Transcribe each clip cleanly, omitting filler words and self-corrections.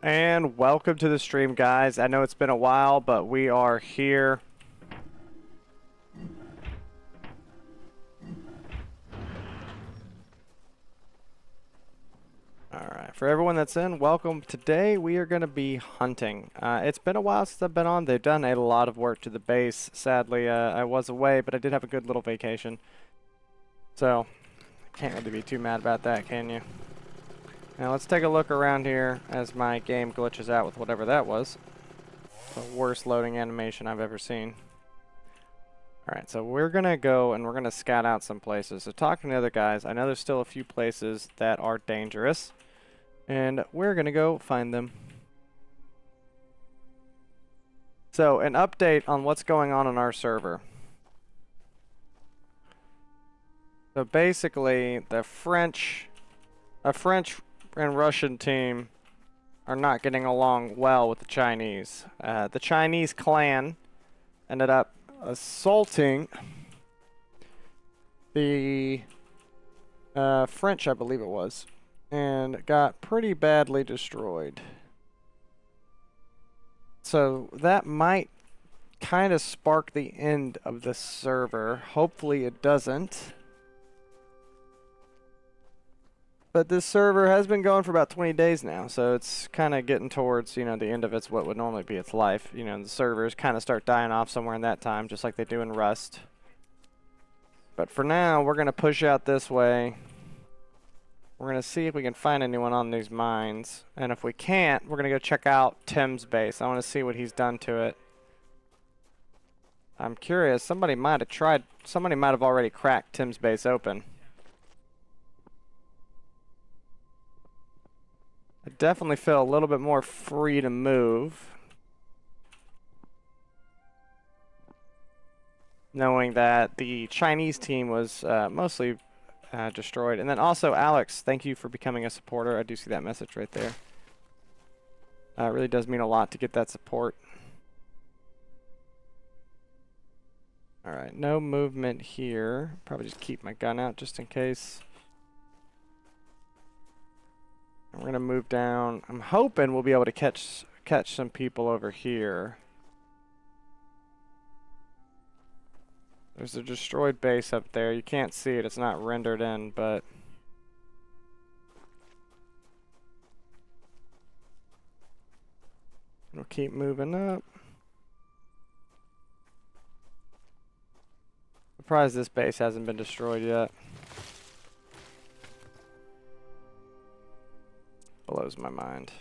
And welcome to the stream, guys. I know it's been a while, but we are here. Alright, for everyone that's in, welcome. Today we are going to be hunting. It's been a while since I've been on. They've done a lot of work to the base. Sadly, I was away, but I did have a good little vacation. So, can't really be too mad about that, can you? Now let's take a look around here as my game glitches out with whatever that was. The worst loading animation I've ever seen. Alright, so we're going to go and we're going to scout out some places. So talking to other guys, I know there's still a few places that are dangerous. And we're going to go find them. So an update on what's going on our server. So basically, a French and Russian team are not getting along well with the Chinese. The Chinese clan ended up assaulting the French, I believe it was, and got pretty badly destroyed. So that might kind of spark the end of the server. Hopefully it doesn't. But this server has been going for about 20 days now, so it's kind of getting towards, you know, the end of what would normally be its life. You know, the servers kind of start dying off somewhere in that time, just like they do in Rust. But for now, we're going to push out this way. We're going to see if we can find anyone on these mines. And if we can't, we're going to go check out Tim's base. I want to see what he's done to it. I'm curious, somebody might have already cracked Tim's base open. I definitely feel a little bit more free to move, knowing that the Chinese team was mostly destroyed. And then also, Alex, thank you for becoming a supporter. I do see that message right there. It really does mean a lot to get that support. Alright, no movement here. Probably just keep my gun out just in case. We're going to move down. I'm hoping we'll be able to catch some people over here. There's a destroyed base up there. You can't see it. It's not rendered in, but we'll keep moving up. Surprised this base hasn't been destroyed yet. Blows my mind.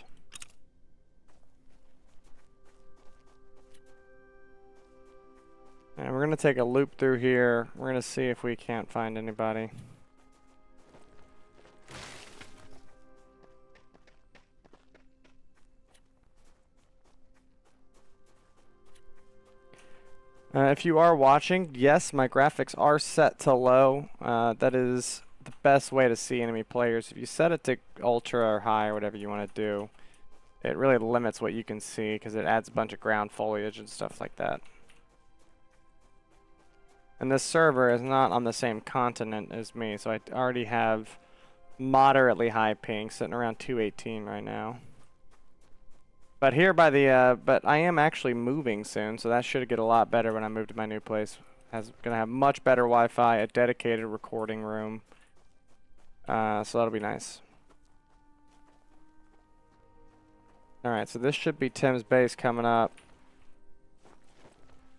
And we're going to take a loop through here. We're going to see if we can't find anybody. If you are watching, yes, my graphics are set to low. That is the best way to see enemy players. If you set it to ultra or high or whatever you want to do, it really limits what you can see because it adds a bunch of ground foliage and stuff like that. And this server is not on the same continent as me, so I already have moderately high ping, sitting around 218 right now. But here by the, but I am actually moving soon, so that should get a lot better when I move to my new place. Gonna have much better Wi-Fi, a dedicated recording room. So that'll be nice. Alright, so this should be Tim's base coming up.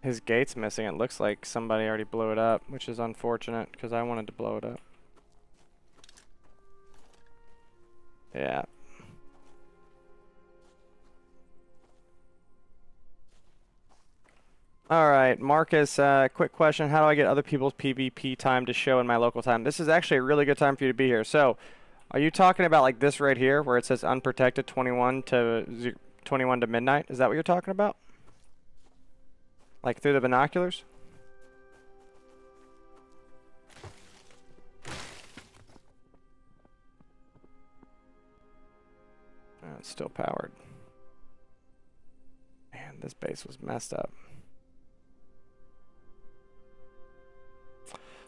His gate's missing. It looks like somebody already blew it up, which is unfortunate because I wanted to blow it up. Yeah. Alright, Marcus, quick question. How do I get other people's PvP time to show in my local time? This is actually a really good time for you to be here. So, are you talking about like this right here where it says unprotected 21 to midnight? Is that what you're talking about? Like through the binoculars? Oh, it's still powered. Man, this base was messed up.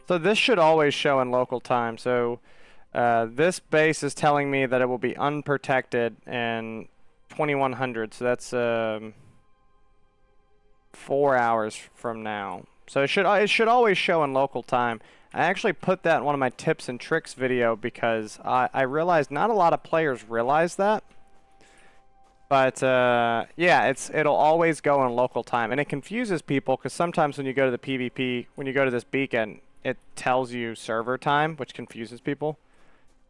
So this should always show in local time. So this base is telling me that it will be unprotected in 2100, so that's 4 hours from now. So it should always show in local time. I actually put that in one of my tips and tricks video because I realized not a lot of players realize that. But yeah, it'll always go in local time, and it confuses people because sometimes when you go to the PvP, when you go to this beacon, it tells you server time, which confuses people.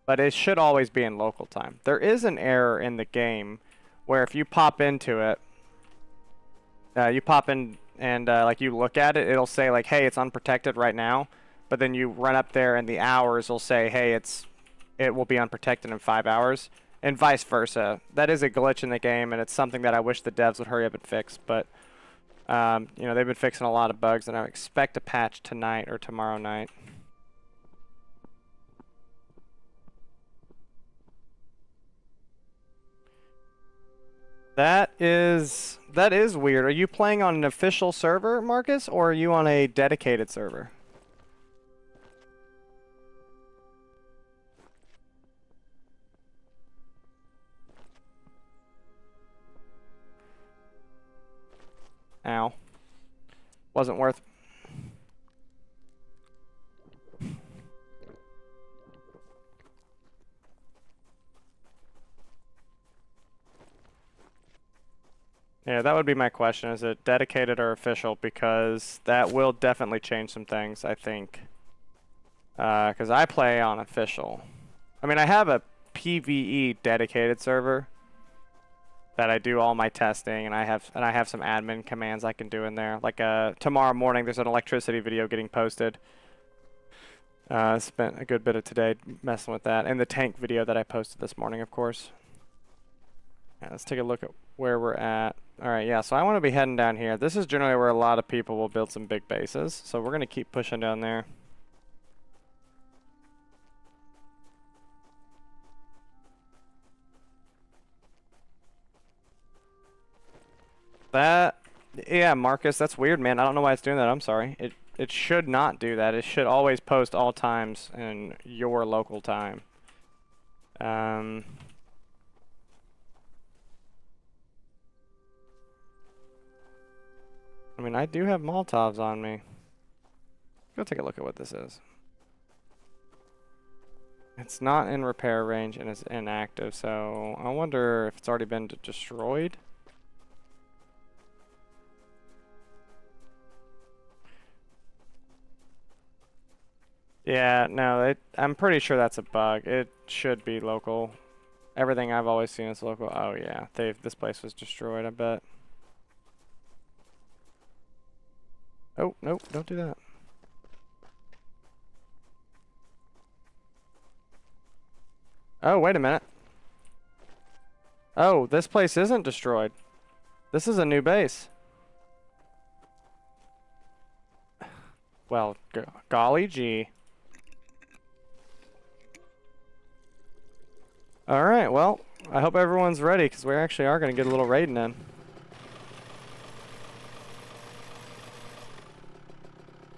But it should always be in local time. There is an error in the game where if you pop into it, you pop in and like you look at it, it'll say like, hey, it's unprotected right now. But then you run up there and the hours will say, hey, it will be unprotected in 5 hours. And vice versa. That is a glitch in the game, and it's something that I wish the devs would hurry up and fix. But, you know, they've been fixing a lot of bugs, and I expect a patch tonight or tomorrow night. That is weird. Are you playing on an official server, Marcus, or are you on a dedicated server? Ow. Wasn't worth. Yeah, that would be my question. Is it dedicated or official? Because that will definitely change some things, I think. Because I play on official. I mean, I have a PvE dedicated server that I do all my testing, and I have some admin commands I can do in there. Like tomorrow morning, there's an electricity video getting posted. I spent a good bit of today messing with that, and the tank video that I posted this morning, of course. Yeah, let's take a look at where we're at. All right, yeah. So I want to be heading down here. This is generally where a lot of people will build some big bases. So we're gonna keep pushing down there. Yeah, Marcus, that's weird, man. I don't know why it's doing that. I'm sorry. It should not do that. It should always post all times in your local time. I mean, I do have Molotovs on me. Go take a look at what this is. It's not in repair range and it's inactive, so I wonder if it's already been destroyed. Yeah, no, I'm pretty sure that's a bug. It should be local. Everything I've always seen is local. Oh yeah, this place was destroyed, I bet. Oh, nope, don't do that. Oh, wait a minute. Oh, this place isn't destroyed. This is a new base. Well, golly gee. Alright, well, I hope everyone's ready, because we actually are going to get a little raiding in.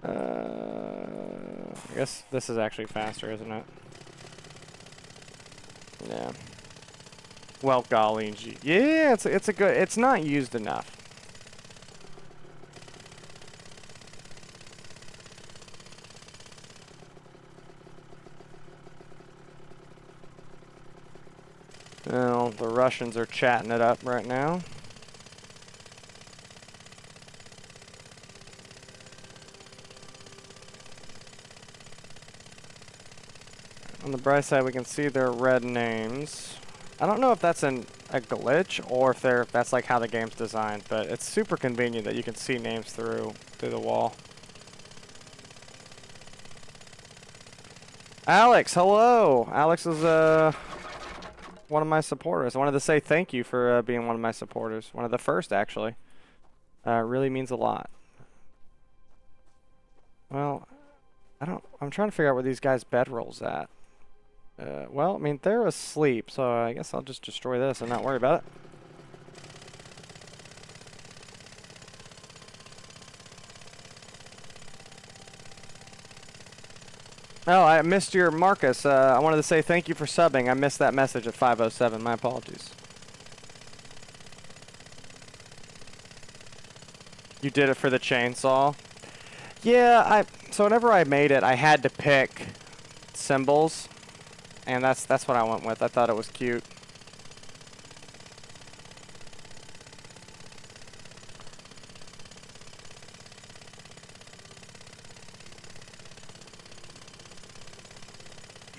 I guess this is actually faster, isn't it? Yeah. Well, golly gee. Yeah, it's a good... It's not used enough. Well, the Russians are chatting it up right now. On the bright side, we can see their red names. I don't know if that's a glitch or if that's like how the game's designed, but it's super convenient that you can see names through the wall. Alex, hello. Alex is one of my supporters. I wanted to say thank you for being one of my supporters. One of the first, actually. Really means a lot. Well, I'm trying to figure out where these guys' bedroll's at. Well, I mean, they're asleep, so I guess I'll just destroy this and not worry about it. Oh, I missed your Marcus. I wanted to say thank you for subbing. I missed that message at 5:07. My apologies. You did it for the chainsaw? Yeah, so whenever I made it, I had to pick symbols, and that's what I went with. I thought it was cute.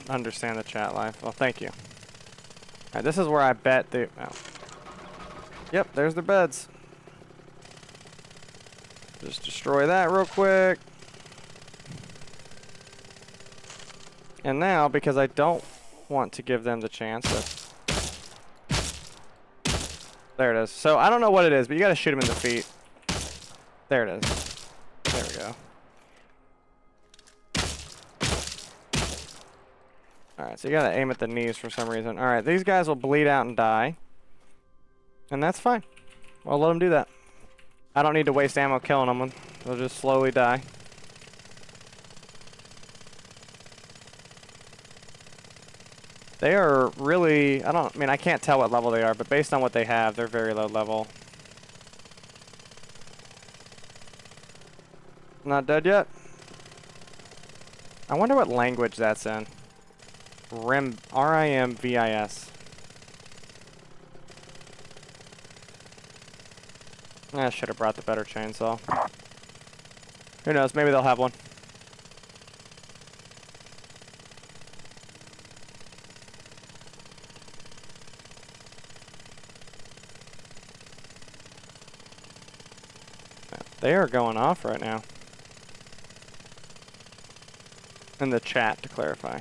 Understand the chat life. Well, thank you. Alright, this is where I bet the... Oh. Yep, there's the beds. Just destroy that real quick. And now, because I don't want to give them the chance to... There it is. So, I don't know what it is, but you gotta shoot him in the feet. There it is. There we go. Alright, so you gotta aim at the knees for some reason. Alright, these guys will bleed out and die. And that's fine. I'll let them do that. I don't need to waste ammo killing them. They'll just slowly die. They are really... I mean, I can't tell what level they are, but based on what they have, they're very low level. Not dead yet? I wonder what language that's in. R-I-M-V-I-S. I should have brought the better chainsaw. Who knows? Maybe they'll have one. They are going off right now. In the chat, to clarify.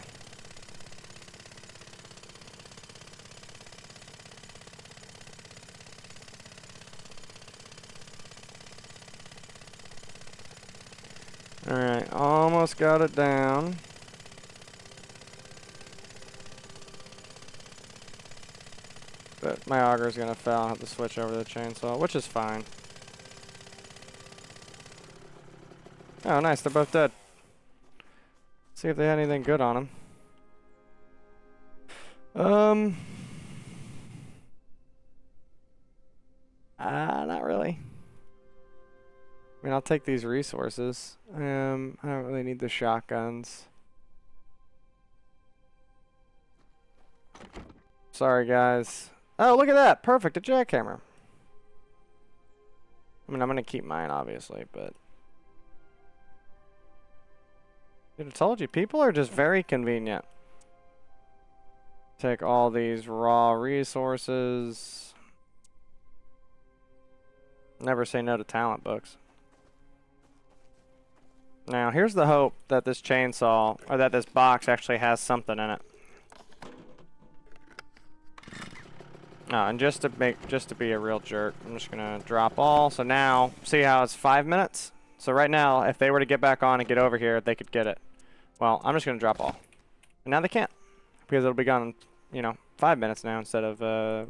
Alright, almost got it down. But my auger's gonna fail. I'll have to switch over to the chainsaw, which is fine. Oh, nice. They're both dead. Let's see if they had anything good on them. Not really. I mean, I'll take these resources. I don't really need the shotguns. Sorry, guys. Oh, look at that. Perfect. A jackhammer. I mean, I'm going to keep mine, obviously, but... I told you, people are just very convenient. Take all these raw resources. Never say no to talent books. Now, here's the hope that this chainsaw, or that this box actually has something in it. Oh, and just to be a real jerk, I'm just gonna drop all. So now, see how it's 5 minutes? So right now, if they were to get back on and get over here, they could get it. Well, I'm just gonna drop all. And now they can't. Because it'll be gone, you know, 5 minutes now instead of,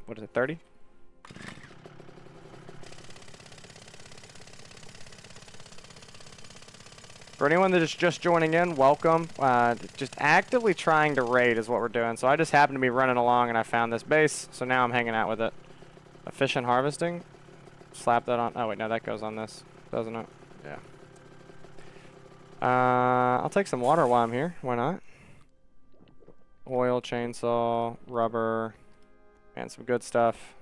what is it, 30? For anyone that is just joining in, welcome. Just actively trying to raid is what we're doing. So I just happened to be running along and I found this base, so now I'm hanging out with it. Efficient harvesting. Slap that on. Oh wait, no, that goes on this, doesn't it? Yeah. I'll take some water while I'm here. Why not? Oil, chainsaw, rubber, and some good stuff.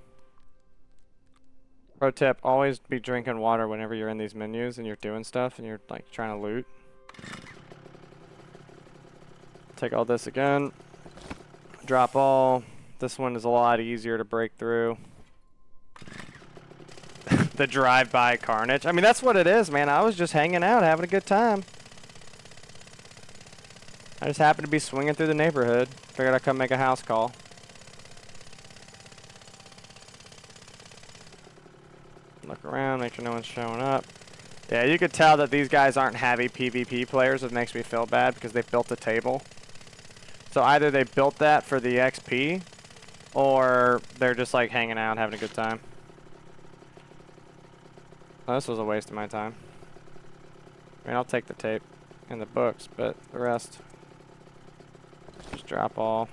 Pro tip, always be drinking water whenever you're in these menus and you're doing stuff and you're like trying to loot. Take all this again. Drop all. This one is a lot easier to break through. The drive-by carnage. I mean, that's what it is, man. I was just hanging out, having a good time. I just happened to be swinging through the neighborhood. Figured I'd come make a house call. Look around, make sure no one's showing up. Yeah, you could tell that these guys aren't heavy PvP players, which makes me feel bad because they built a table. So either they built that for the XP, or they're just like hanging out, having a good time. Well, this was a waste of my time. I mean, I'll take the tape and the books, but the rest, just drop all.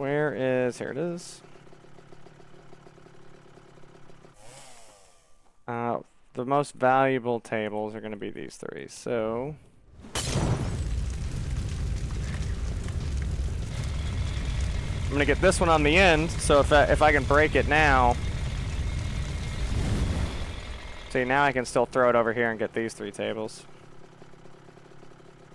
Where is... Here it is. The most valuable tables are going to be these 3. So... I'm going to get this one on the end, so if I can break it now... See, now I can still throw it over here and get these 3 tables.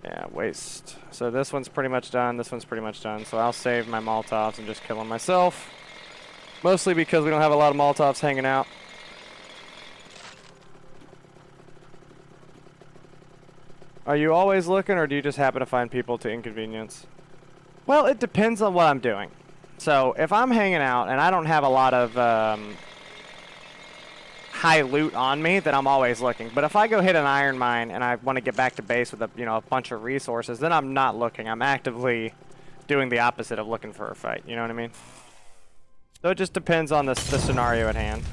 Yeah, waste. So this one's pretty much done, this one's pretty much done. So I'll save my Molotovs and just kill them myself. Mostly because we don't have a lot of Molotovs hanging out. Are you always looking, or do you just happen to find people to inconvenience? Well, it depends on what I'm doing. So if I'm hanging out and I don't have a lot of high loot on me, then I'm always looking. But if I go hit an iron mine and I want to get back to base with a bunch of resources, then I'm not looking. I'm actively doing the opposite of looking for a fight. You know what I mean? So it just depends on the scenario at hand.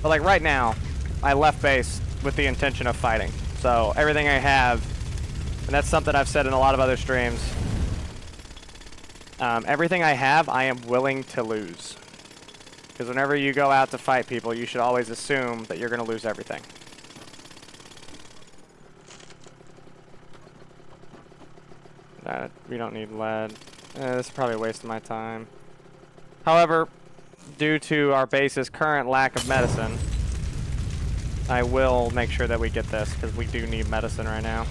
But like right now, I left base with the intention of fighting. So everything I have, and that's something I've said in a lot of other streams, everything I have, I am willing to lose. Because whenever you go out to fight people, you should always assume that you're going to lose everything. We don't need lead. This is probably a waste of my time. However, due to our base's current lack of medicine, I will make sure that we get this, because we do need medicine right now.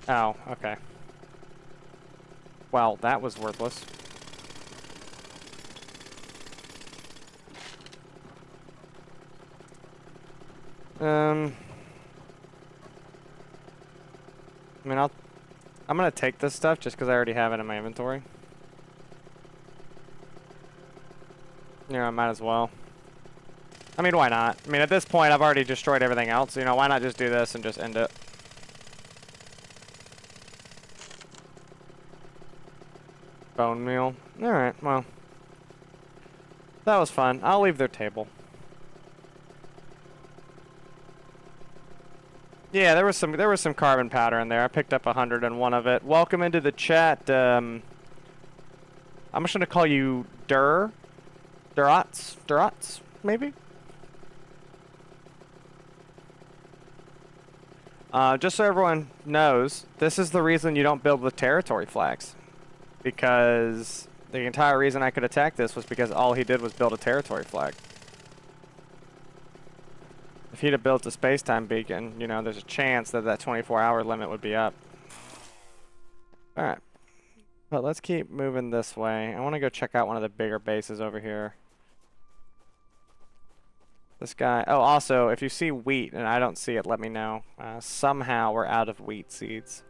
Oh, okay. Well, that was worthless. I mean, I'm gonna take this stuff just because I already have it in my inventory. Yeah, I might as well. I mean, why not? I mean, at this point, I've already destroyed everything else. You know, why not just do this and just end it? Bone meal. Alright, well. That was fun. I'll leave their table. Yeah, there was some carbon powder in there. I picked up 101 of it. Welcome into the chat. I'm just gonna call you Durats, maybe? Just so everyone knows, this is the reason you don't build with territory flags. Because the entire reason I could attack this was because all he did was build a territory flag. If he'd have built a space-time beacon, you know, there's a chance that that 24-hour limit would be up. Alright. But let's keep moving this way. I want to go check out one of the bigger bases over here. This guy... Oh, also, if you see wheat and I don't see it, let me know. Somehow we're out of wheat seeds.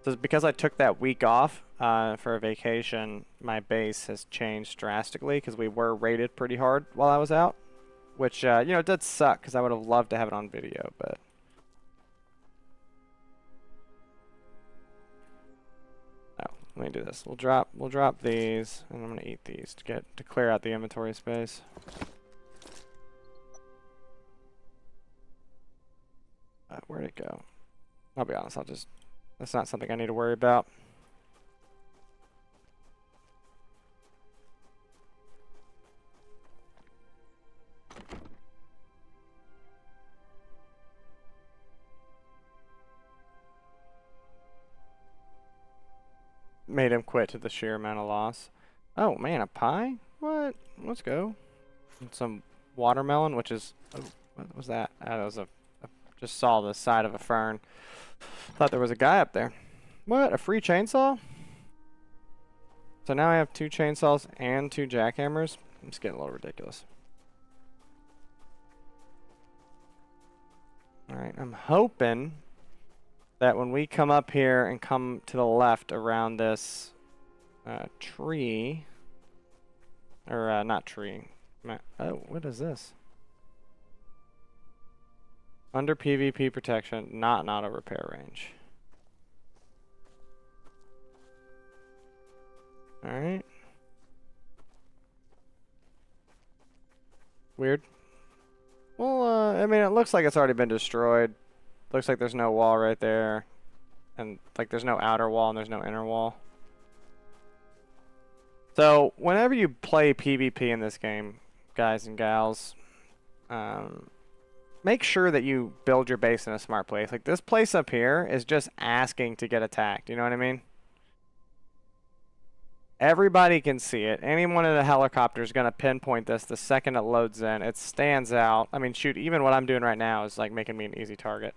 So because I took that week off for a vacation, my base has changed drastically because we were raided pretty hard while I was out. Which, you know, it did suck because I would have loved to have it on video, but... Oh, let me do this. We'll drop these, and I'm gonna eat these to clear out the inventory space. Where'd it go? I'll be honest, that's not something I need to worry about. Made him quit to the sheer amount of loss. Oh man, a pie? What? Let's go. And some watermelon, which is... Oh, what was that? That was just saw the side of a fern. Thought there was a guy up there. What? A free chainsaw? So now I have 2 chainsaws and 2 jackhammers. It's getting a little ridiculous. Alright, I'm hoping that when we come up here and come to the left around this tree, or not tree. Oh, what is this? Under PvP protection, not an auto repair range. Alright. Weird. Well, I mean, it looks like it's already been destroyed. Looks like there's no wall right there. And like there's no outer wall and there's no inner wall. So whenever you play PvP in this game, guys and gals, make sure that you build your base in a smart place. Like this place up here is just asking to get attacked. You know what I mean? Everybody can see it. Anyone in a helicopter is going to pinpoint this the second it loads in. It stands out. I mean, shoot, even what I'm doing right now is like making me an easy target.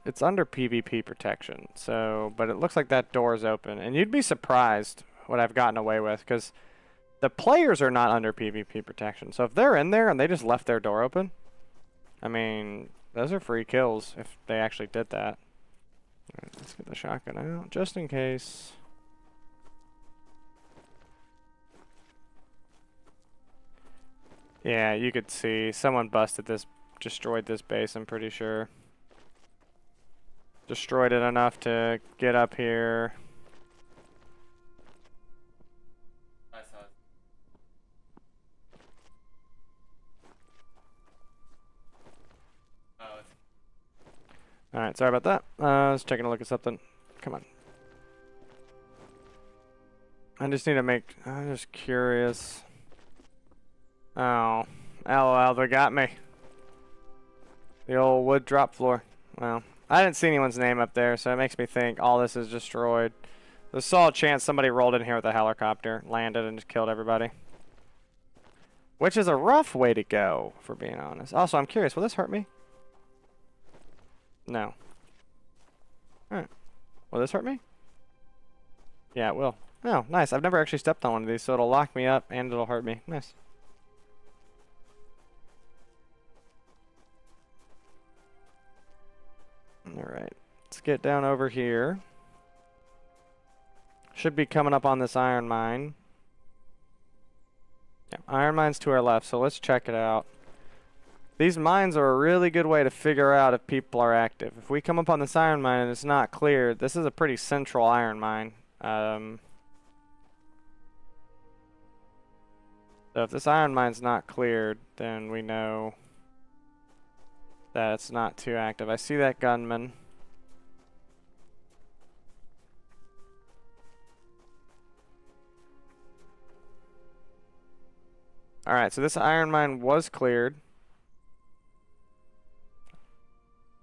It's under PvP protection, so, but it looks like that door is open. And you'd be surprised what I've gotten away with, because the players are not under PvP protection. So if they're in there and they just left their door open, I mean, those are free kills if they actually did that. All right, let's get the shotgun out, just in case. Yeah, you could see someone busted this, destroyed this base, I'm pretty sure. Destroyed it enough to get up here. I saw it. Oh, alright, sorry about that. I was taking a look at something. Come on. I just need to make... I'm just curious. Oh. LOL, they got me. The old wood drop floor. Well, I didn't see anyone's name up there, so it makes me think all this is destroyed. There's a solid chance somebody rolled in here with a helicopter, landed, and just killed everybody. Which is a rough way to go, for being honest. Also, I'm curious, will this hurt me? No. Alright. Will this hurt me? Yeah, it will. Oh, nice. I've never actually stepped on one of these, so it'll lock me up and it'll hurt me. Nice. Alright. Let's get down over here. Should be coming up on this iron mine. Yeah, iron mine's to our left, so let's check it out. These mines are a really good way to figure out if people are active. If we come up on this iron mine and it's not cleared, this is a pretty central iron mine. So if this iron mine's not cleared, then we know that it's not too active. I see that gunman. Alright, so this iron mine was cleared.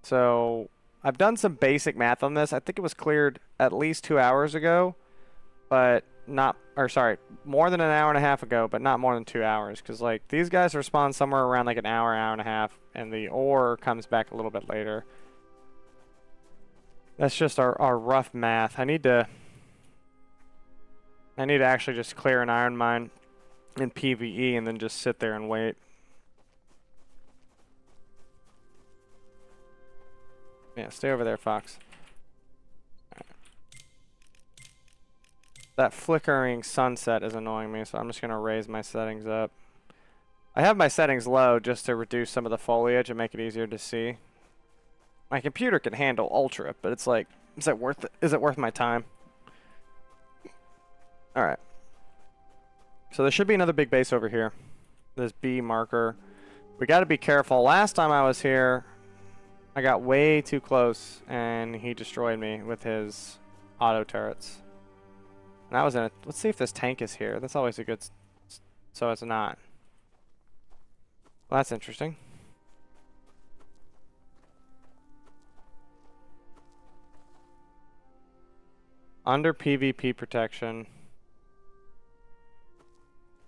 So I've done some basic math on this. I think it was cleared at least 2 hours ago, but not, or sorry, more than an hour and a half ago, but not more than 2 hours. Because like these guys respawn somewhere around like an hour, hour and a half, and the ore comes back a little bit later. That's just our rough math. I need to actually just clear an iron mine in PvE and then just sit there and wait. Yeah, stay over there, Fox. Right. That flickering sunset is annoying me, so I'm just going to raise my settings up. I have my settings low just to reduce some of the foliage and make it easier to see. My computer can handle ultra, but it's like, is it worth it? Is it worth my time? Alright. So there should be another big base over here. This B marker. We got to be careful. Last time I was here, I got way too close and he destroyed me with his auto turrets. And I was in it. Let's see if this tank is here. That's always a good... So it's not. Well, that's interesting. Under PvP protection.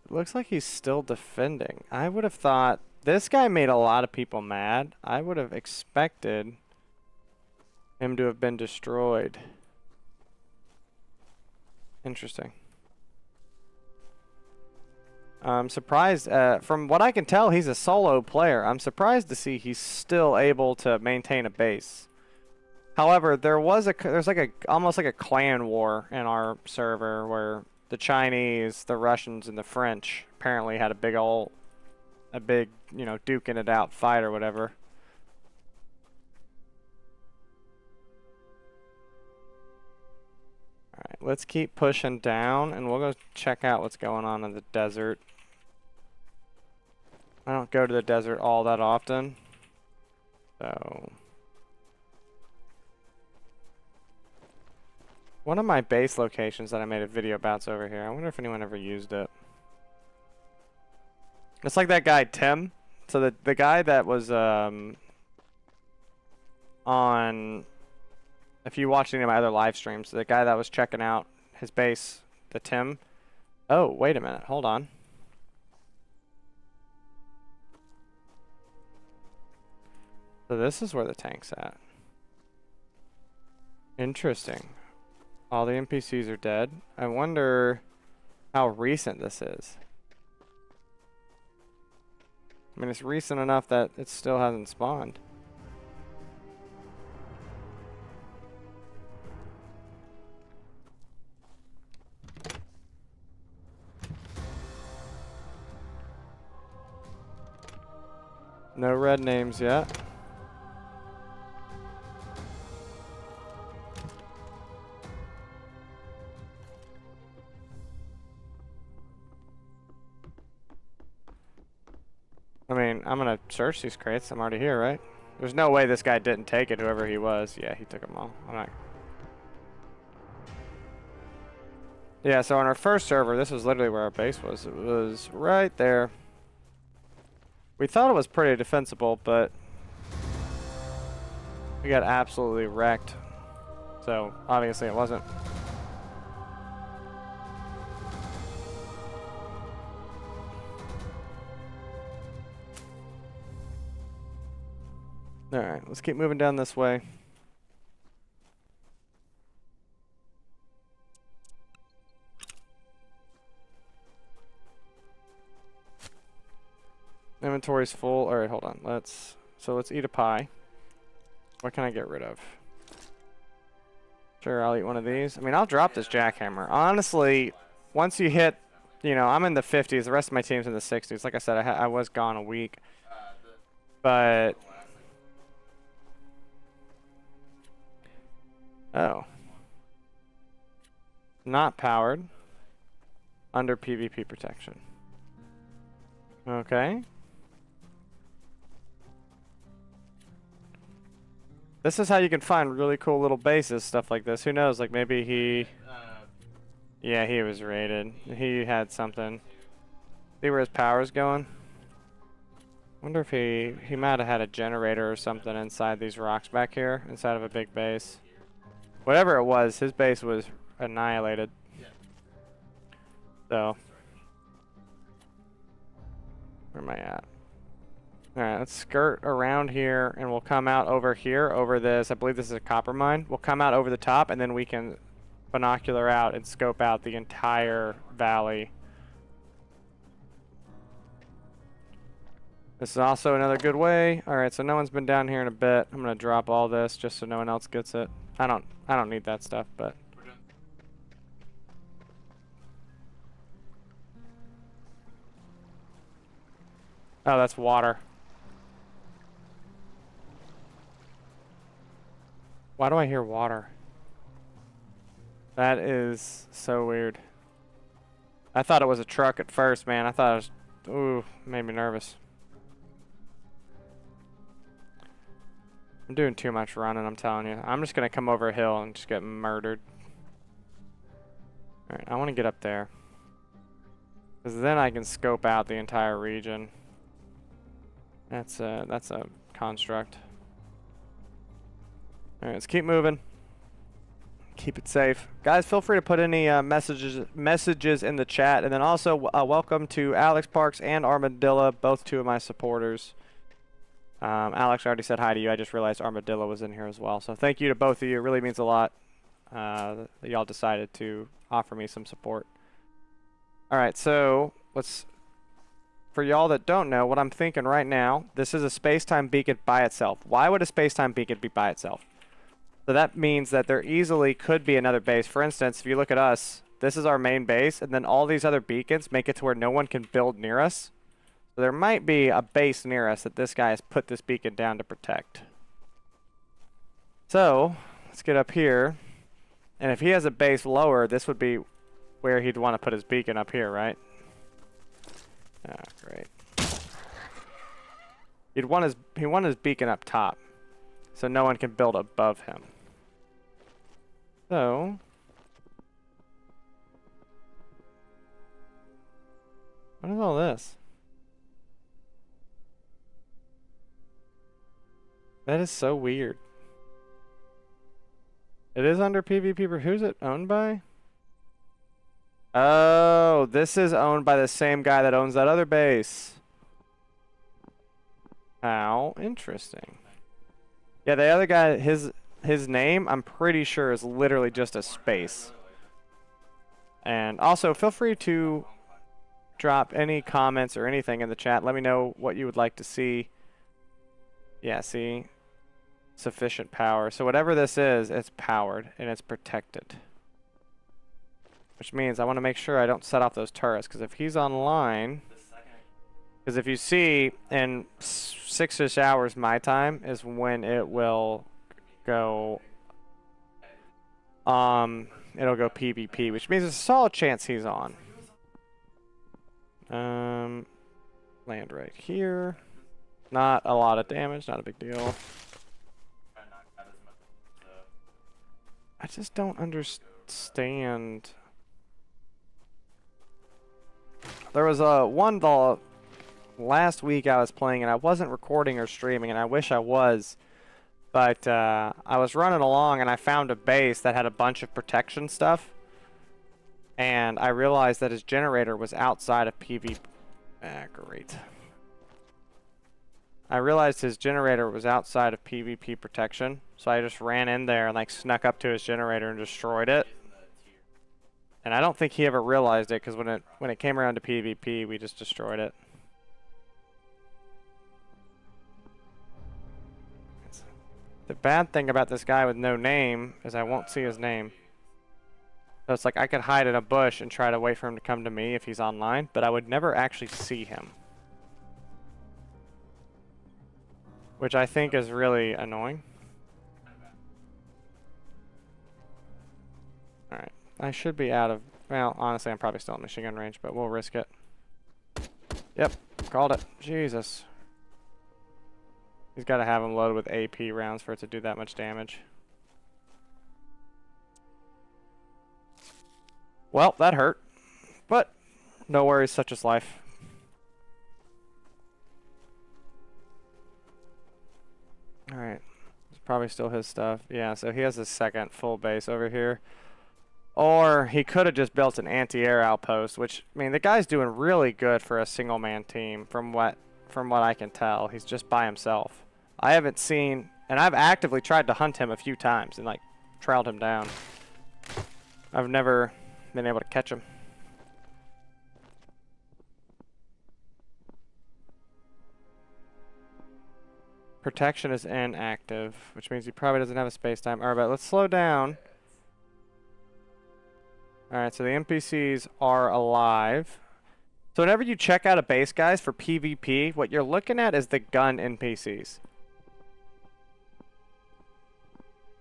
It looks like he's still defending. I would have thought... This guy made a lot of people mad. I would have expected him to have been destroyed. Interesting. I'm surprised. From what I can tell, he's a solo player. I'm surprised to see he's still able to maintain a base. However, there's like a almost like a clan war in our server where the Chinese, the Russians, and the French apparently had a big, you know, duking it out fight or whatever. Alright, let's keep pushing down and we'll go check out what's going on in the desert. I don't go to the desert all that often. So one of my base locations that I made a video about's over here. I wonder if anyone ever used it. It's like that guy Tim. So the guy that was on, if you watch any of my other live streams, the guy that was checking out his base, the Tim. Oh, wait a minute. Hold on. So this is where the tank's at. Interesting. All the NPCs are dead. I wonder how recent this is. I mean, it's recent enough that it still hasn't spawned. No red names yet. I mean, I'm gonna search these crates. I'm already here, right? There's no way this guy didn't take it, whoever he was. Yeah, he took them all. I'm not... Yeah, so on our first server, this was literally where our base was. It was right there. We thought it was pretty defensible, but we got absolutely wrecked. So, obviously it wasn't. Alright, let's keep moving down this way. Inventory's full. Alright, hold on. Let's eat a pie. What can I get rid of? Sure, I'll eat one of these. I mean, I'll drop this jackhammer. Honestly, once you hit, you know, I'm in the 50s. The rest of my team's in the 60s. Like I said, I was gone a week. But... Oh. Not powered. Under PvP protection. Okay. This is how you can find really cool little bases, stuff like this. Who knows, like maybe he... Yeah, he was raided. He had something. See where his power's going? Wonder if he might have had a generator or something inside these rocks back here, inside of a big base. Whatever it was, his base was annihilated. So... Where am I at? Alright, let's skirt around here and we'll come out over here, over this. I believe this is a copper mine. We'll come out over the top and then we can binocular out and scope out the entire valley. This is also another good way. Alright, so no one's been down here in a bit. I'm gonna drop all this just so no one else gets it. I don't need that stuff, but... Oh, that's water. Why do I hear water? That is so weird. I thought it was a truck at first, man. I thought it was... Ooh, made me nervous. I'm doing too much running, I'm telling you. I'm just gonna come over a hill and just get murdered. Alright, I want to get up there. Because then I can scope out the entire region. That's a construct. Alright, let's keep moving. Keep it safe. Guys, feel free to put any messages in the chat. And then also, welcome to Alex Parks and Armadillo, both two of my supporters. Alex already said hi to you. I just realized Armadillo was in here as well. So thank you to both of you. It really means a lot that y'all decided to offer me some support. Alright, so let's... For y'all that don't know, what I'm thinking right now, this is a space-time beacon by itself. Why would a space-time beacon be by itself? So that means that there easily could be another base. For instance, if you look at us, this is our main base, and then all these other beacons make it to where no one can build near us. So there might be a base near us that this guy has put this beacon down to protect. So, let's get up here. And if he has a base lower, this would be where he'd want to put his beacon up here, right? Ah, great. he wanted his beacon up top, so no one can build above him. So what is all this? That is so weird. It is under PvP, but who's it owned by? Oh, this is owned by the same guy that owns that other base. How interesting. Yeah, the other guy, his name, I'm pretty sure, is literally just a space. And also, feel free to drop any comments or anything in the chat. Let me know what you would like to see. Yeah, see? Sufficient power. So whatever this is, it's powered and it's protected. Which means I want to make sure I don't set off those turrets, because if he's online... Because if you see, in 6-ish hours my time is when it will go... it'll go PvP, which means there's a solid chance he's on. Land right here. Not a lot of damage, not a big deal. I just don't understand. There was one last week I was playing and I wasn't recording or streaming, and I wish I was. But I was running along and I found a base that had a bunch of protection stuff. And I realized that his generator was outside of PvP. Great. I realized his generator was outside of PvP protection. So I just ran in there and like snuck up to his generator and destroyed it. And I don't think he ever realized it, because when it came around to PvP, we just destroyed it. The bad thing about this guy with no name is I won't see his name. So it's like I could hide in a bush and try to wait for him to come to me if he's online, but I would never actually see him. Which I think is really annoying. Alright, I should be out of... Well, honestly, I'm probably still in machine gun range, but we'll risk it. Yep, called it. Jesus. He's got to have him loaded with AP rounds for it to do that much damage. Well, that hurt. But, no worries, such is life. Alright. It's probably still his stuff. Yeah, so he has his second full base over here. Or he could have just built an anti-air outpost, which, I mean, the guy's doing really good for a single-man team from what I can tell. He's just by himself. I haven't seen, and I've actively tried to hunt him a few times and, like, trailed him down. I've never been able to catch him. Protection is inactive, which means he probably doesn't have a space-time. Alright, but let's slow down. Alright, so the NPCs are alive. So whenever you check out a base, guys, for PvP, what you're looking at is the gun NPCs.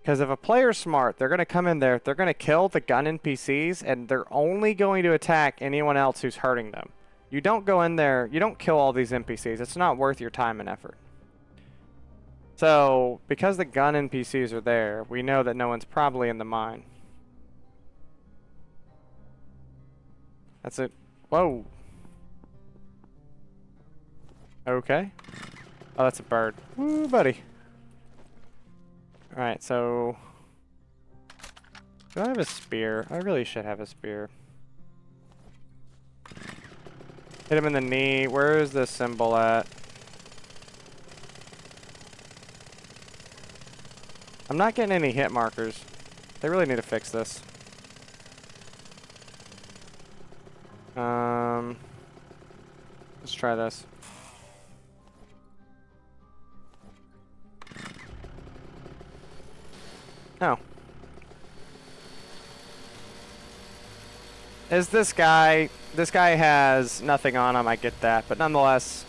Because if a player's smart, they're going to come in there, they're going to kill the gun NPCs, and they're only going to attack anyone else who's hurting them. You don't go in there, you don't kill all these NPCs. It's not worth your time and effort. So, because the gun NPCs are there, we know that no one's probably in the mine. That's it. Whoa. Okay. Oh, that's a bird. Woo, buddy. Alright, so... Do I have a spear? I really should have a spear. Hit him in the knee. Where is the symbol at? I'm not getting any hit markers. They really need to fix this. Let's try this. Oh. Is this guy... This guy has nothing on him, I get that. But nonetheless...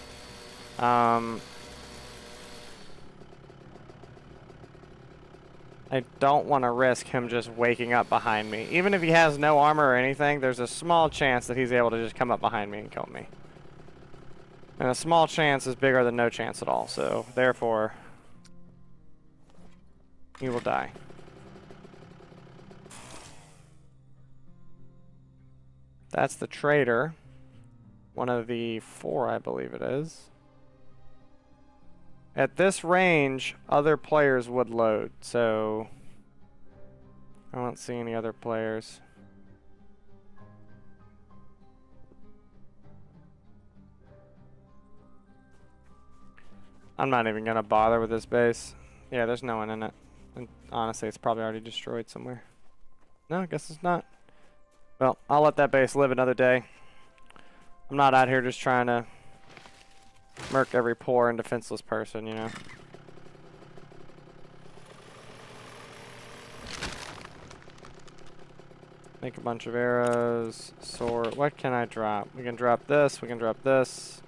I don't want to risk him just waking up behind me. Even if he has no armor or anything, there's a small chance that he's able to just come up behind me and kill me. And a small chance is bigger than no chance at all, so therefore, you will die. That's the trader. One of the 4, I believe it is. At this range, other players would load, so I don't see any other players. I'm not even gonna bother with this base. Yeah, there's no one in it. And honestly, it's probably already destroyed somewhere. No, I guess it's not. Well, I'll let that base live another day. I'm not out here just trying to murk every poor and defenseless person, you know. Make a bunch of arrows, sword. What can I drop? We can drop this, we can drop this.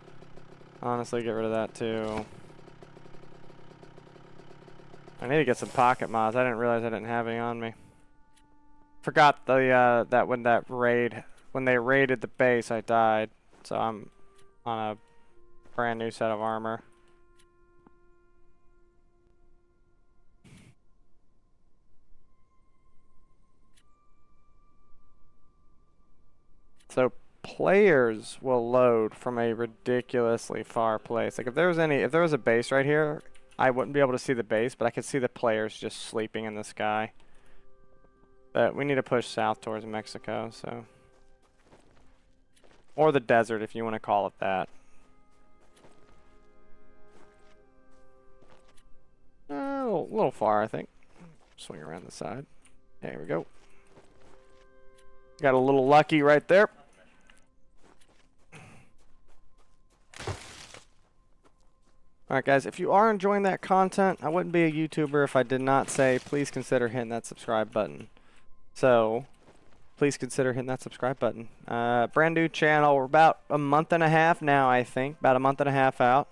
Honestly, get rid of that too. I need to get some pocket mods. I didn't realize I didn't have any on me. Forgot the that when they raided the base, I died. So I'm on a brand new set of armor. So players will load from a ridiculously far place. Like if there was a base right here, I wouldn't be able to see the base, but I could see the players just sleeping in the sky. But we need to push south towards Mexico, so. Or the desert, if you want to call it that. A little far, I think. Swing around the side. There we go. Got a little lucky right there. Alright guys, if you are enjoying that content, I wouldn't be a YouTuber if I did not say please consider hitting that subscribe button. So, please consider hitting that subscribe button. Brand new channel, we're about a month and a half now, I think. About a month and a half out.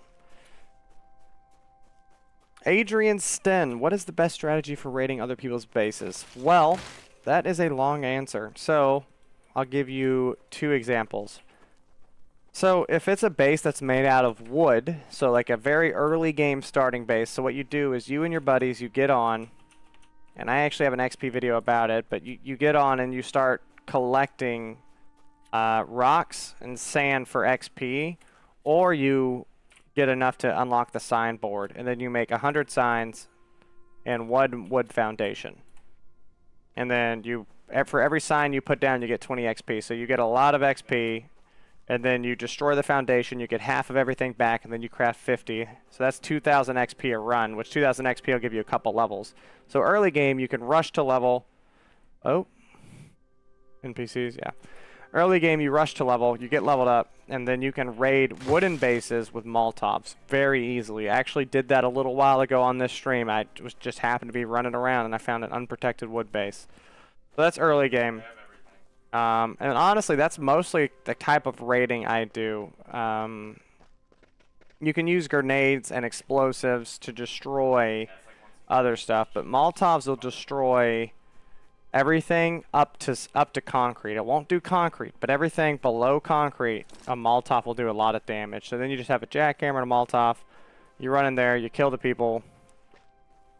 Adrian Sten, what is the best strategy for raiding other people's bases? Well, that is a long answer. So, I'll give you 2 examples. So if it's a base that's made out of wood, so like a very early game starting base, so what you do is you and your buddies, you get on, and I actually have an XP video about it, but you get on and you start collecting rocks and sand for XP, or you get enough to unlock the sign board, and then you make 100 signs and 1 wood foundation. And then for every sign you put down, you get 20 XP, so you get a lot of XP. And then you destroy the foundation, you get half of everything back, and then you craft 50. So that's 2,000 XP a run, which 2,000 XP will give you a couple levels. So early game, you can rush to level. Oh. NPCs, yeah. Early game, you rush to level, you get leveled up, and then you can raid wooden bases with Molotovs very easily. I actually did that a little while ago on this stream. I just happened to be running around, and I found an unprotected wood base. So that's early game. And honestly, that's mostly the type of raiding I do. You can use grenades and explosives to destroy other stuff, but Molotovs will destroy everything up to concrete. It won't do concrete, but everything below concrete, a Molotov will do a lot of damage. So then you just have a jackhammer and a Molotov. You run in there, you kill the people.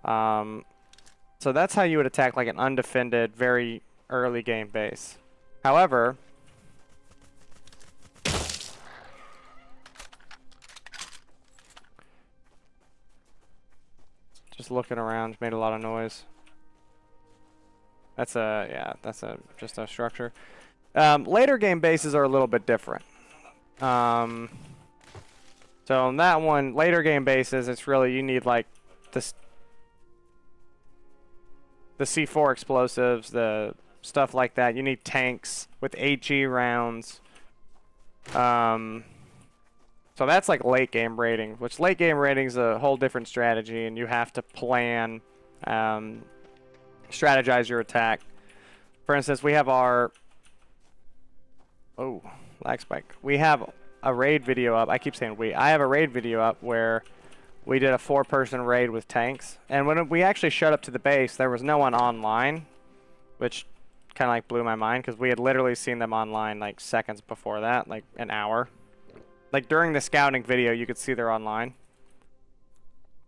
So that's how you would attack like an undefended, very early game base. However, just looking around made a lot of noise. That's just a structure. Later game bases are a little bit different. So on that one, later game bases, it's really, you need like this, the C4 explosives, the stuff like that. You need tanks with HE rounds. So that's like late game raiding, which late game raiding is a whole different strategy, and you have to plan, strategize your attack. For instance, we have our lag spike. We have a raid video up. I keep saying we. I have a raid video up where we did a 4-person raid with tanks, and when we actually showed up to the base, there was no one online, which kind of like blew my mind because we had literally seen them online like seconds before that, like an hour. Like during the scouting video, you could see they're online.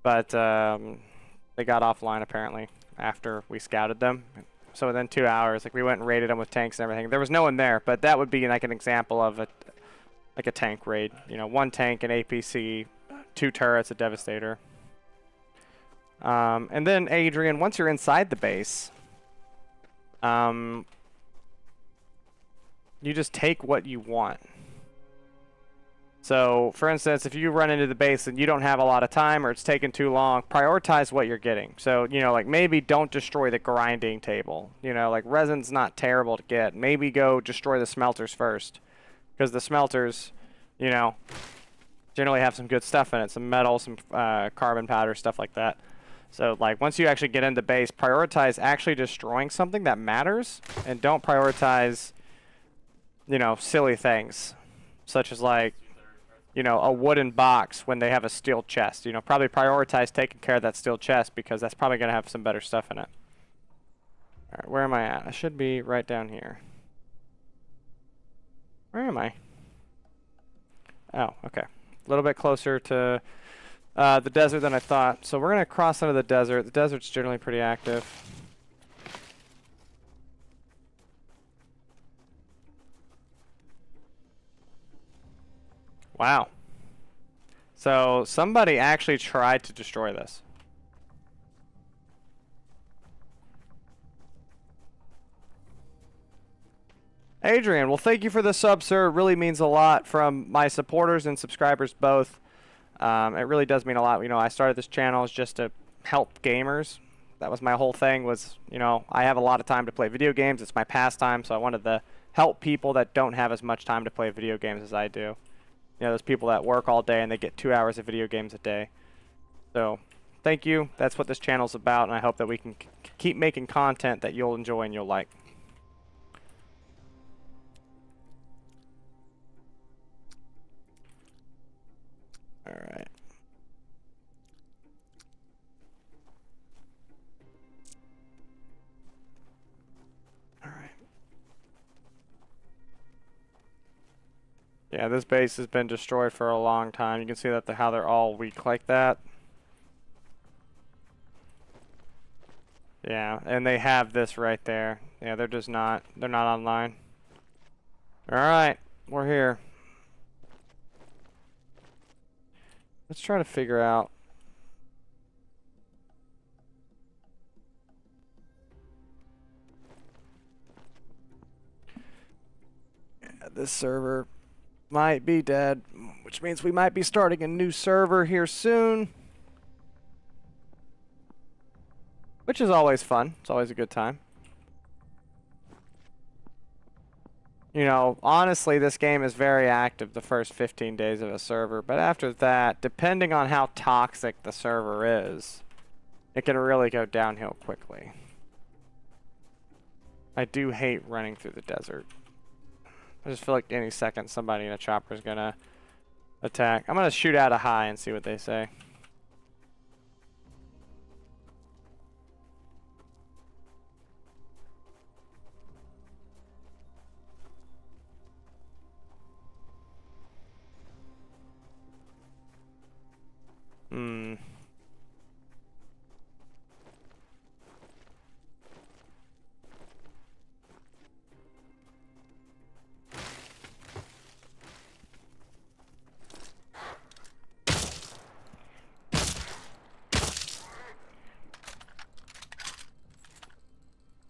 But they got offline apparently after we scouted them. So within 2 hours, like we went and raided them with tanks and everything. There was no one there, but that would be like an example of like a tank raid. You know, 1 tank, an APC, 2 turrets, a Devastator. And then Adrian, once you're inside the base, you just take what you want. So, for instance, if you run into the base and you don't have a lot of time or it's taking too long, prioritize what you're getting. So, you know, like maybe don't destroy the grinding table. You know, like resin's not terrible to get. Maybe go destroy the smelters first. Because the smelters, you know, generally have some good stuff in it. Some metal, some carbon powder, stuff like that. So, like, once you actually get into base, prioritize actually destroying something that matters. And don't prioritize, you know, silly things. Such as, like, you know, a wooden box when they have a steel chest. You know, probably prioritize taking care of that steel chest because that's probably going to have some better stuff in it. All right, where am I at? I should be right down here. Where am I? Oh, okay. A little bit closer to the desert than I thought. So we're going to cross into the desert. The desert's generally pretty active. Wow. So somebody actually tried to destroy this. Adrian, well, thank you for the sub, sir. It really means a lot from my supporters and subscribers both. It really does mean a lot. You know, I started this channel as just to help gamers. That was my whole thing was, you know, I have a lot of time to play video games. It's my pastime, so I wanted to help people that don't have as much time to play video games as I do. You know, those people that work all day and they get 2 hours of video games a day. So, thank you. That's what this channel's about, and I hope that we can keep making content that you'll enjoy and you'll like. All right. All right. Yeah, this base has been destroyed for a long time. You can see that how they're all weak like that. Yeah, and they have this right there. Yeah, they're not online. All right, we're here. Let's try to figure out. Yeah, this server might be dead, which means we might be starting a new server here soon. Which is always fun. It's always a good time. You know, honestly, this game is very active the first 15 days of a server, but after that, depending on how toxic the server is, it can really go downhill quickly. I do hate running through the desert. I just feel like any second somebody in a chopper is gonna attack. I'm gonna shoot out a high and see what they say.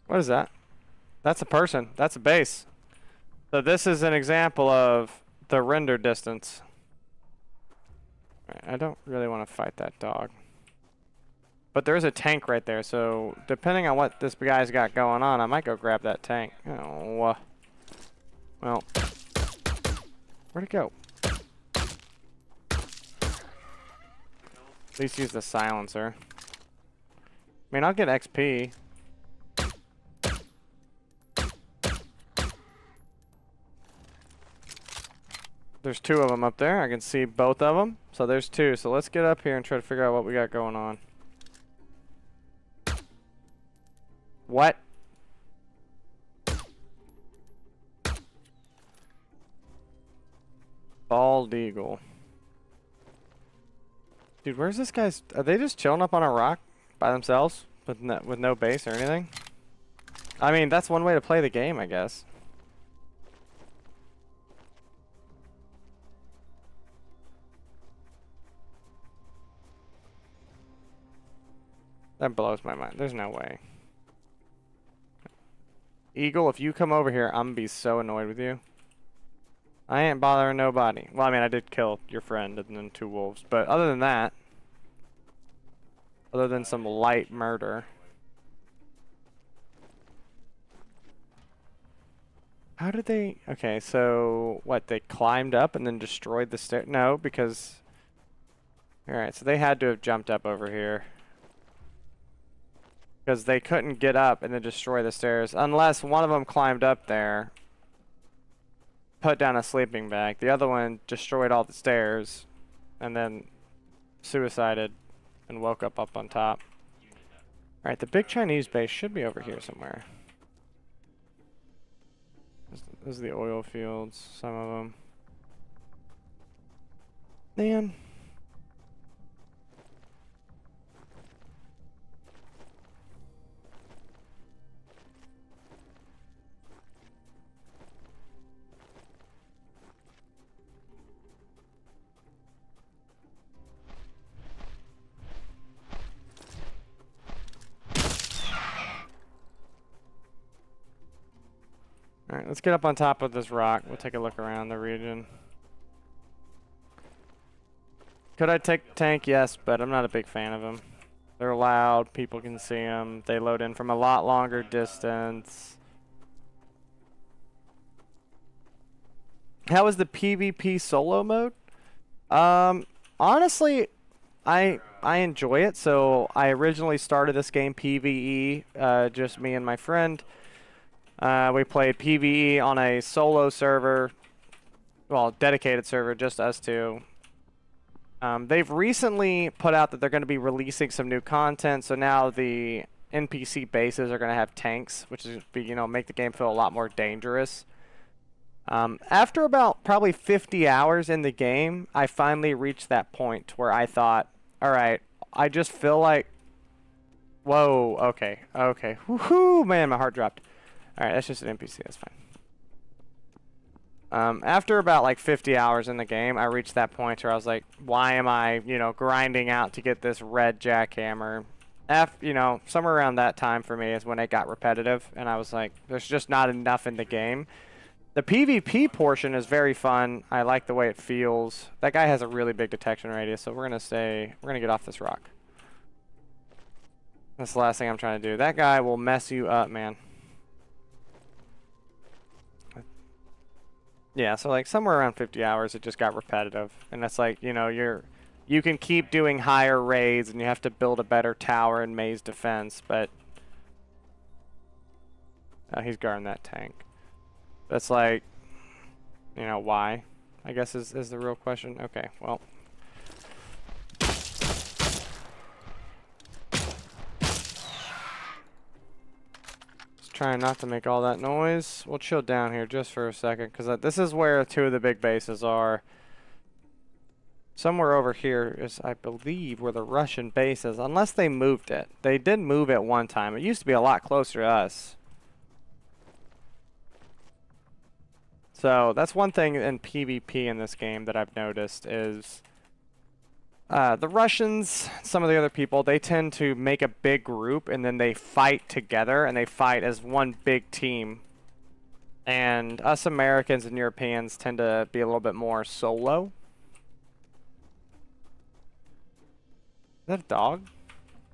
What is that? That's a person. That's a base. So this is an example of the render distance. I don't really want to fight that dog. But there's a tank right there, so depending on what this guy's got going on, I might go grab that tank. Oh, well, where'd it go? At least use the silencer. I mean, I'll get XP. There's 2 of them up there. I can see both of them. So there's 2. So let's get up here and try to figure out what we got going on. What? Bald eagle. Dude, where's this guy's... Are they just chilling up on a rock by themselves with no base or anything? I mean, that's one way to play the game, I guess. That blows my mind. There's no way. Eagle, if you come over here, I'm gonna be so annoyed with you. I ain't bothering nobody. Well, I mean, I did kill your friend and then 2 wolves. But other than that, other than some light murder. How did they... Okay, so what? They climbed up and then destroyed the stair? No, because... Alright, so they had to have jumped up over here. Because they couldn't get up and then destroy the stairs. Unless one of them climbed up there, put down a sleeping bag. The other one destroyed all the stairs and then suicided and woke up on top. Alright, the big Chinese base should be over here somewhere. Those are the oil fields, some of them. Man. Alright, let's get up on top of this rock. We'll take a look around the region. Could I take tank? Yes, but I'm not a big fan of them. They're loud, people can see them. They load in from a lot longer distance. How is the PvP solo mode? Honestly, I enjoy it. So I originally started this game PvE, just me and my friend. We played PvE on a solo server, well, dedicated server, just us two. They've recently put out that they're going to be releasing some new content, so now the NPC bases are going to have tanks, which is, you know, make the game feel a lot more dangerous. After about probably 50 hours in the game, I finally reached that point where I thought, all right, I just feel like, whoa, okay, woohoo, man, my heart dropped. Alright, that's just an NPC, that's fine. After about like 50 hours in the game, I reached that point where I was like, why am I, you know, grinding out to get this red jackhammer? You know, somewhere around that time for me is when it got repetitive, and I was like, there's just not enough in the game. The PvP portion is very fun. I like the way it feels. That guy has a really big detection radius, so we're gonna get off this rock. That's the last thing I'm trying to do. That guy will mess you up, man. Yeah, so like somewhere around 50 hours, it just got repetitive. And that's like, you know, you can keep doing higher raids and you have to build a better tower and maze defense, but he's guarding that tank. That's like, you know, why? I guess is the real question. Okay, well. Trying not to make all that noise. We'll chill down here just for a second, because this is where 2 of the big bases are. Somewhere over here is, I believe, where the Russian base is, unless they moved it. They did move it one time. It used to be a lot closer to us. So that's one thing in PvP in this game that I've noticed is the Russians, some of the other people, they tend to make a big group and then they fight together and they fight as one big team. And us Americans and Europeans tend to be a little bit more solo. Is that a dog?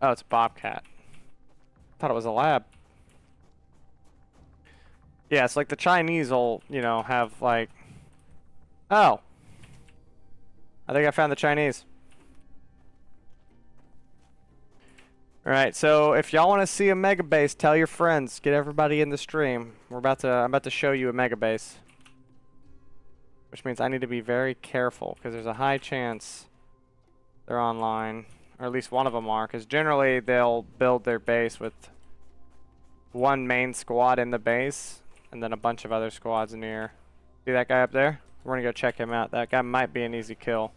Oh, it's a bobcat. Thought it was a lab. Yeah, it's like the Chinese will, you know, have like... Oh! I think I found the Chinese. Alright, so if y'all want to see a mega base, tell your friends. Get everybody in the stream. I'm about to show you a mega base. Which means I need to be very careful, because there's a high chance they're online. Or at least one of them are, because generally they'll build their base with one main squad in the base, and then a bunch of other squads near. See that guy up there? We're gonna go check him out. That guy might be an easy kill.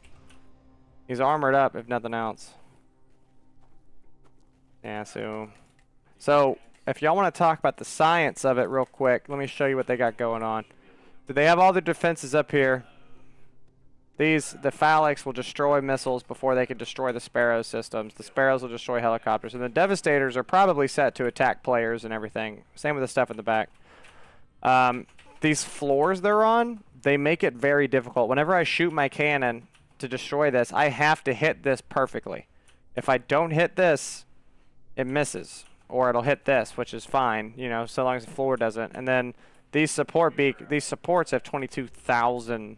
He's armored up, if nothing else. Yeah, so if y'all want to talk about the science of it real quick, let me show you what they got going on. So they have all their defenses up here. The Phalanx will destroy missiles before they can destroy the Sparrow systems. The Sparrows will destroy helicopters. And the Devastators are probably set to attack players and everything. Same with the stuff in the back. These floors they're on, they make it very difficult. Whenever I shoot my cannon to destroy this, I have to hit this perfectly. If I don't hit this, it misses. Or it'll hit this, which is fine, you know, so long as the floor doesn't. And then these supports have 22,000,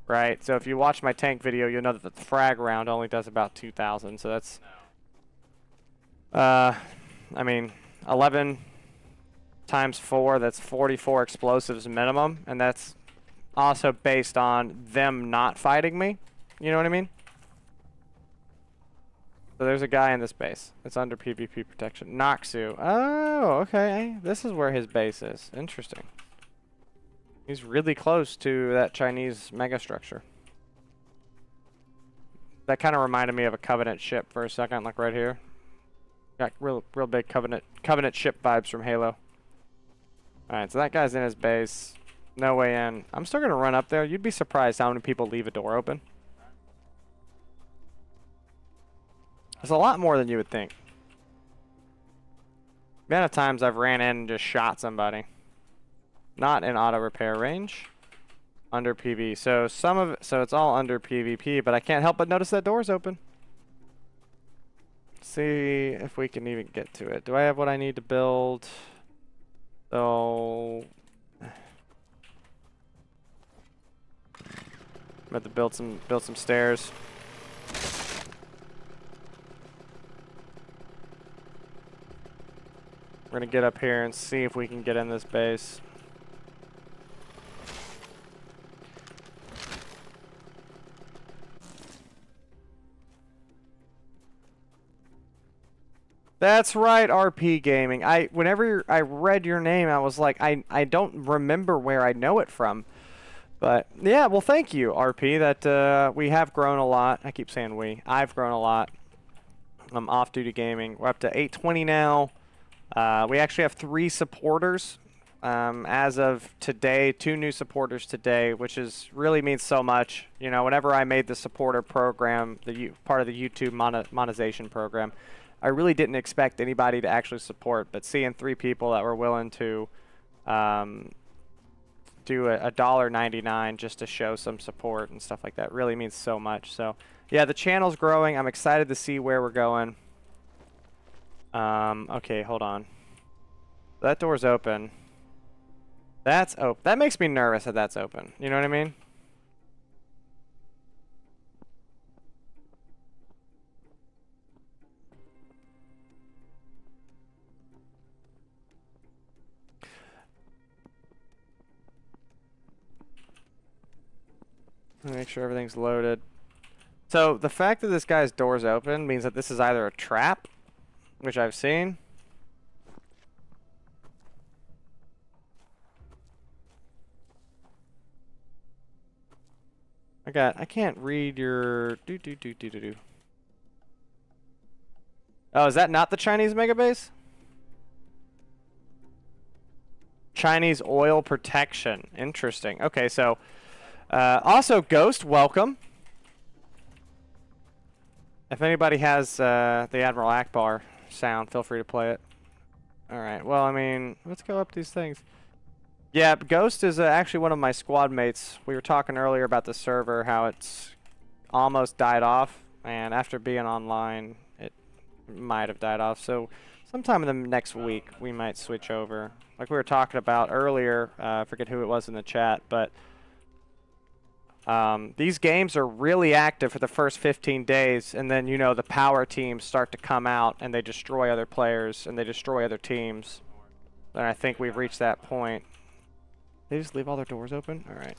right? So if you watch my tank video, you'll know that the frag round only does about 2,000. So that's, I mean, 11 times 4, that's 44 explosives minimum. And that's also based on them not fighting me. You know what I mean? So there's a guy in this base. It's under PvP protection. Noxu. Oh, okay. This is where his base is. Interesting. He's really close to that Chinese megastructure. That kind of reminded me of a Covenant ship for a second, like right here. Got real big Covenant ship vibes from Halo. Alright, so that guy's in his base. No way in. I'm still going to run up there. You'd be surprised how many people leave a door open. There's a lot more than you would think. The amount of times I've ran in and just shot somebody. Not in auto repair range. Under PV. So it's all under PvP, but I can't help but notice that door's open. See if we can even get to it. Do I have what I need to build? So I'm about to build some stairs. We're gonna get up here and see if we can get in this base. That's right, RP Gaming. Whenever I read your name, I was like, I don't remember where I know it from. But yeah, well, thank you, RP. That we have grown a lot. I keep saying we. I've grown a lot. I'm Off Duty Gaming. We're up to 820 now. We actually have 3 supporters as of today. 2 new supporters today, which really means so much. You know, whenever I made the supporter program, part of the YouTube monetization program, I really didn't expect anybody to actually support, but seeing 3 people that were willing to do a $1.99 just to show some support and stuff like that really means so much. So yeah, the channel's growing. I'm excited to see where we're going. Okay, hold on. That door's open. That's open. That makes me nervous that that's open. You know what I mean? Make sure everything's loaded. So the fact that this guy's door's open means that this is either a trap, which I've seen. I can't read your Oh, is that not the Chinese mega base? Chinese oil protection. Interesting. Okay, so also Ghost, welcome. If anybody has the Admiral Akbar sound, feel free to play it. Alright, well, I mean, let's go up these things. Yeah, Ghost is actually one of my squad mates. We were talking earlier about the server, how it's almost died off, and after being online, it might have died off. So sometime in the next week, we might switch over. Like we were talking about earlier, I forget who it was in the chat, but these games are really active for the first 15 days, and then, you know, the power teams start to come out, and they destroy other players, and they destroy other teams. And I think we've reached that point. They just leave all their doors open? Alright.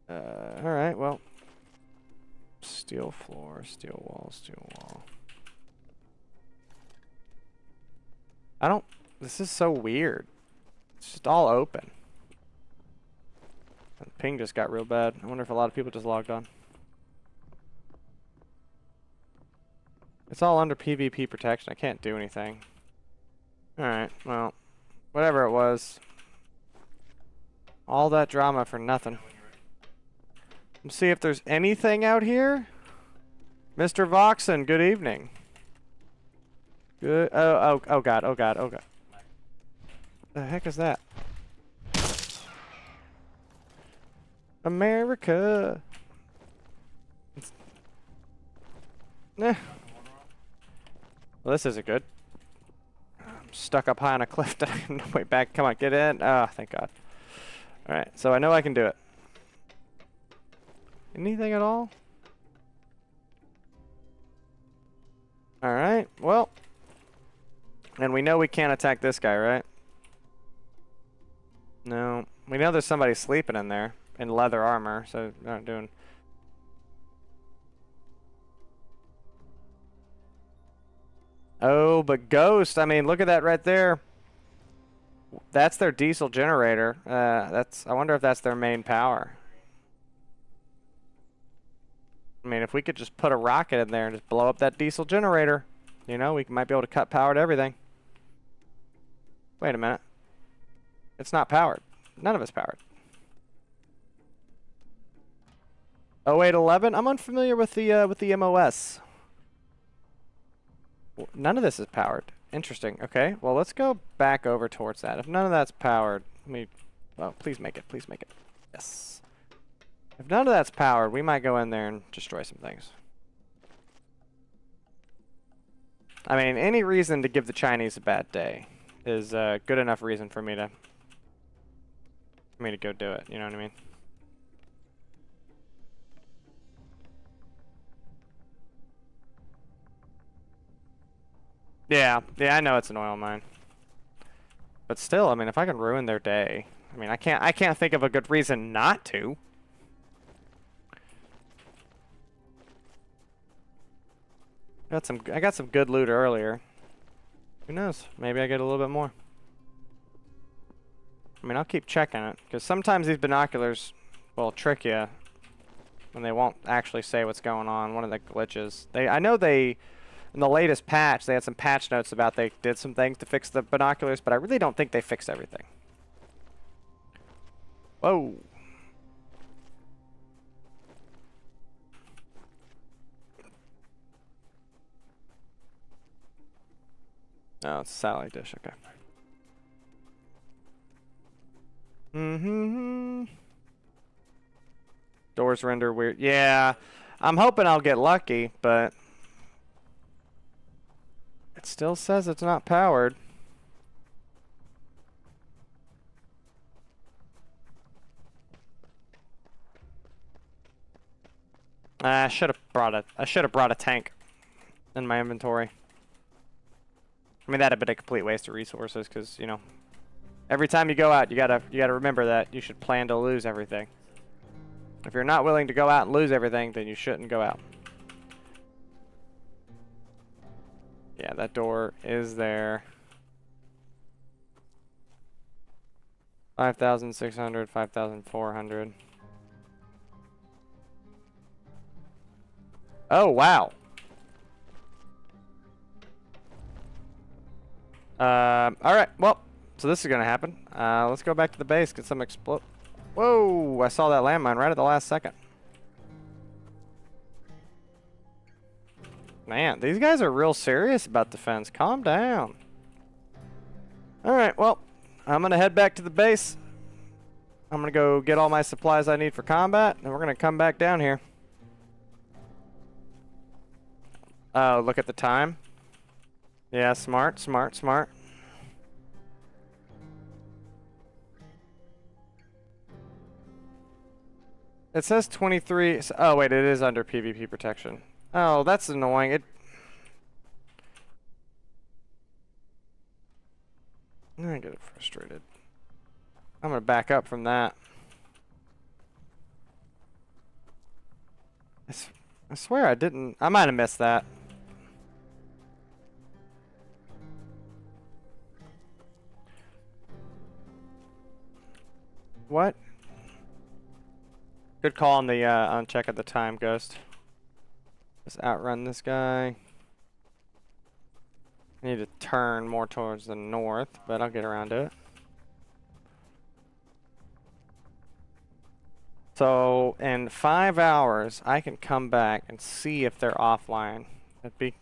Alright, well. Steel floor, steel wall, steel wall. I don't... This is so weird. It's just all open. The ping just got real bad. I wonder if a lot of people just logged on. It's all under PvP protection. I can't do anything. Alright, well, whatever it was. All that drama for nothing. Let's see if there's anything out here. Mr. Voxen, good evening. Good. Oh god, oh god, oh god. The heck is that? America. Nah. Well, this isn't good. I'm stuck up high on a cliff. I have no way back. Come on, get in. Ah, thank God. Alright, so I know I can do it. Anything at all? Alright, well. And we know we can't attack this guy, right? No. We know there's somebody sleeping in there in leather armor, so not doing... Oh, but Ghost, I mean, look at that right there. That's their diesel generator. I wonder if that's their main power. I mean, if we could just put a rocket in there and just blow up that diesel generator, you know, we might be able to cut power to everything. Wait a minute. It's not powered. None of it's powered. 0811? I'm unfamiliar with the MOS. None of this is powered. Interesting. Okay, well, let's go back over towards that. If none of that's powered, let me... Oh, please make it. Please make it. Yes. If none of that's powered, we might go in there and destroy some things. I mean, any reason to give the Chinese a bad day is a good enough reason for me to go do it. You know what I mean? Yeah, I know it's an oil mine. But still, I mean, if I can ruin their day, I mean, I can't think of a good reason not to. I got some good loot earlier. Who knows? Maybe I get a little bit more. I mean, I'll keep checking it, because sometimes these binoculars will trick you when they won't actually say what's going on. One of the glitches. I know in the latest patch, they had some patch notes about they did some things to fix the binoculars, but I really don't think they fixed everything. Whoa. Oh, it's a satellite dish, okay. Doors render weird. Yeah, I'm hoping I'll get lucky, but it still says it's not powered. I should have brought a tank in my inventory. I mean, that'd have been a complete waste of resources, because, you know, every time you go out, you gotta remember that you should plan to lose everything. If you're not willing to go out and lose everything, then you shouldn't go out. Yeah, that door is there. 5,600, 5,400. Oh, wow. Alright, well, so this is gonna happen. Let's go back to the base, get some explode. Whoa, I saw that landmine right at the last second. Man, these guys are real serious about defense. Calm down. Alright, well, I'm gonna head back to the base. I'm gonna go get all my supplies I need for combat, and we're gonna come back down here. Oh, look at the time. Yeah, smart, smart, smart. It says 23. Oh, wait, it is under PvP protection. Oh, that's annoying. I get frustrated. I'm gonna back up from that. I swear I didn't. I might have missed that. what? Good call on the on check at the time, Ghost. Let's outrun this guy. I need to turn more towards the north, but I'll get around to it. So in 5 hours, I can come back and see if they're offline. That'd be,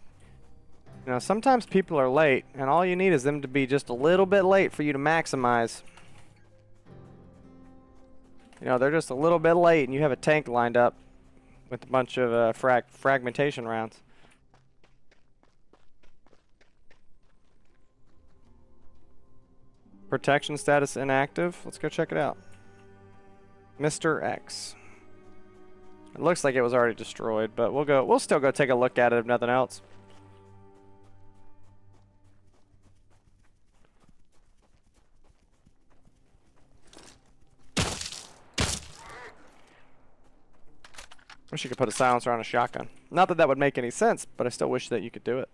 you know, sometimes people are late, and all you need is them to be just a little bit late for you to maximize. You know, they're just a little bit late, and you have a tank lined up with a bunch of fragmentation rounds. Protection status inactive. Let's go check it out. Mr. X. It looks like it was already destroyed, but we'll still go take a look at it if nothing else. Wish you could put a silencer on a shotgun. Not that that would make any sense, but I still wish that you could do it.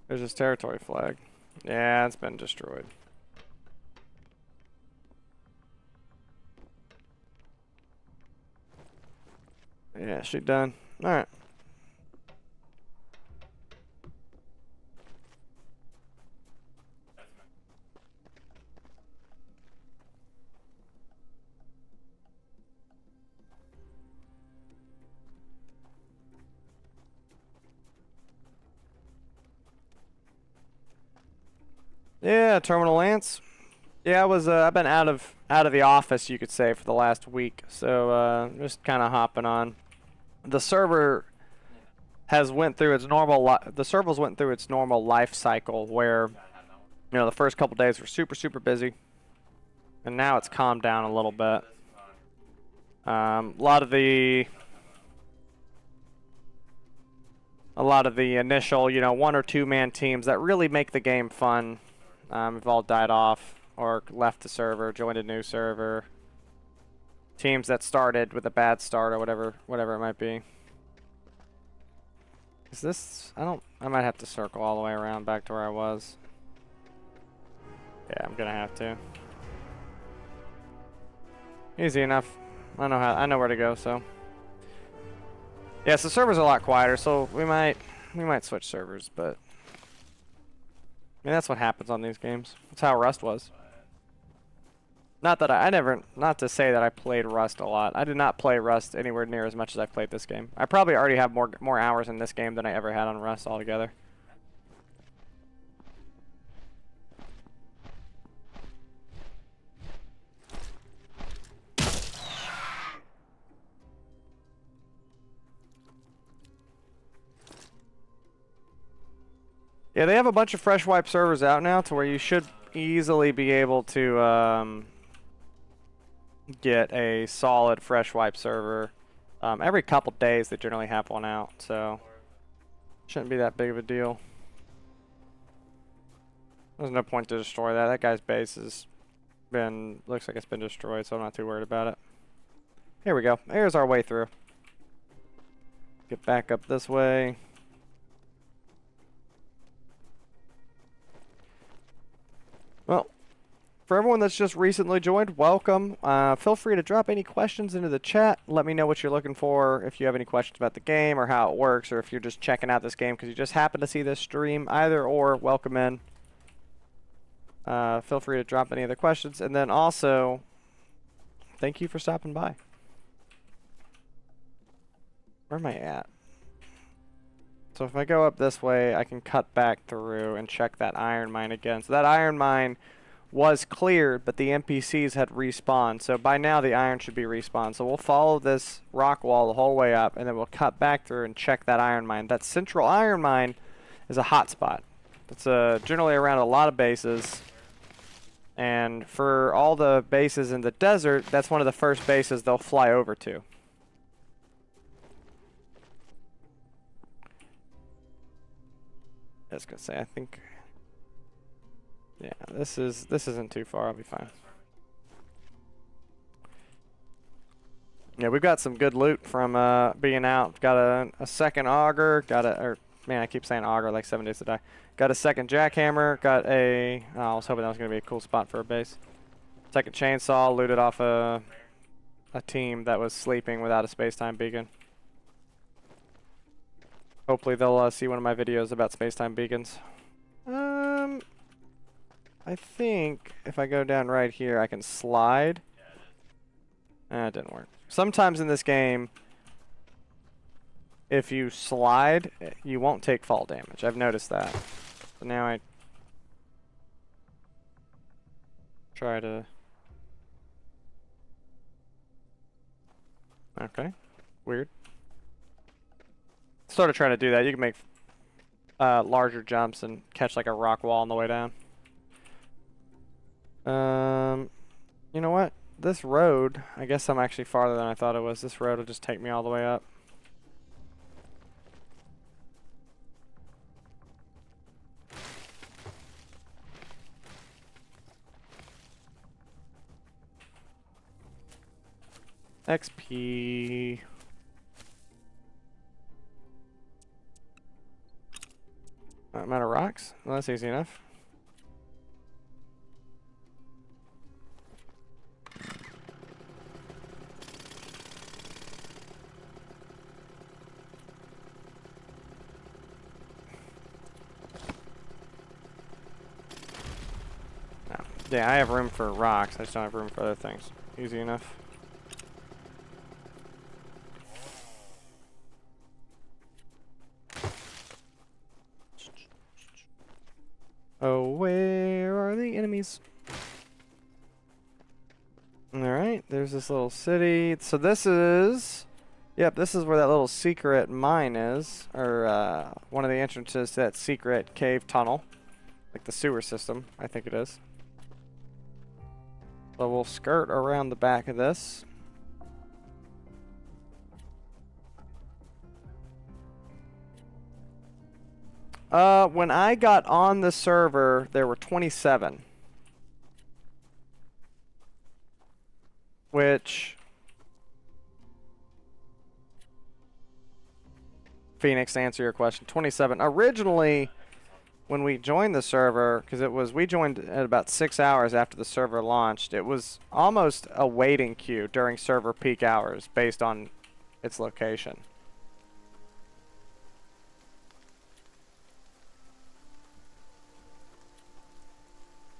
There's this territory flag. Yeah, it's been destroyed. Yeah, shoot done. Alright. Yeah, Terminal Lance. Yeah, I've been out of the office, you could say, for the last week. So just kind of hopping on. The server has went through its normal life cycle where, you know, the first couple days were super busy, and now it's calmed down a little bit. A lot of the initial, you know, 1 or 2 man teams that really make the game fun have all died off or left the server, joined a new server. Teams that started with a bad start or whatever it might be. Is this, I might have to circle all the way around back to where I was. Yeah, I'm gonna have to. Easy enough. I know where to go, so. Yeah, so the server's a lot quieter, so we might switch servers, but I mean, that's what happens on these games. That's how Rust was. Not that not to say that I played Rust a lot. I did not play Rust anywhere near as much as I've played this game. I probably already have more hours in this game than I ever had on Rust altogether. Yeah, they have a bunch of fresh wipe servers out now to where you should easily be able to get a solid fresh wipe server. Every couple days they generally have one out, so shouldn't be that big of a deal. There's no point to destroy that. That guy's base looks like it's been destroyed, so I'm not too worried about it. Here we go. Here's our way through. Get back up this way. Well, for everyone that's just recently joined, welcome. Feel free to drop any questions into the chat. Let me know what you're looking for, if you have any questions about the game or how it works, or if you're just checking out this game because you just happen to see this stream. Either or, welcome in. Feel free to drop any other questions. And then also, thank you for stopping by. Where am I at? So if I go up this way, I can cut back through and check that iron mine again. So that iron mine was cleared, but the NPCs had respawned. So by now the iron should be respawned. So we'll follow this rock wall the whole way up, and then we'll cut back through and check that iron mine. That central iron mine is a hot spot. It's generally around a lot of bases. And for all the bases in the desert, that's one of the first bases they'll fly over to. I was gonna say, I think, yeah, this isn't too far. I'll be fine. Yeah, we've got some good loot from being out. Got a second auger, Man, I keep saying auger like 7 days to die. Got a second jackhammer. Got a... Oh, I was hoping that was going to be a cool spot for a base. Second chainsaw. Looted off a team that was sleeping without a space-time beacon. Hopefully they'll see one of my videos about space-time beacons. I think if I go down right here, I can slide. It didn't work. Sometimes in this game, if you slide, you won't take fall damage. I've noticed that. So now I try to... Okay. Weird. Sort of trying to do that. You can make larger jumps and catch like a rock wall on the way down. You know what? This road, I guess I'm actually farther than I thought it was. This road will just take me all the way up. XP. Amount of rocks? Well, that's easy enough. No. Yeah, I have room for rocks. I just don't have room for other things. Easy enough. Oh, where are the enemies? Alright, there's this little city. So this is... Yep, this is where that little secret mine is. Or, one of the entrances to that secret cave tunnel. Like the sewer system, I think it is. So we'll skirt around the back of this. When I got on the server, there were 27. Which... Phoenix, to answer your question, 27. Originally, when we joined the server, because we joined at about 6 hours after the server launched, it was almost a waiting queue during server peak hours based on its location.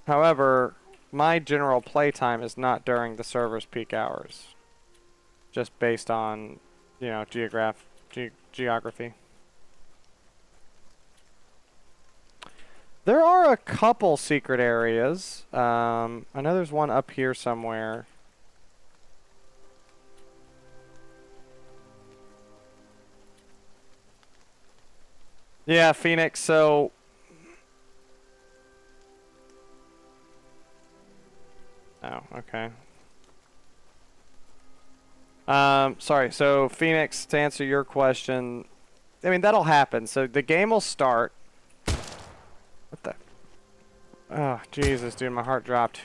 However, my general playtime is not during the server's peak hours. Just based on, you know, geography. There are a couple secret areas. I know there's one up here somewhere. Yeah, Phoenix, so... Oh, okay. Sorry, so Phoenix, to answer your question, I mean, that'll happen. So the game will start. What the? Oh, Jesus, dude, my heart dropped.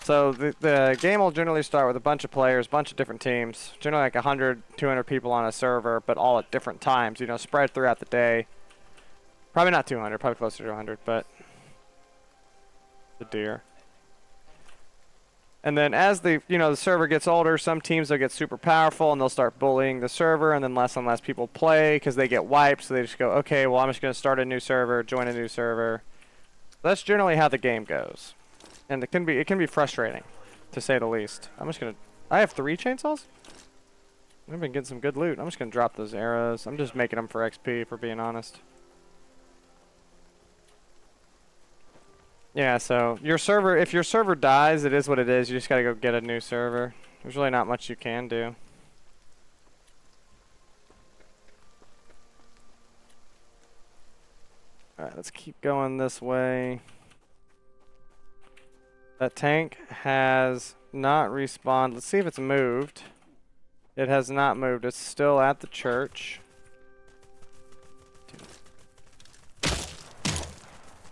So the game will generally start with a bunch of players, bunch of different teams, generally like 100, 200 people on a server, but all at different times, you know, spread throughout the day. Probably not 200, probably closer to 100, but the deer. And then as the server gets older, some teams will get super powerful and they'll start bullying the server, and then less and less people play because they get wiped, so they just go, okay, well, I'm just going to start a new server, join a new server. That's generally how the game goes. And it can be frustrating, to say the least. I have 3 chainsaws? I've been getting some good loot. I'm just gonna drop those arrows. I'm just making them for XP, for being honest. Yeah, so if your server dies, it is what it is. You just gotta go get a new server. There's really not much you can do. Alright, let's keep going this way. That tank has not respawned. Let's see if it's moved. It has not moved. It's still at the church.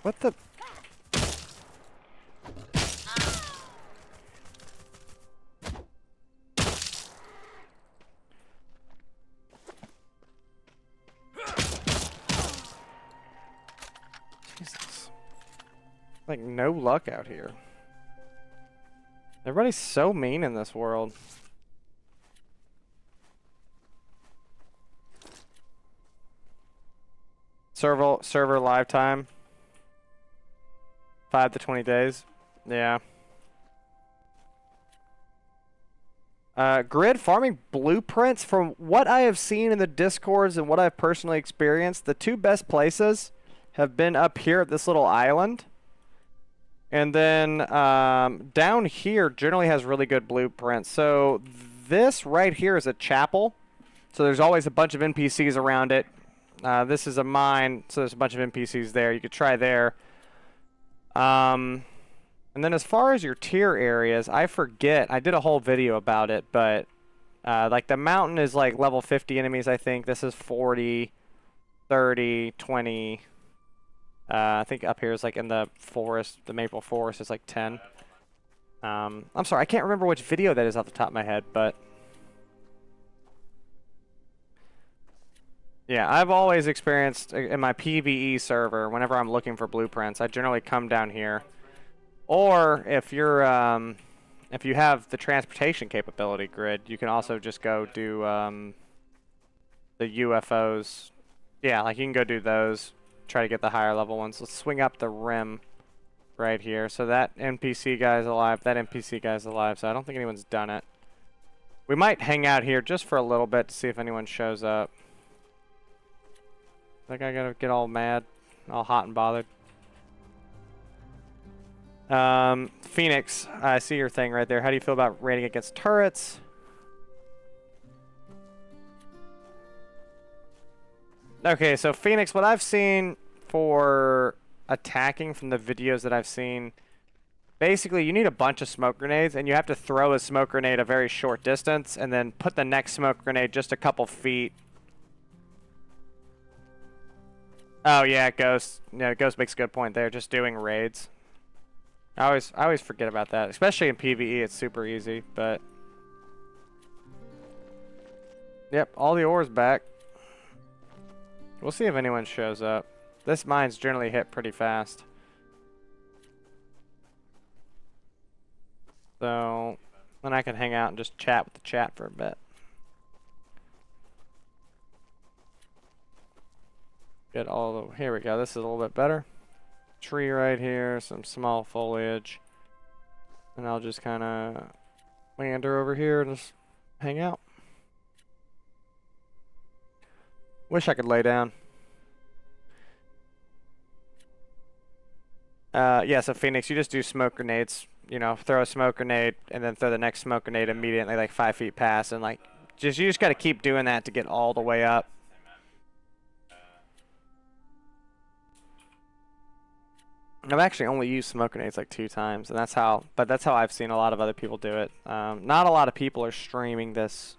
What the? like no luck out here. Everybody's so mean in this world. Server live time. 5 to 20 days. Yeah. Grid farming blueprints, from what I have seen in the discords and what I've personally experienced, the two best places have been up here at this little island. And then down here generally has really good blueprints. So this right here is a chapel. So there's always a bunch of NPCs around it. This is a mine, so there's a bunch of NPCs there. You could try there. And then as far as your tier areas, I forget. I did a whole video about it, but like the mountain is like level 50 enemies, I think. This is 40, 30, 20. I think up here is like in the forest, the maple forest is like 10. I'm sorry, I can't remember which video that is off the top of my head, but yeah, I've always experienced in my PvE server, whenever I'm looking for blueprints, I generally come down here. Or if you're, if you have the transportation capability grid, you can also just go do the UFOs. Yeah, like you can go do those. Try to get the higher level ones. Let's swing up the rim right here. So that NPC guy's alive. That NPC guy's alive. So I don't think anyone's done it. We might hang out here just for a little bit to see if anyone shows up. Like I gotta get all mad, all hot and bothered. Phoenix, I see your thing right there. How do you feel about raiding against turrets? Okay, so Phoenix, what I've seen for attacking from the videos that I've seen, basically you need a bunch of smoke grenades, and you have to throw a smoke grenade a very short distance, and then put the next smoke grenade just a couple feet. Oh yeah, Ghost. Yeah, Ghost makes a good point there. Just doing raids. I always forget about that, especially in PvE. It's super easy, but yep, all the ores back. We'll see if anyone shows up. This mine's generally hit pretty fast. So then I can hang out and just chat with the chat for a bit. Get all the, here we go. This is a little bit better. Tree right here, some small foliage. And I'll just kind of meander over here and just hang out. Wish I could lay down. Yeah, so Phoenix, you just do smoke grenades. You know, throw a smoke grenade and then throw the next smoke grenade immediately, like 5 feet past, and like you just got to keep doing that to get all the way up. I've actually only used smoke grenades like 2 times, and that's how I've seen a lot of other people do it. Not a lot of people are streaming this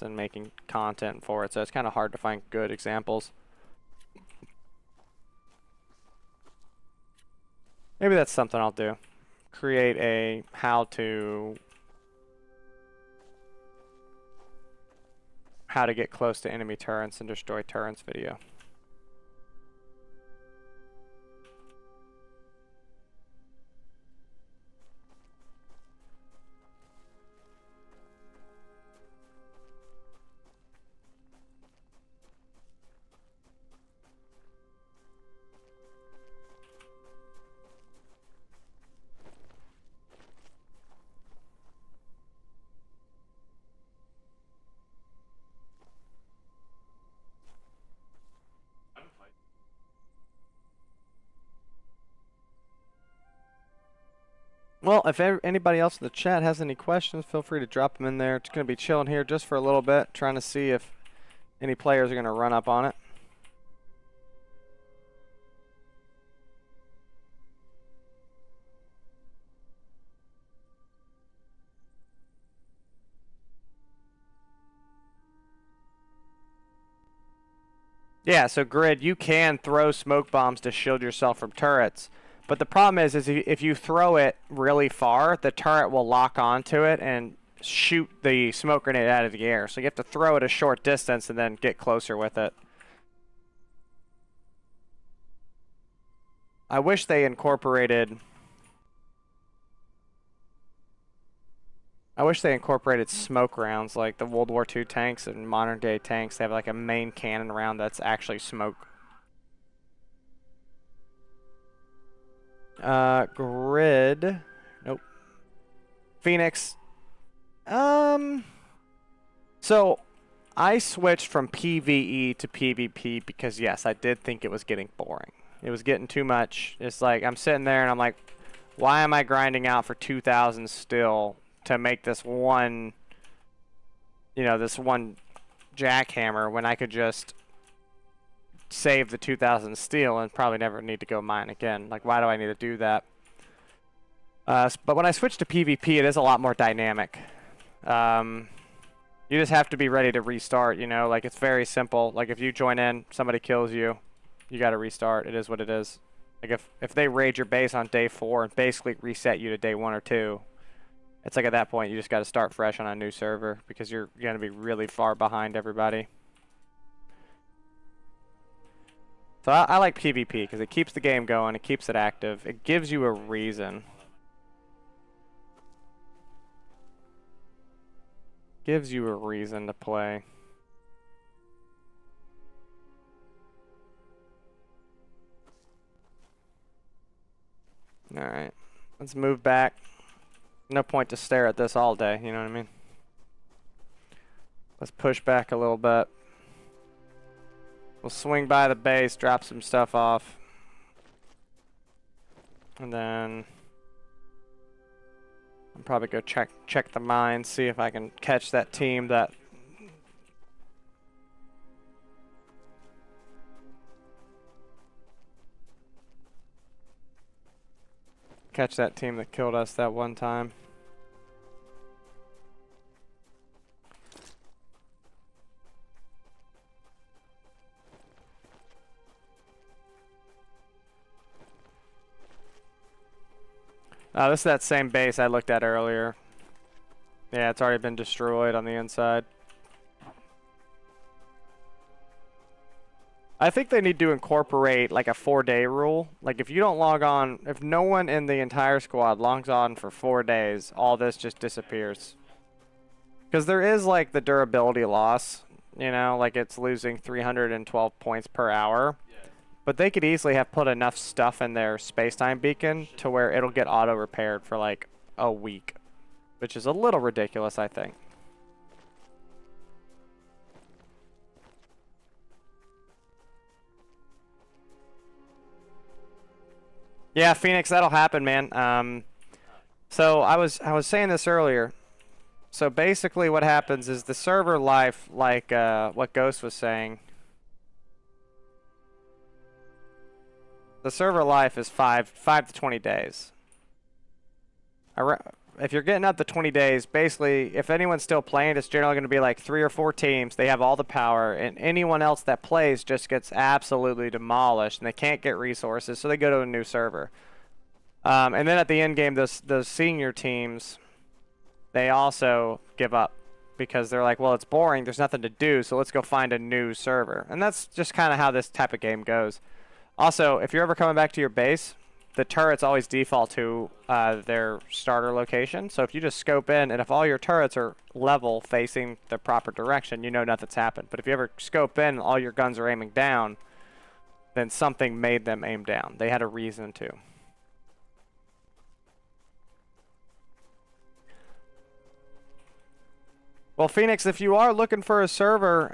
and making content for it, so it's kind of hard to find good examples. Maybe that's something I'll do. Create a how to get close to enemy turrets and destroy turrets video. Well, if anybody else in the chat has any questions, feel free to drop them in there. It's going to be chilling here just for a little bit, trying to see if any players are going to run up on it. Yeah, so Grid, you can throw smoke bombs to shield yourself from turrets. But the problem is if you throw it really far, the turret will lock onto it and shoot the smoke grenade out of the air. So you have to throw it a short distance and then get closer with it. I wish they incorporated... I wish they incorporated smoke rounds like the World War II tanks and modern day tanks. They have like a main cannon round that's actually smoke. Grid. Nope. Phoenix. So I switched from PvE to PvP because yes, I did think it was getting boring. It was getting too much. It's like I'm sitting there and I'm like, why am I grinding out for 2,000 still to make this one, this one jackhammer when I could just save the 2,000 steel and probably never need to go mine again. Like, why do I need to do that? But when I switch to PvP, it is a lot more dynamic. You just have to be ready to restart, like it's very simple. Like if you join in, somebody kills you, you got to restart. It is what it is. Like if they raid your base on day 4 and basically reset you to day 1 or 2, it's like at that point you just got to start fresh on a new server because you're going to be really far behind everybody. So I like PvP because it keeps the game going, it keeps it active, it gives you a reason. Gives you a reason to play. Alright, let's move back. No point to stare at this all day, you know what I mean? Let's push back a little bit. We'll swing by the base, drop some stuff off. And then I'll probably go check the mines, see if I can catch that team that killed us that one time. This is that same base I looked at earlier. Yeah, it's already been destroyed on the inside. I think they need to incorporate like a 4-day rule. Like if you don't log on, if no one in the entire squad logs on for 4 days, all this just disappears. Because there is like the durability loss, like it's losing 312 points per hour. But they could easily have put enough stuff in their space-time beacon to where it'll get auto-repaired for like a week. Which is a little ridiculous, I think. Yeah, Phoenix, that'll happen, man. So I was saying this earlier. So basically what happens is the server life, like what Ghost was saying, the server life is 5 to 20 days. If you're getting up to 20 days, basically, if anyone's still playing, it's generally going to be like 3 or 4 teams. They have all the power, and anyone else that plays just gets absolutely demolished, and they can't get resources, so they go to a new server. And then at the end game, those senior teams, they also give up because they're like, well, it's boring. There's nothing to do, so let's go find a new server. And that's just kind of how this type of game goes. Also, if you're ever coming back to your base, the turrets always default to their starter location. So if you just scope in, and if all your turrets are level facing the proper direction, you know nothing's happened. But if you ever scope in and all your guns are aiming down, then something made them aim down. They had a reason to. Well, Phoenix, if you are looking for a server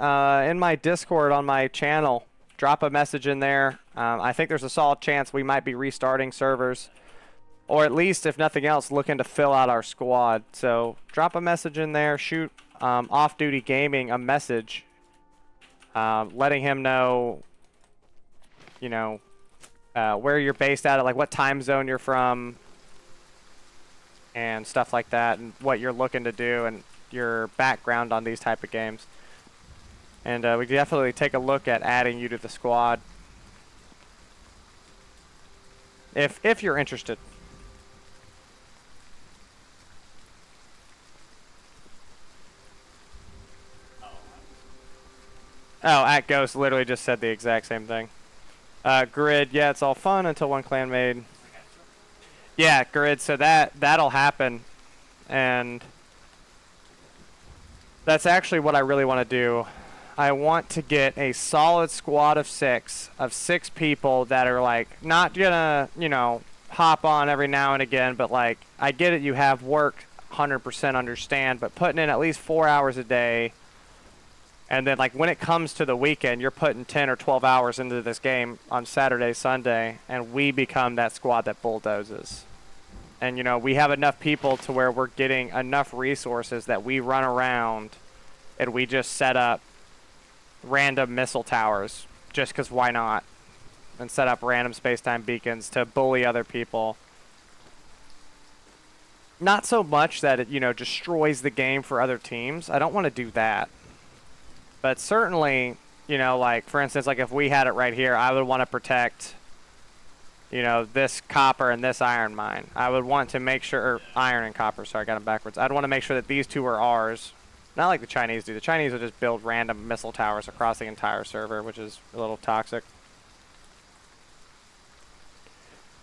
in my Discord on my channel, drop a message in there. I think there's a solid chance we might be restarting servers. Or at least, if nothing else, looking to fill out our squad. So drop a message in there. Shoot Off Duty Gaming a message. Letting him know, where you're based at, like what time zone you're from. And stuff like that. And what you're looking to do. And your background on these type of games. And we definitely take a look at adding you to the squad. If you're interested. Oh, at Ghost literally just said the exact same thing. Grid, yeah, it's all fun until one clan made. Yeah, grid, so that'll happen. And that's actually what I really want to do. I want to get a solid squad of six people that are like not gonna, you know, hop on every now and again, but like I get it, you have work, 100% understand, but putting in at least 4 hours a day, and then like when it comes to the weekend, you're putting 10 or 12 hours into this game on Saturday, Sunday, and we become that squad that bulldozes. And you know, we have enough people to where we're getting enough resources that we run around and we just set up random missile towers just because why not, and set up random space-time beacons to bully other people. Not so much that it, you know, destroys the game for other teams. I don't want to do that, but certainly, you know, like for instance, like if we had it right here, I would want to protect, you know, this copper and this iron mine. I would want to make sure, or iron and copper, sorry, I got them backwards. I'd want to make sure that these two are ours. Not like the Chinese do. The Chinese will just build random missile towers across the entire server, which is a little toxic.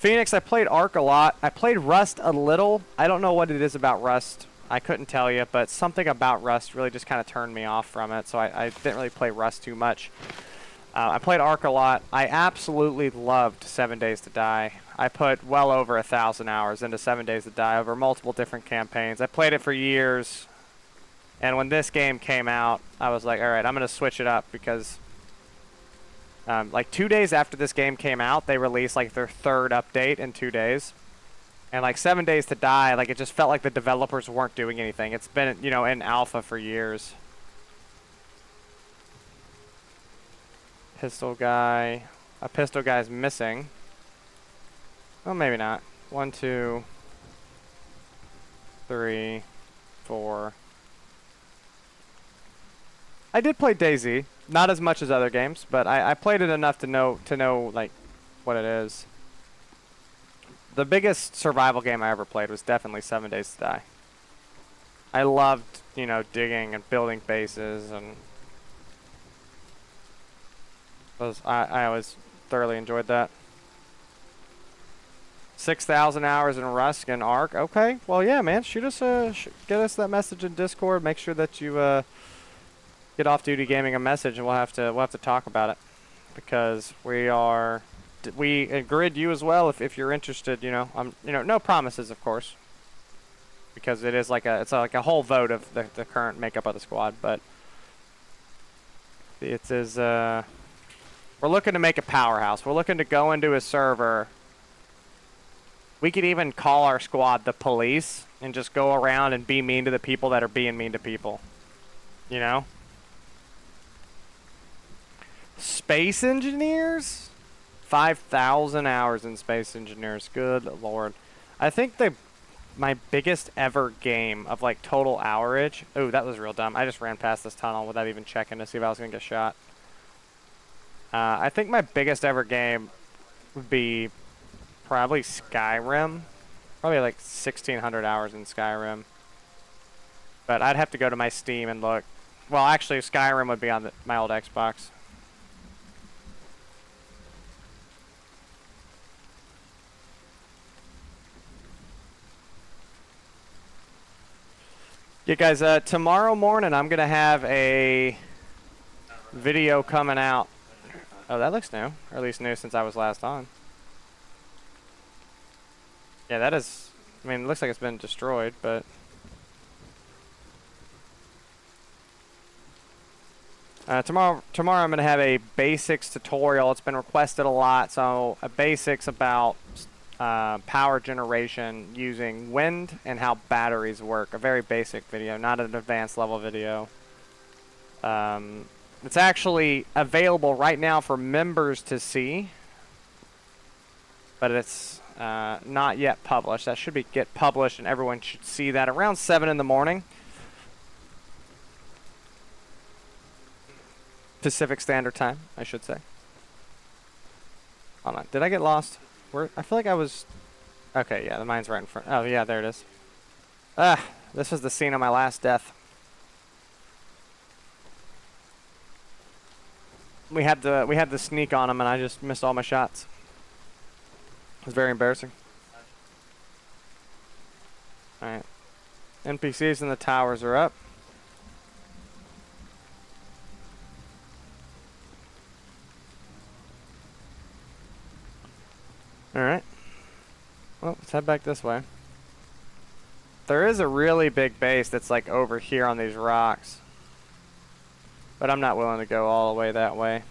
Phoenix, I played Ark a lot. I played Rust a little. I don't know what it is about Rust. I couldn't tell you, but something about Rust really just kind of turned me off from it, so I didn't really play Rust too much. I played Ark a lot. I absolutely loved 7 Days to Die. I put well over 1,000 hours into 7 Days to Die over multiple different campaigns. I played it for years. And when this game came out, I was like, all right, I'm going to switch it up because like 2 days after this game came out, they released like their third update in 2 days. And like 7 Days to Die, like it just felt like the developers weren't doing anything. It's been, you know, in alpha for years. Pistol guy. A pistol guy's missing. Well, maybe not. 1, 2, 3, 4. I did play DayZ, not as much as other games, but I played it enough to know like what it is. The biggest survival game I ever played was definitely 7 Days to Die. I loved, you know, digging and building bases, and I always thoroughly enjoyed that. 6,000 hours in Rust and Ark. Okay, well yeah, man, shoot us get us that message in Discord. Make sure that you get Off Duty Gaming a message, and we'll have to talk about it, because we grid you as well if you're interested. You know, you know, no promises, of course, because it is like it's like a whole vote of the current makeup of the squad, but it is we're looking to make a powerhouse. We're looking to go into a server. We could even call our squad the police and just go around and be mean to the people that are being mean to people. You know? Space Engineers? 5,000 hours in Space Engineers. Good lord. I think my biggest ever game of like total hourage. Oh, that was real dumb. I just ran past this tunnel without even checking to see if I was going to get shot. I think my biggest ever game would be probably Skyrim. Probably like 1,600 hours in Skyrim. But I'd have to go to my Steam and look. Well, actually, Skyrim would be on my old Xbox. Yeah, guys, tomorrow morning I'm going to have a video coming out. Oh, that looks new. Or at least new since I was last on. Yeah, that is... I mean, it looks like it's been destroyed, but... Tomorrow I'm going to have a basics tutorial. It's been requested a lot, so a basics about power generation using wind and how batteries work. A very basic video, not an advanced level video. It's actually available right now for members to see, but it's not yet published. That should get published, and everyone should see that around 7 in the morning. Pacific Standard Time, I should say. Hold on, did I get lost? I feel like I was... Okay, yeah, the mine's right in front. Oh, yeah, there it is. This was the scene of my last death. we had the sneak on him, and I just missed all my shots. It was very embarrassing. All right, NPCs in the towers are up. All right. Well, let's head back this way. There is a really big base that's like over here on these rocks. But I'm not willing to go all the way that way.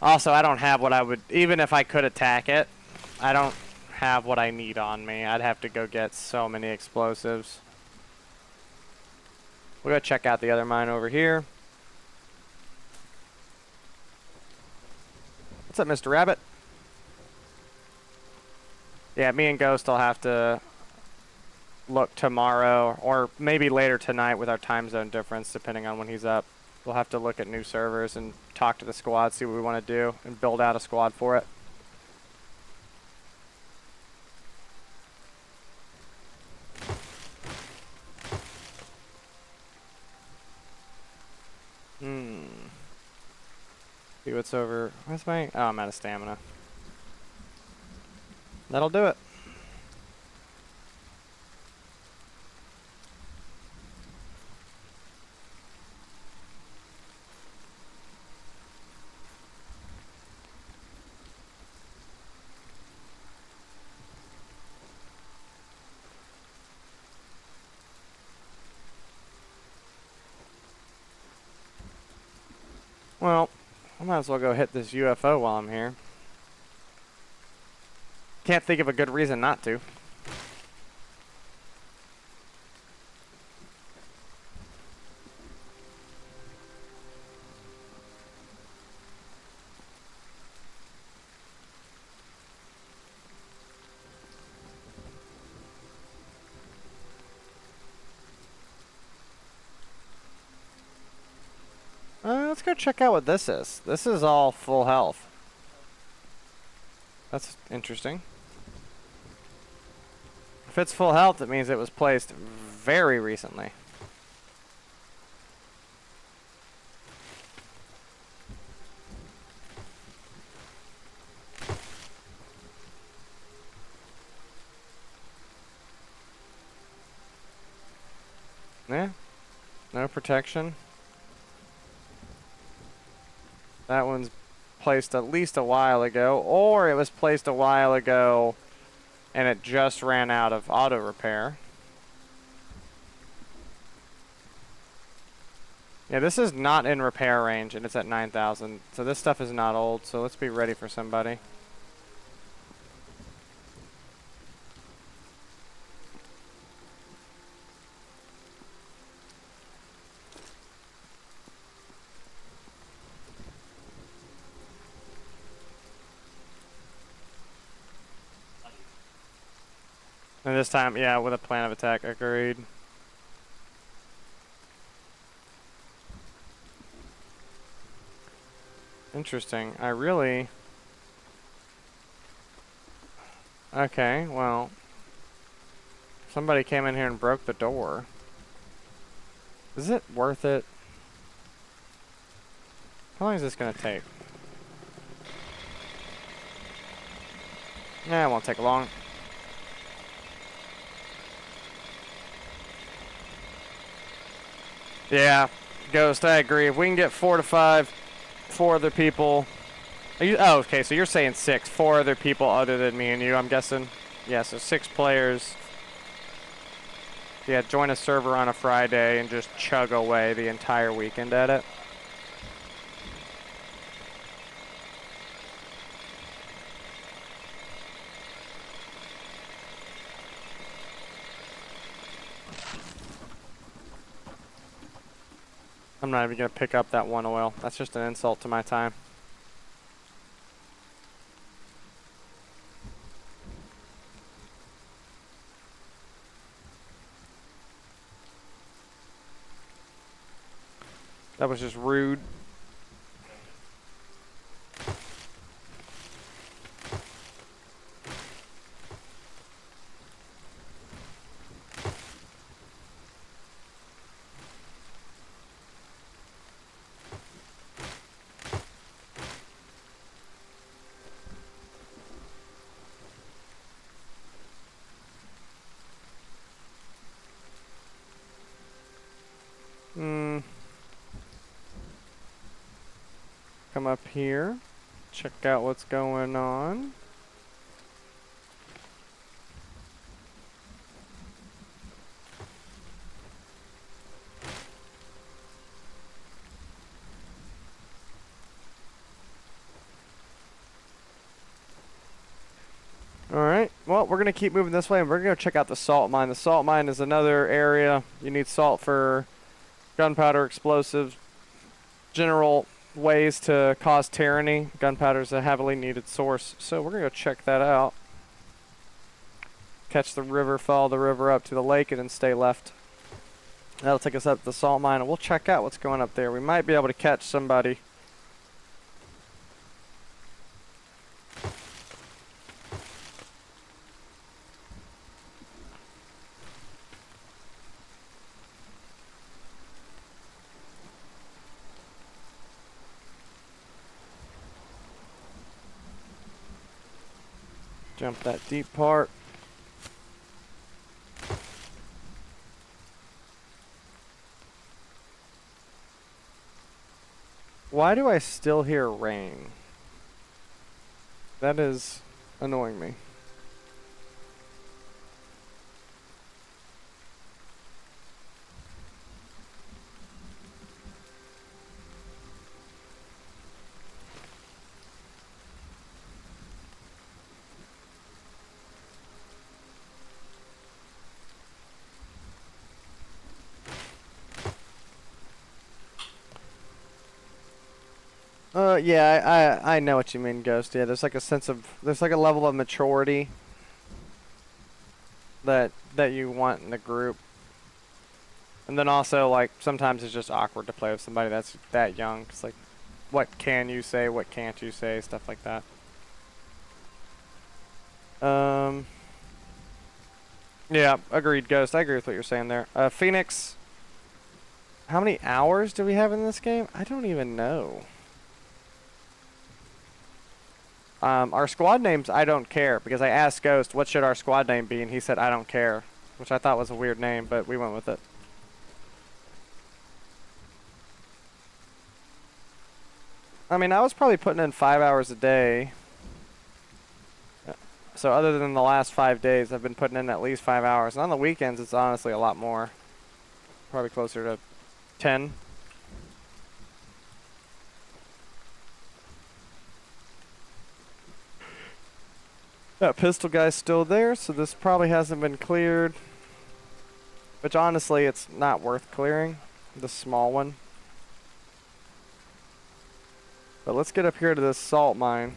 Also, I don't have what I would, even if I could attack it, I don't have what I need on me. I'd have to go get so many explosives. We'll go check out the other mine over here. What's up, Mr. Rabbit? Yeah, me and Ghost will have to look tomorrow, or maybe later tonight with our time zone difference, depending on when he's up. We'll have to look at new servers and talk to the squad, see what we want to do, and build out a squad for it. See what's over. Where's my... Oh, I'm out of stamina. That'll do it. Well, I might as well go hit this UFO while I'm here. Can't think of a good reason not to. Let's go check out what this is. This is all full health. That's interesting. If it's full health, it means it was placed very recently. Yeah. No protection. That one's placed at least a while ago, or it was placed a while ago and it just ran out of auto repair. Yeah, this is not in repair range and it's at 9,000, so this stuff is not old, so let's be ready for somebody. And this time, yeah, with a plan of attack, agreed. Interesting. I really... Okay, well... Somebody came in here and broke the door. Is it worth it? How long is this gonna take? Yeah, it won't take long. Yeah, Ghost, I agree. If we can get 4 to 5, 4 other people... Are you, oh, okay, so you're saying 6. 4 other people other than me and you, I'm guessing? Yeah, so 6 players. Yeah, join a server on a Friday and just chug away the entire weekend at it. I'm not even going to pick up that 1 oil. That's just an insult to my time. That was just rude. Come up here. Check out what's going on. Alright, well, we're going to keep moving this way, and we're going to check out the salt mine. The salt mine is another area. You need salt for gunpowder, explosives, general ways to cause tyranny. Gunpowder is a heavily needed source, so we're going to go check that out. Catch the river, follow the river up to the lake, and then stay left. That'll take us up to the salt mine, and we'll check out what's going up there. We might be able to catch somebody. Jump that deep part. Why do I still hear rain? That is annoying me. Yeah, I know what you mean, Ghost. Yeah, there's like a level of maturity that you want in the group. And then also, like, sometimes it's just awkward to play with somebody that's that young. It's like, what can you say, what can't you say, stuff like that. Yeah, agreed, Ghost. I agree with what you're saying there. Phoenix, how many hours do we have in this game? I don't even know. Our squad names, I don't care, because I asked Ghost, what should our squad name be, and he said, I don't care, which I thought was a weird name, but we went with it. I mean, I was probably putting in 5 hours a day. So other than the last 5 days, I've been putting in at least 5 hours. And on the weekends, it's honestly a lot more. Probably closer to 10. That pistol guy's still there, so this probably hasn't been cleared. Which honestly, it's not worth clearing. The small one. But let's get up here to this salt mine.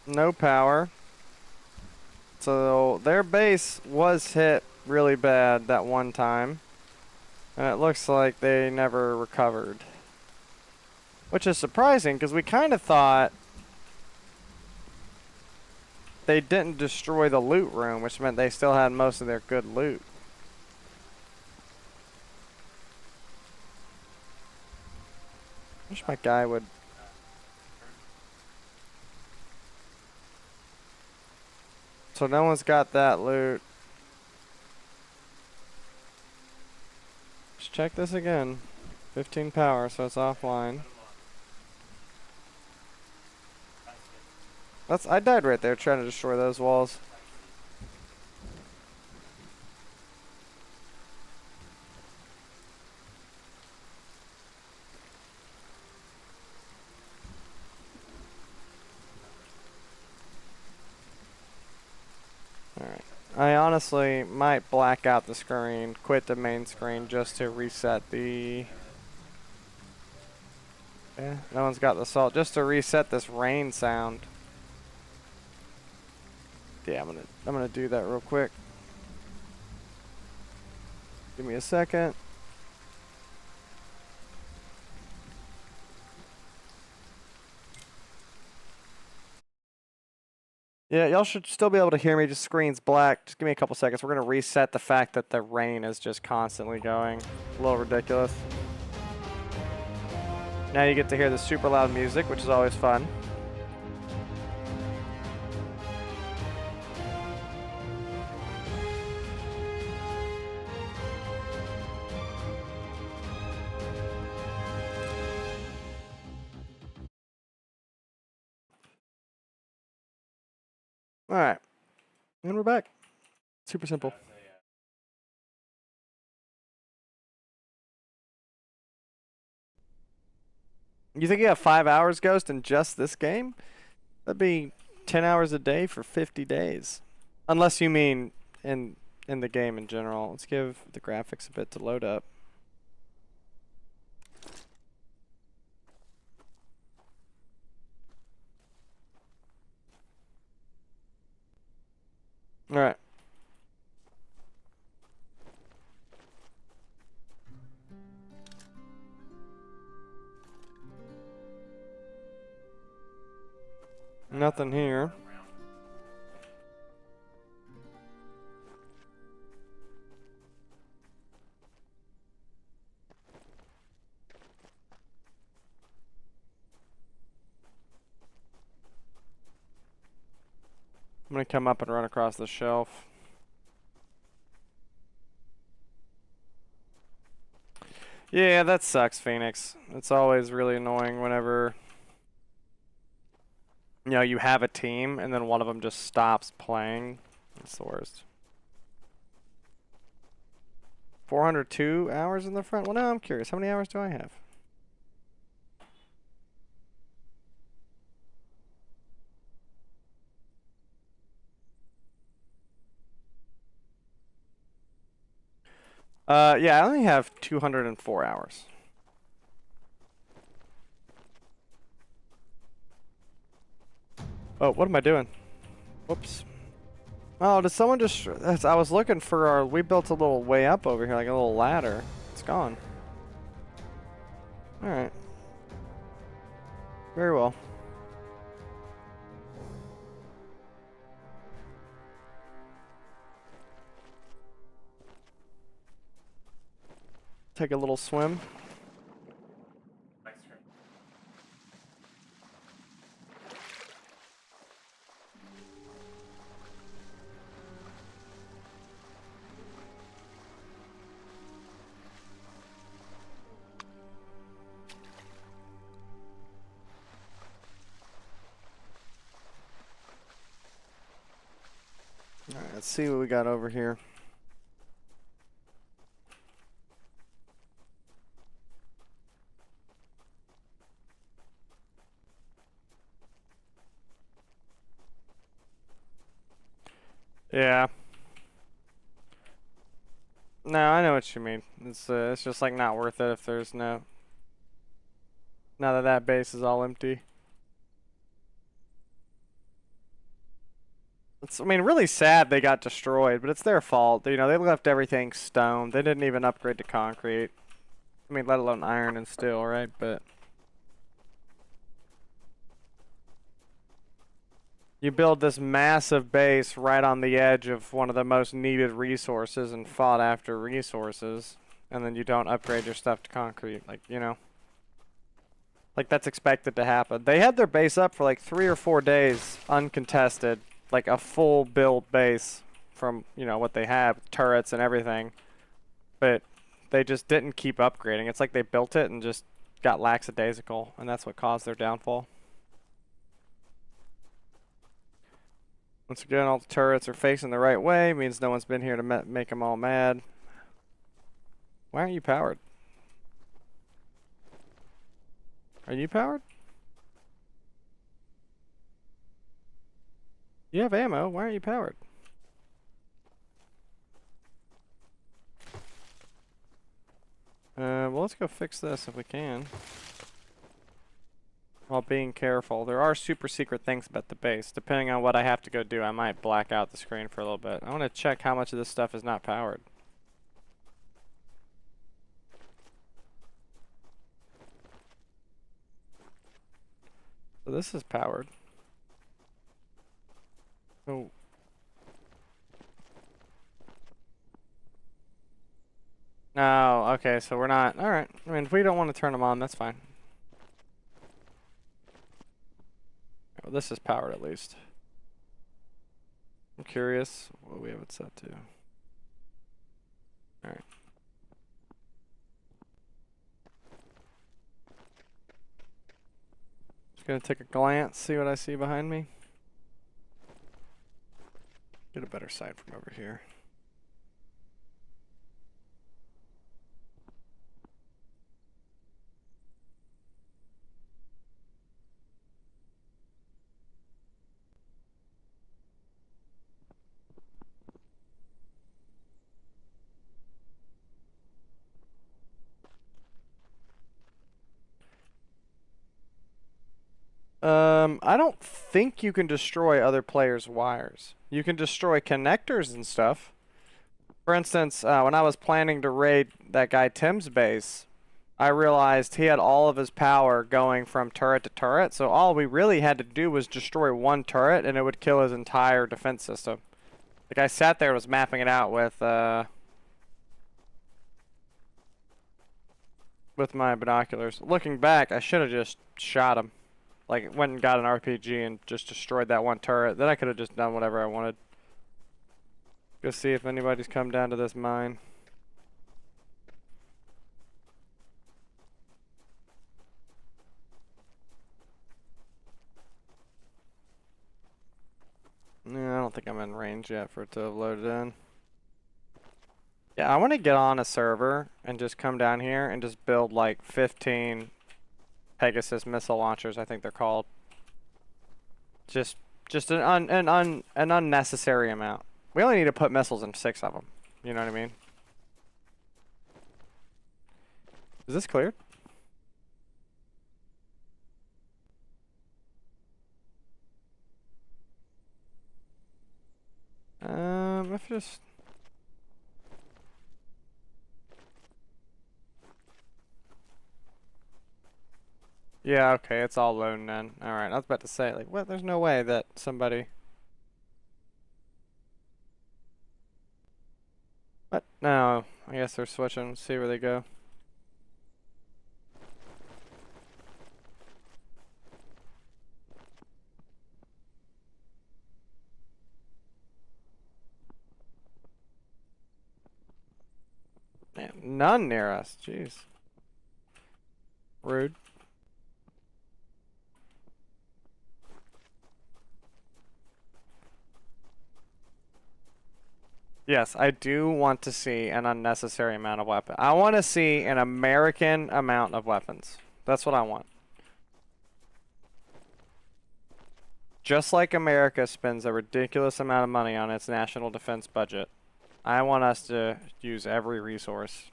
No power. So their base was hit really bad that one time. And it looks like they never recovered. Which is surprising, because we kind of thought they didn't destroy the loot room, which meant they still had most of their good loot. I wish my guy would... So no one's got that loot. Let's check this again. 15 power, so it's offline. I died right there trying to destroy those walls. Alright. I honestly might black out the screen, quit the main screen just to reset the... Yeah, no one's got the salt. Just to reset this rain sound. Yeah, I'm gonna do that real quick. Give me a second. Yeah, y'all should still be able to hear me. Just screen's black. Just give me a couple seconds. We're gonna reset the fact that the rain is just constantly going. A little ridiculous. Now you get to hear the super loud music, which is always fun. Alright. And we're back. Super simple. You think you have 5 hours, Ghost, in just this game? That'd be 10 hours a day for 50 days. Unless you mean in the game in general. Let's give the graphics a bit to load up. Alright. Nothing here. I'm gonna come up and run across the shelf. Yeah, that sucks, Phoenix. It's always really annoying whenever, you know, you have a team and then one of them just stops playing. It's the worst. 402 hours in the front? Well, now I'm curious. How many hours do I have? Yeah, I only have 204 hours. Oh, what am I doing? Whoops. Oh, did someone just... I was looking for our... We built a little way up over here, like a little ladder. It's gone. Alright. Very well. Take a little swim. Alright, let's see what we got over here. Yeah. No, I know what you mean. It's just like not worth it if there's no... Now that that base is all empty. It's, I mean, really sad they got destroyed, but it's their fault. You know, they left everything stone. They didn't even upgrade to concrete. I mean, let alone iron and steel, right? But you build this massive base right on the edge of one of the most needed resources and fought after resources, and then you don't upgrade your stuff to concrete. Like, you know, like that's expected to happen. They had their base up for like 3 or 4 days uncontested, like a full build base from, you know, what they had, with turrets and everything. But they just didn't keep upgrading. It's like they built it and just got lackadaisical, and that's what caused their downfall. Once again, all the turrets are facing the right way, means no one's been here to make them all mad. Why aren't you powered? Are you powered? You have ammo. Why aren't you powered? Well, let's go fix this if we can. While being careful. There are super secret things about the base. Depending on what I have to go do, I might black out the screen for a little bit. I want to check how much of this stuff is not powered. So this is powered. Oh. No, okay, so we're not. Alright. I mean, if we don't want to turn them on, that's fine. Well, this is powered at least. I'm curious what we have it set to. Alright. Just gonna take a glance, see what I see behind me. Get a better sight from over here. I don't think you can destroy other players' wires. You can destroy connectors and stuff. For instance, when I was planning to raid that guy Tim's base, I realized he had all of his power going from turret to turret, so all we really had to do was destroy one turret and it would kill his entire defense system. The guy sat there and was mapping it out with my binoculars. Looking back, I should have just shot him. Like, went and got an RPG and just destroyed that one turret. Then I could have just done whatever I wanted. Go see if anybody's come down to this mine. Yeah, I don't think I'm in range yet for it to have loaded in. Yeah, I want to get on a server and just come down here and just build like 15 Pegasus missile launchers, I think they're called. Just an unnecessary amount. We only need to put missiles in 6 of them. You know what I mean? Is this cleared? If just... Yeah, okay, it's all loading then. Alright, I was about to say, like, what? There's no way that somebody... What? No, I guess they're switching. Let's see where they go. Man, none near us. Jeez. Rude. Yes, I do want to see an unnecessary amount of weapon. I want to see an American amount of weapons. That's what I want. Just like America spends a ridiculous amount of money on its national defense budget, I want us to use every resource.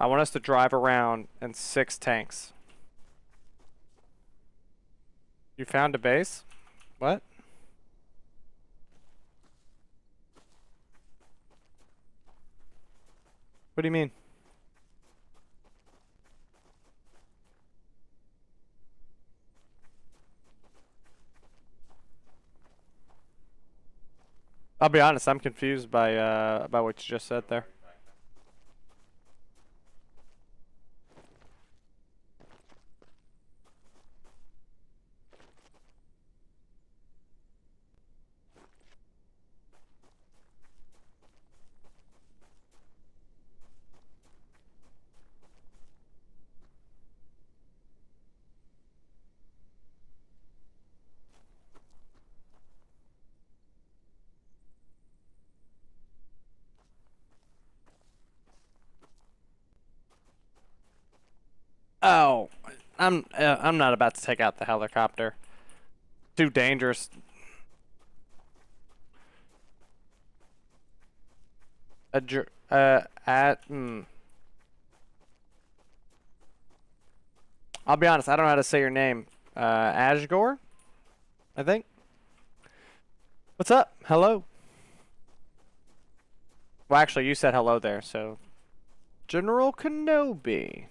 I want us to drive around in 6 tanks. You found a base? What? What do you mean? I'll be honest, I'm confused by what you just said there. Oh, I'm not about to take out the helicopter. Too dangerous. I'll be honest, I don't know how to say your name. Ashgore, I think. What's up? Hello. Well, actually, you said hello there, so General Kenobi.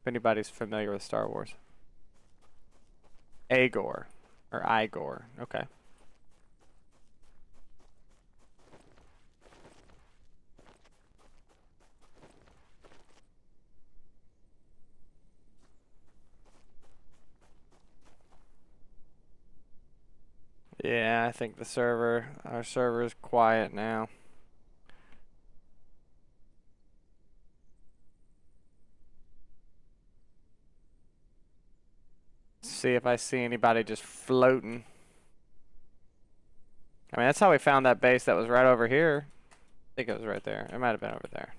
If anybody's familiar with Star Wars. Agor or Igor. Okay. Yeah, I think our server is quiet now. See if I see anybody just floating. I mean, that's how we found that base that was right over here. I think it was right there. It might have been over there.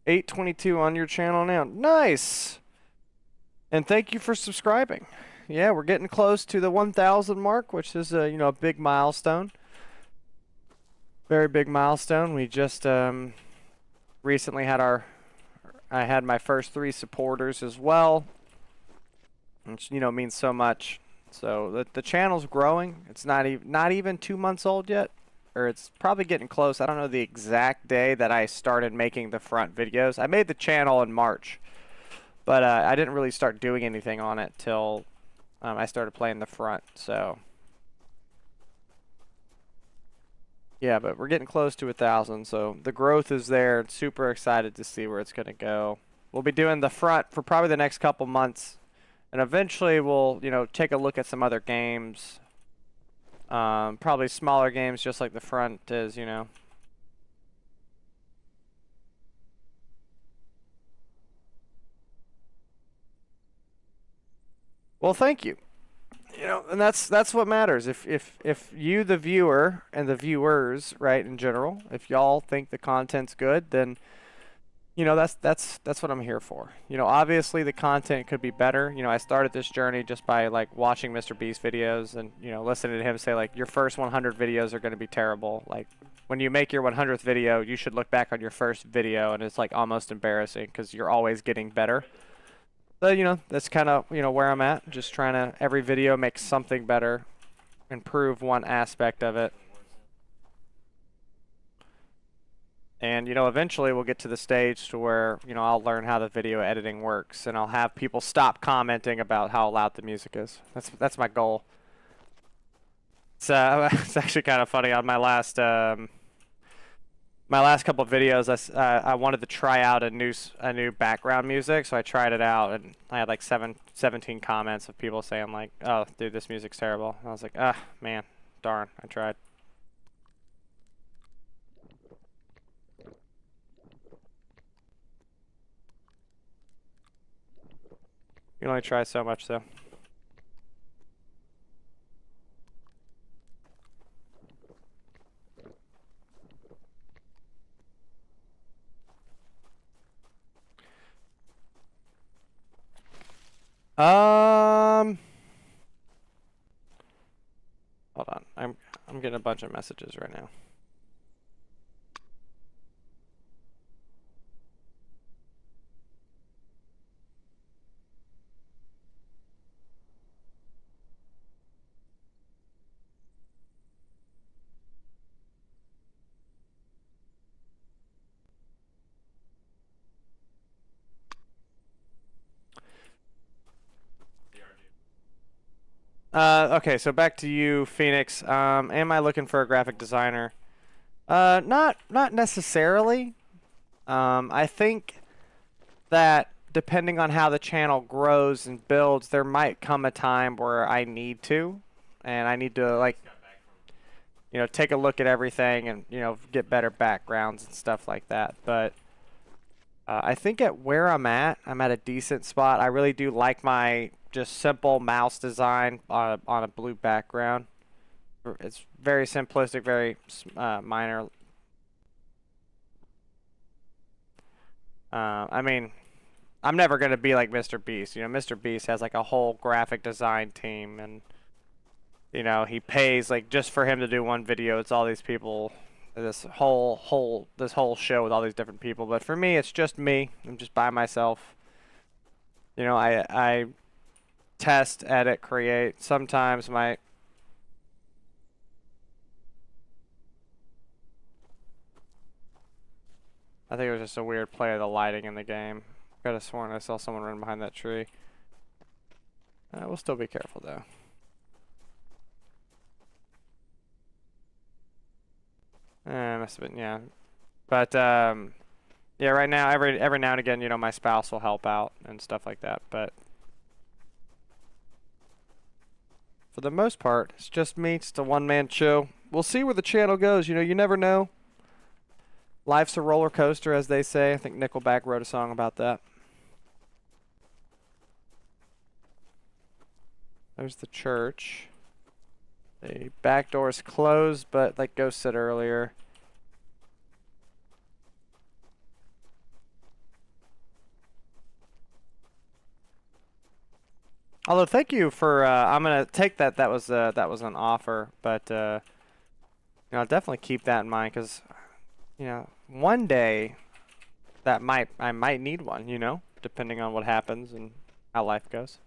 $8.22 on your channel now. Nice! And thank you for subscribing. Yeah, we're getting close to the 1,000 mark, which is a, a big milestone. Very big milestone. We just recently had I had my first 3 supporters as well, which means so much. So the channel's growing. It's not even 2 months old yet, or it's probably getting close. I don't know the exact day that I started making the front videos. I made the channel in March, but I didn't really start doing anything on it till I started playing the front. So yeah, but we're getting close to 1,000, so the growth is there. Super excited to see where it's going to go. We'll be doing the front for probably the next couple months, and eventually we'll, take a look at some other games. Probably smaller games, just like the front is, Well, thank you. And that's what matters. If you, the viewer, and the viewers, right, in general, if y'all think the content's good, then that's what I'm here for. Obviously the content could be better. I started this journey just by like watching Mr. Beast videos and listening to him say like your first 100 videos are going to be terrible. Like when you make your 100th video, you should look back on your first video and it's like almost embarrassing because you're always getting better. So, that's kind of, where I'm at. Just trying to, every video make something better, improve one aspect of it. And, eventually we'll get to the stage to where, I'll learn how the video editing works and I'll have people stop commenting about how loud the music is. That's my goal. So, it's actually kind of funny on my last couple of videos, I wanted to try out a new background music, so I tried it out, and I had like 17 comments of people saying like, "Oh, dude, this music's terrible." And I was like, "Ah, man, darn, I tried." You can only try so much, though. Hold on. I'm getting a bunch of messages right now. Okay, so back to you, Phoenix. Am I looking for a graphic designer? Not necessarily. I think that depending on how the channel grows and builds, there might come a time where I need to, and I need to like, take a look at everything and get better backgrounds and stuff like that. But I think at where I'm at a decent spot. I really do like my just simple mouse design on a blue background. It's very simplistic, very minor. I mean, I'm never going to be like Mr. Beast. Mr. Beast has like a whole graphic design team, and he pays like just for him to do one video. It's all these people, this whole show with all these different people. But for me, it's just me. I'm just by myself. I test, edit, create. Sometimes I think it was just a weird play of the lighting in the game. Could have sworn I saw someone run behind that tree. We'll still be careful though. Must have been, yeah. But yeah, right now every now and again, my spouse will help out and stuff like that. But for the most part, it's just me. It's a one-man show. We'll see where the channel goes. You never know. Life's a roller coaster, as they say. I think Nickelback wrote a song about that. There's the church. The back door's closed, but like Ghost said earlier. Although, thank you for. I'm gonna take that. That was an offer, but you know, I'll definitely keep that in mind because, you know, one day I might need one. You know, depending on what happens and how life goes.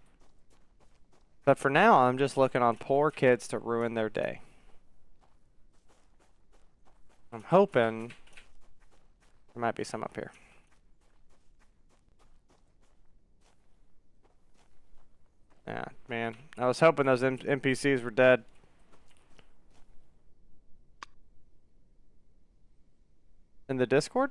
But for now, I'm just looking on poor kids to ruin their day. I'm hoping there might be some up here. Yeah, man. I was hoping those NPCs were dead. In the Discord?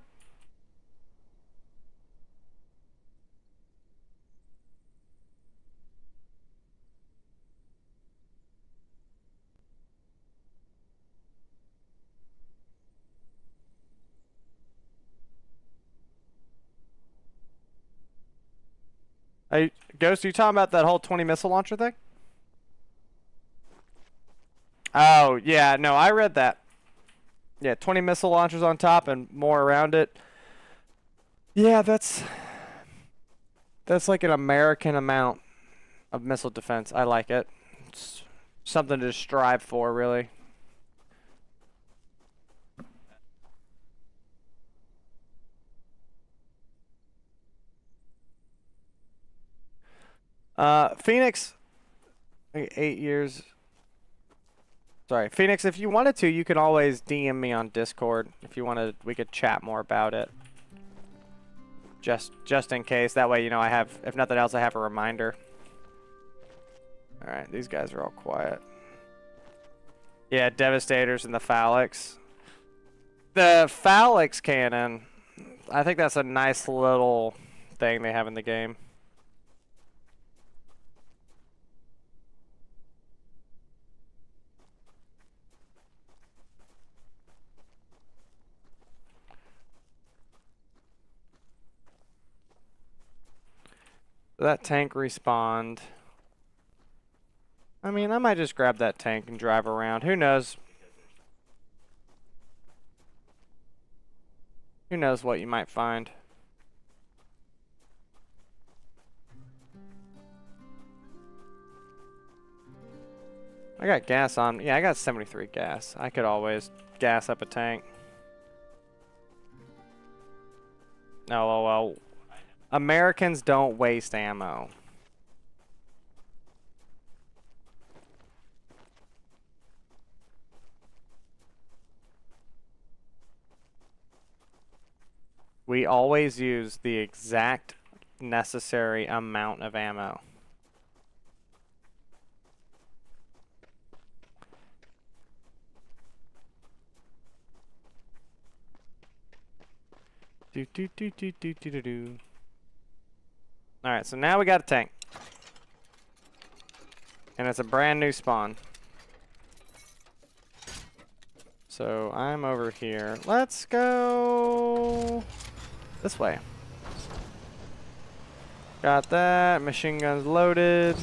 Hey, Ghost, are you talking about that whole 20 missile launcher thing? Oh, yeah, no, I read that. Yeah, 20 missile launchers on top and more around it. Yeah, that's like an American amount of missile defense. I like it. It's something to strive for, really. Phoenix, 8 years. Sorry, Phoenix, if you wanted to, you can always DM me on Discord. If you wanted, we could chat more about it. Just in case. That way, you know, I have, if nothing else, I have a reminder. Alright, these guys are all quiet. Yeah, Devastators and the Phalanx. The Phalanx cannon, I think that's a nice little thing they have in the game. That tank respawned. I mean, I might just grab that tank and drive around. Who knows? Who knows what you might find. I got gas on. Yeah, I got 73 gas. I could always gas up a tank. No, well, Americans don't waste ammo. We always use the exact necessary amount of ammo. Do do do do do do do do. All right, so now we got a tank, and it's a brand new spawn. So I'm over here. Let's go this way. Got that. Machine guns loaded.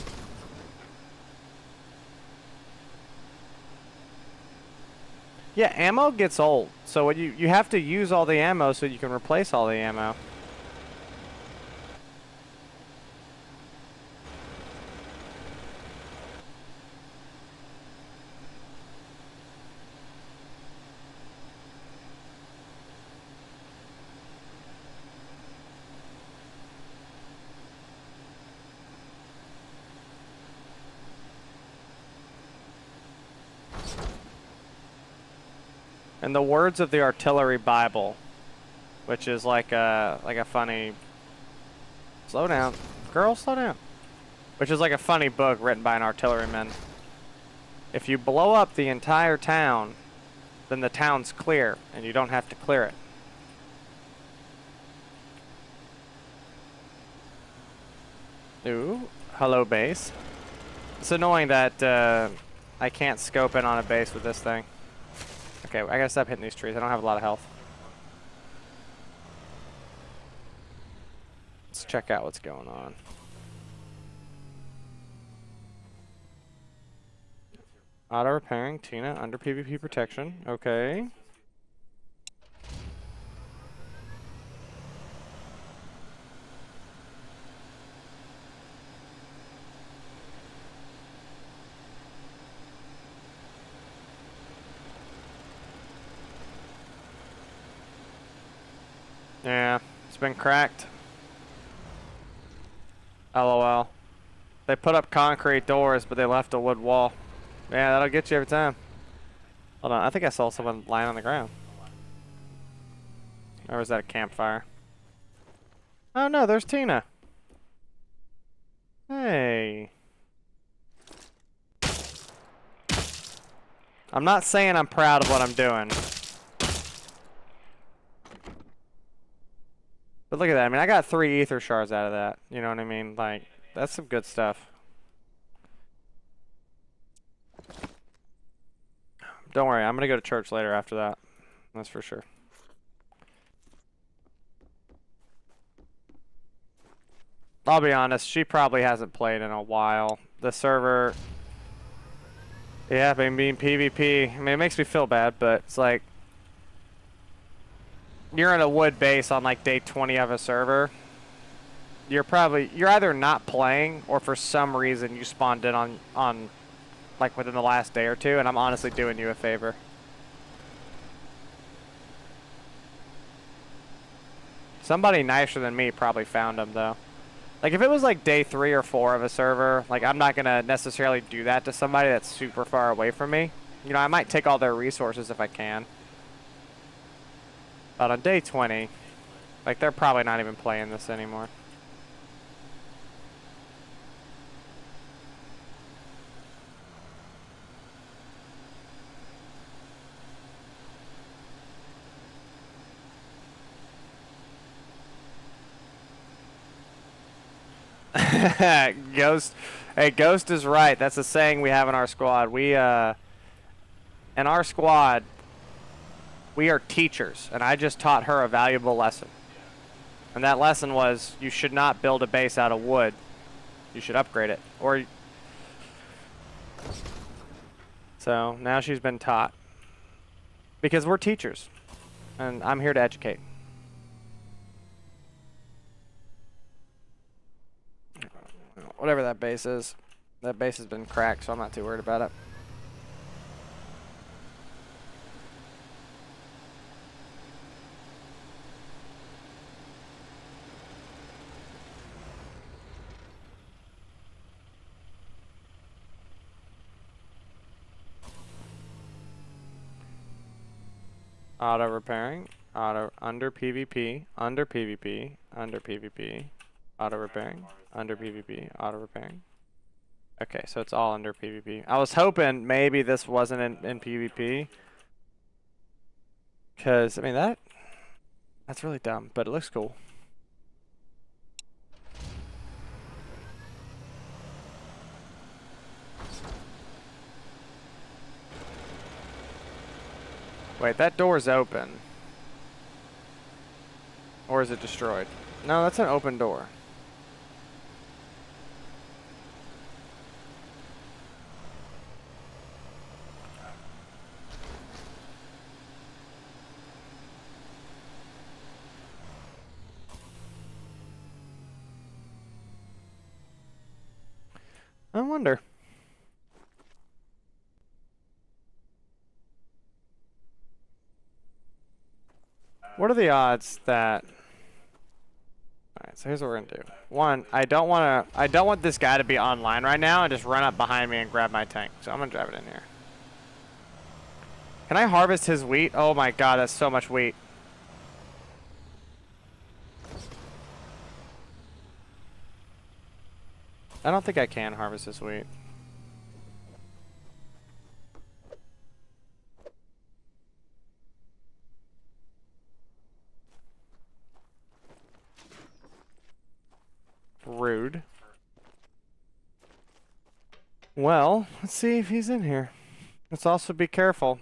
Yeah, ammo gets old. So what you have to use all the ammo so you can replace all the ammo. In the words of the Artillery Bible, which is like a funny, slow down, girl, slow down, which is like a funny book written by an artilleryman. If you blow up the entire town, then the town's clear, and you don't have to clear it. Ooh, hello base. It's annoying that I can't scope in on a base with this thing. Okay, I gotta stop hitting these trees. I don't have a lot of health. Let's check out what's going on. Auto repairing, Tina, under PvP protection. Okay. Yeah, it's been cracked. LOL. They put up concrete doors, but they left a wood wall. Yeah, that'll get you every time. Hold on, I think I saw someone lying on the ground. Or was that a campfire? Oh no, there's Tina. Hey. I'm not saying I'm proud of what I'm doing. But look at that. I mean, I got 3 ether shards out of that. You know what I mean? Like, that's some good stuff. Don't worry, I'm gonna go to church later after that. That's for sure. I'll be honest, she probably hasn't played in a while. The server... Yeah, I mean, PvP, I mean, it makes me feel bad, but it's like... You're in a wood base on like day 20 of a server. You're either not playing, or for some reason you spawned in on like within the last day or two, and I'm honestly doing you a favor. Somebody nicer than me probably found him though. Like if it was like day 3 or 4 of a server, like I'm not gonna necessarily do that to somebody that's super far away from me. You know, I might take all their resources if I can. But on day 20, like they're probably not even playing this anymore. Ghost, hey, Ghost is right. That's a saying we have in our squad. In our squad, we are teachers, and I just taught her a valuable lesson. And that lesson was, you should not build a base out of wood. You should upgrade it. So now she's been taught. Because we're teachers, and I'm here to educate. Whatever that base is. That base has been cracked, so I'm not too worried about it. Auto repairing, under PvP, under PvP, under PvP, auto repairing, under PvP, auto repairing. Okay, so it's all under PvP. I was hoping maybe this wasn't in PvP. Cause I mean that's really dumb, but it looks cool. Wait, that door's open. Or is it destroyed? No, that's an open door. I wonder. What are the odds that... Alright, so here's what we're gonna do. One, I don't want this guy to be online right now and just run up behind me and grab my tank. So I'm gonna drive it in here. Can I harvest his wheat? Oh my god, that's so much wheat. I don't think I can harvest his wheat. Rude. Well, let's see if he's in here. Let's also be careful.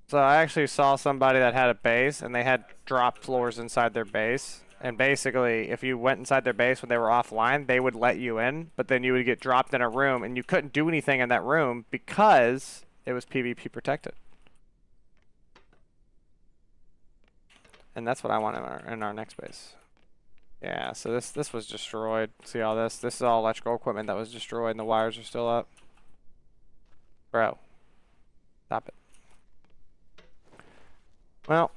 So I actually saw somebody that had a base and they had drop floors inside their base. And basically, if you went inside their base when they were offline, they would let you in, but then you would get dropped in a room, and you couldn't do anything in that room because it was PvP protected. And that's what I want in our next base. Yeah, so this was destroyed. See all this? This is all electrical equipment that was destroyed, and the wires are still up. Bro, stop it. Well,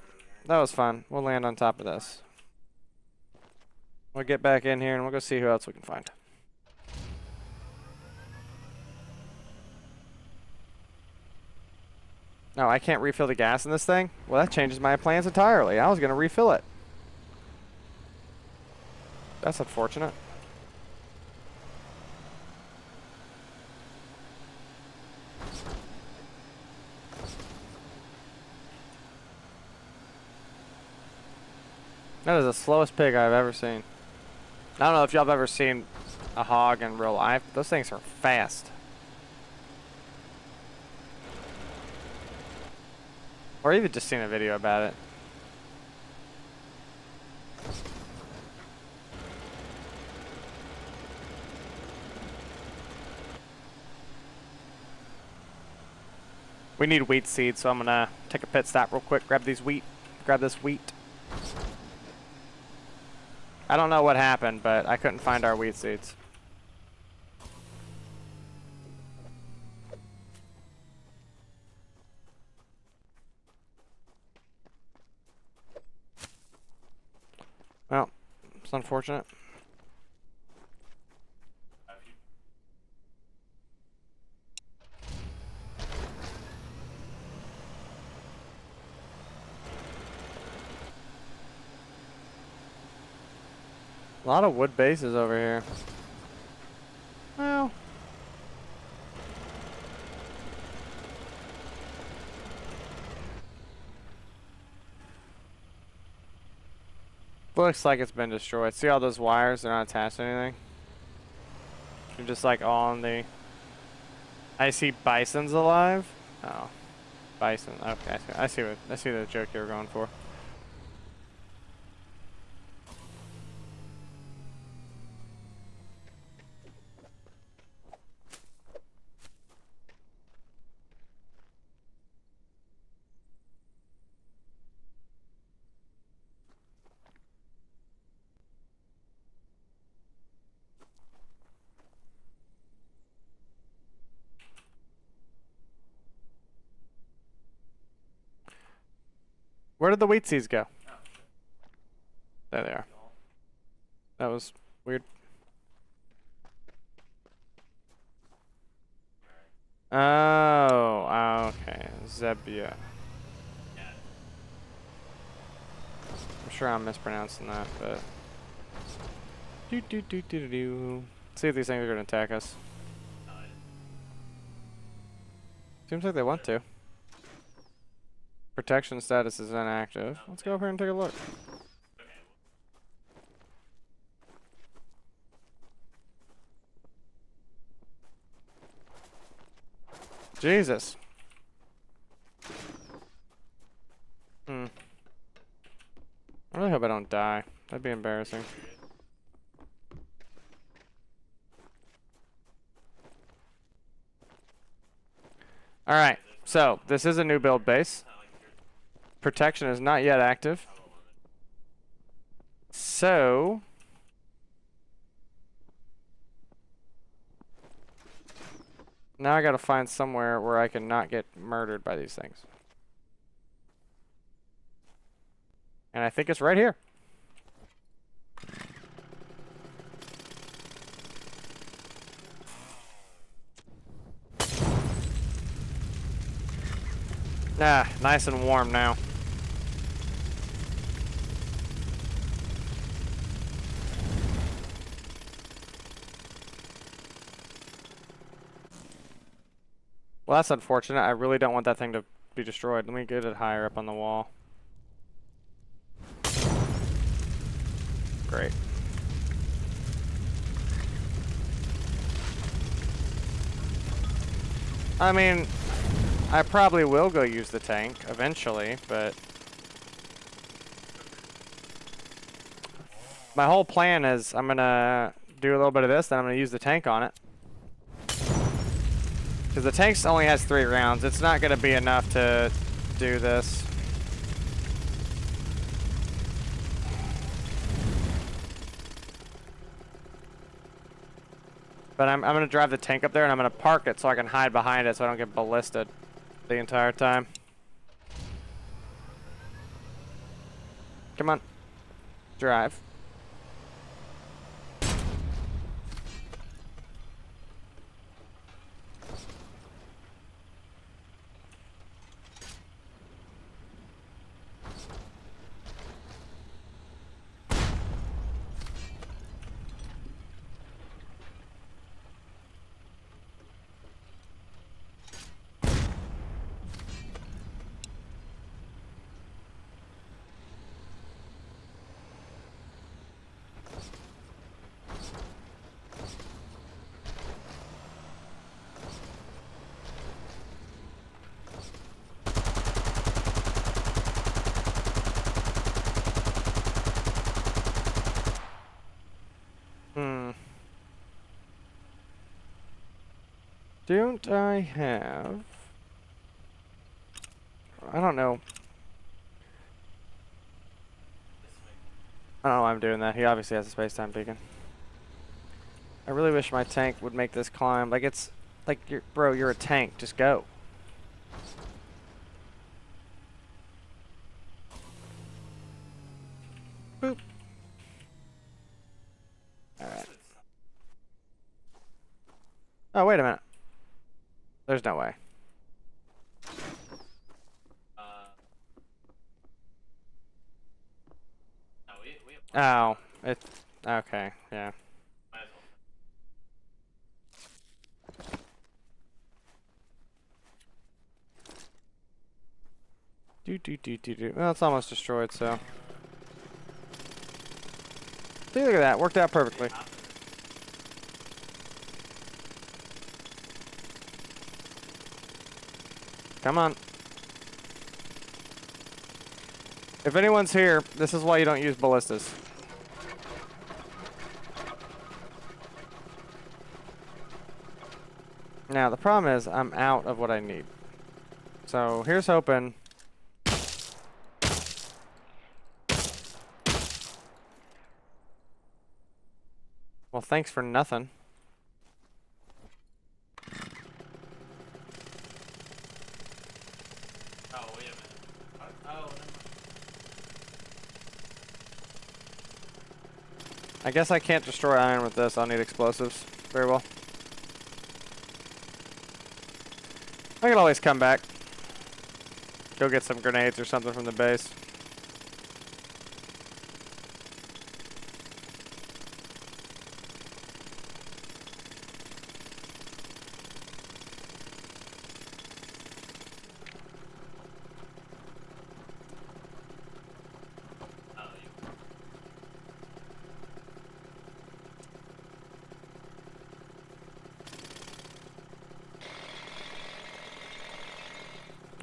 that was fun. We'll land on top of this. We'll get back in here and we'll go see who else we can find. No, I can't refill the gas in this thing? Well, that changes my plans entirely. I was going to refill it. That's unfortunate. That is the slowest pig I've ever seen. I don't know if y'all have ever seen a hog in real life. Those things are fast. Or even just seen a video about it. We need wheat seeds, so I'm gonna take a pit stop real quick, grab this wheat. I don't know what happened, but I couldn't find our wheat seeds. Well, it's unfortunate. A lot of wood bases over here. Well. Looks like it's been destroyed. See all those wires? They're not attached to anything. They're just like all on the... I see bisons alive. Oh. Bison. Okay, I see the joke you were going for. Where did the wheat seeds go? There they are. That was weird. Oh, okay. Zebia. I'm sure I'm mispronouncing that, but... See if these things are going to attack us. Seems like they want to. Protection status is inactive. Let's go over here and take a look. Jesus. I really hope I don't die. That'd be embarrassing. Alright, so this is a new build base. Protection is not yet active. So... now I gotta find somewhere where I can not get murdered by these things. And I think it's right here. Ah, nice and warm now. Well, that's unfortunate. I really don't want that thing to be destroyed. Let me get it higher up on the wall. Great. I mean, I probably will go use the tank eventually, but... My whole plan is I'm gonna do a little bit of this, then I'm gonna use the tank on it. Because the tank only has 3 rounds. It's not gonna be enough to do this. But I'm gonna drive the tank up there and I'm gonna park it so I can hide behind it so I don't get ballisted the entire time. Come on. Drive. Don't I have... I don't know. I don't know why I'm doing that. He obviously has a space-time beacon. I really wish my tank would make this climb. Like, it's... Like, bro, you're a tank. Just go. Boop. Alright. Oh, wait a minute. There's no way. Oh, it's... Okay, yeah. Well, it's almost destroyed, so... See, look at that. Worked out perfectly. Come on. If anyone's here, this is why you don't use ballistas. Now, the problem is, I'm out of what I need. So, here's hoping. Well, thanks for nothing. Oh, wait a minute. Oh, never mind. I guess I can't destroy iron with this. I'll need explosives. Very well. I can always come back. Go get some grenades or something from the base.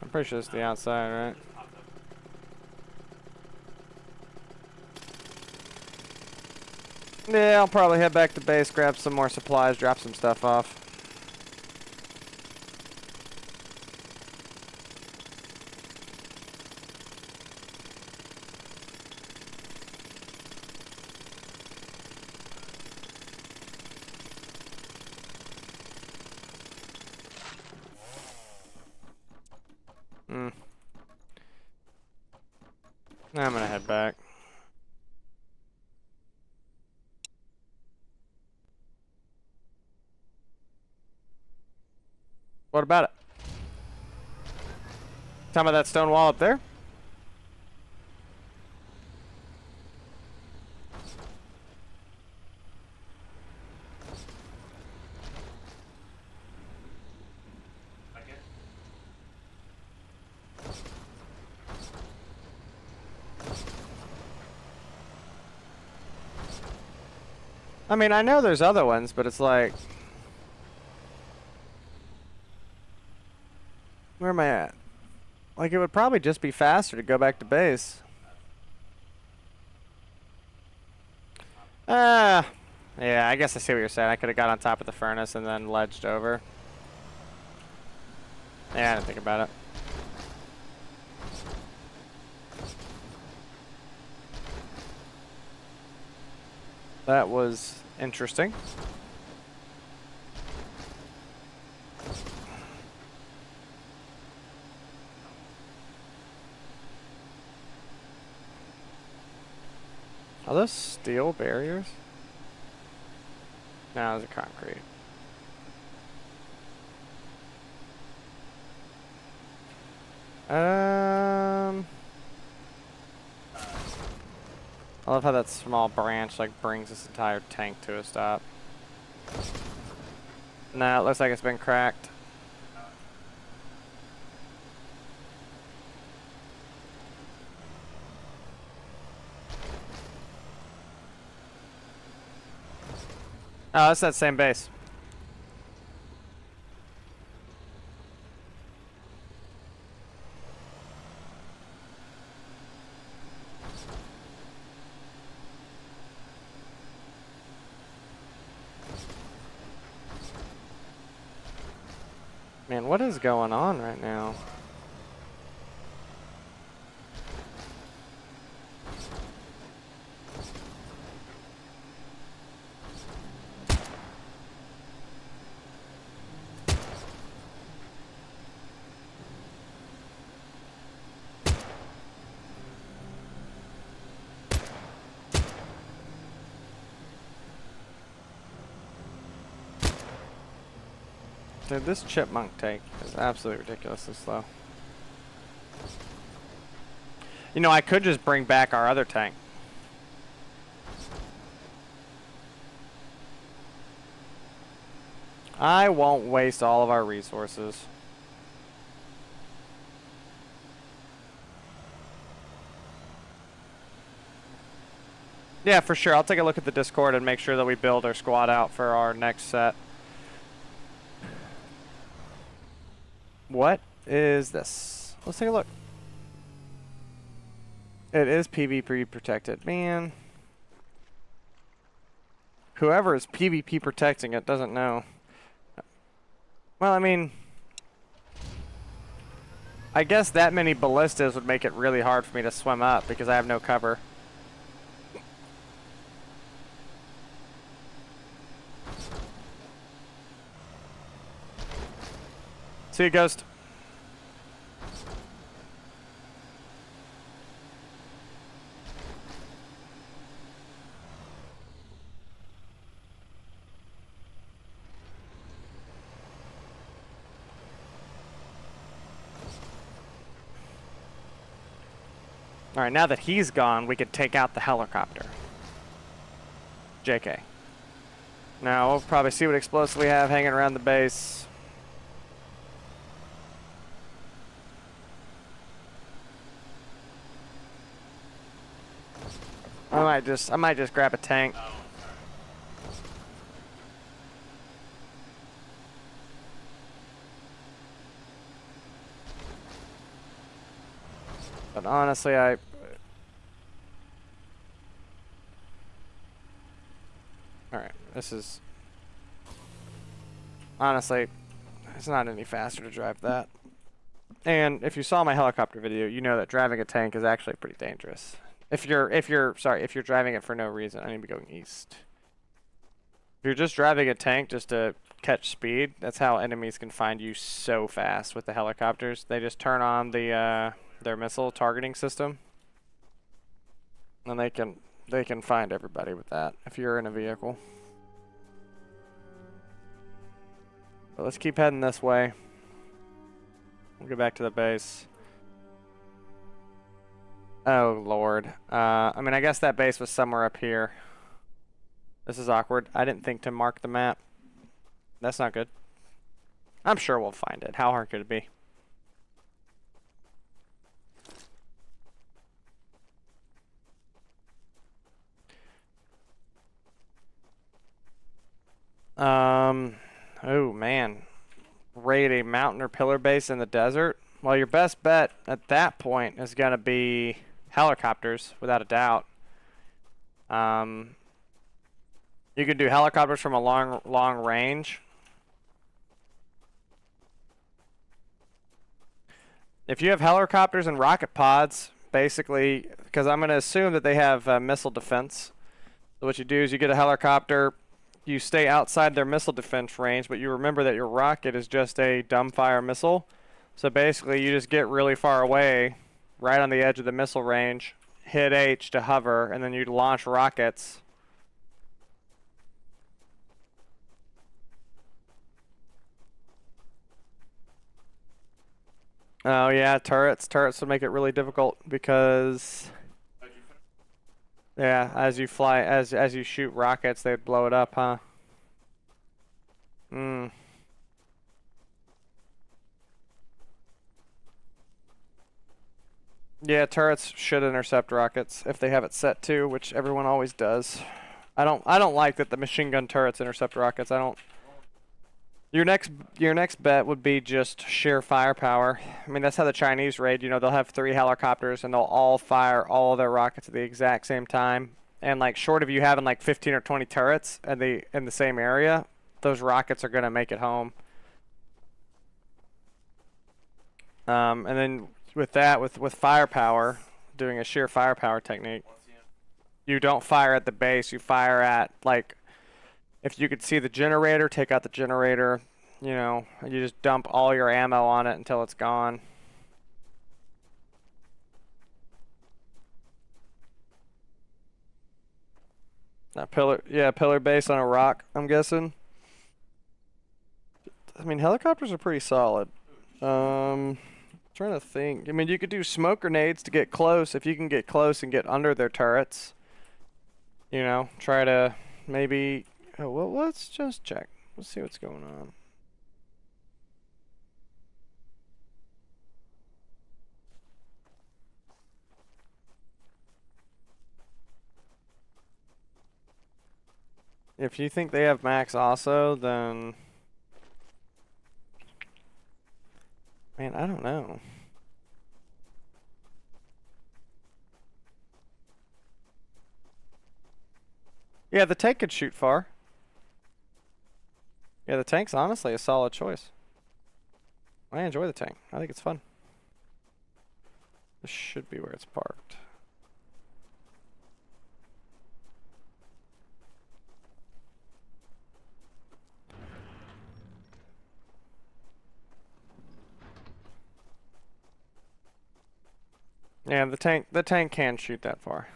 I'm pretty sure it's the outside, right? Yeah, I'll probably head back to base, grab some more supplies, drop some stuff off. I'm gonna head back. What about it? Talking about that stone wall up there? I mean, I know there's other ones, but it's like... Where am I at? Like, it would probably just be faster to go back to base. Yeah, I guess I see what you're saying. I could have got on top of the furnace and then ledged over. Yeah, I didn't think about it. That was interesting. Are those steel barriers? No, those are concrete. I love how that small branch like brings this entire tank to a stop. No, it looks like it's been cracked. Oh, that's that same base. Man, what is going on right now? Dude, this chipmunk tank is absolutely ridiculously slow. You know, I could just bring back our other tank. I won't waste all of our resources. Yeah, for sure. I'll take a look at the Discord and make sure that we build our squad out for our next set. What is this? Let's take a look. It is PvP protected. Man. Whoever is PvP protecting it doesn't know. Well, I mean, I guess that many ballistas would make it really hard for me to swim up because I have no cover. See you, Ghost. Alright, now that he's gone, we could take out the helicopter. JK. Now, we'll probably see what explosives we have hanging around the base. I might just grab a tank. But honestly, alright, this is... Honestly, it's not any faster to drive that. And if you saw my helicopter video, you know that driving a tank is actually pretty dangerous. If you're driving it for no reason, I need to be going east. If you're just driving a tank just to catch speed, that's how enemies can find you so fast with the helicopters. They just turn on the their missile targeting system, and they can find everybody with that if you're in a vehicle. But let's keep heading this way. We'll get back to the base. Oh Lord. I mean, I guess that base was somewhere up here. This is awkward. I didn't think to mark the map. That's not good. I'm sure we'll find it. How hard could it be? Oh man. Raid a mountain or pillar base in the desert? Well, your best bet at that point is going to be helicopters, without a doubt. You can do helicopters from a long range. If you have helicopters and rocket pods, basically, because I'm going to assume that they have missile defense. So what you do is you get a helicopter, you stay outside their missile defense range, but you remember that your rocket is just a dumbfire missile. So basically, you just get really far away, right on the edge of the missile range, hit H to hover, and then you launch rockets. Oh yeah, turrets. Turrets would make it really difficult because yeah, as you fly, as you shoot rockets, they'd blow it up, huh? Hmm. Yeah, turrets should intercept rockets if they have it set to, which everyone always does. I don't like that the machine gun turrets intercept rockets. I don't. Your next bet would be just sheer firepower. I mean, that's how the Chinese raid. You know, they'll have 3 helicopters and they'll all fire all their rockets at the exact same time. And like short of you having like 15 or 20 turrets in the same area, those rockets are gonna make it home. And then with that, with firepower, doing a sheer firepower technique, you don't fire at the base. You fire at like if you could see the generator, take out the generator. You know, and you just dump all your ammo on it until it's gone. That pillar, yeah, pillar base on a rock, I'm guessing. I mean, helicopters are pretty solid. Trying to think. I mean, you could do smoke grenades to get close. If you can get close and get under their turrets, you know, try to maybe. Oh, well, let's just check. Let's see what's going on. If you think they have max also, then man, I don't know. Yeah, the tank could shoot far. Yeah, the tank's honestly a solid choice. I enjoy the tank. I think it's fun. This should be where it's parked. Yeah, the tank can shoot that far.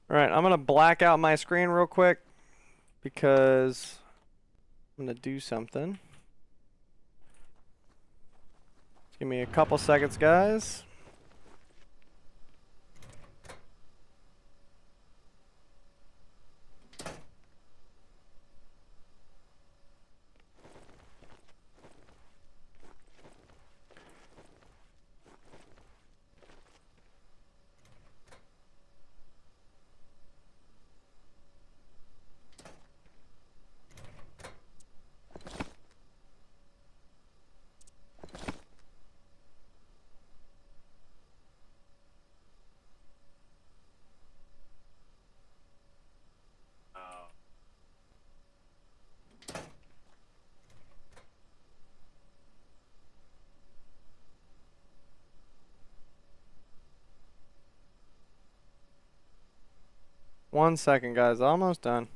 Alright, I'm gonna black out my screen real quick because I'm gonna do something. Just give me a couple seconds, guys. Oh. 1 second, guys. Almost done.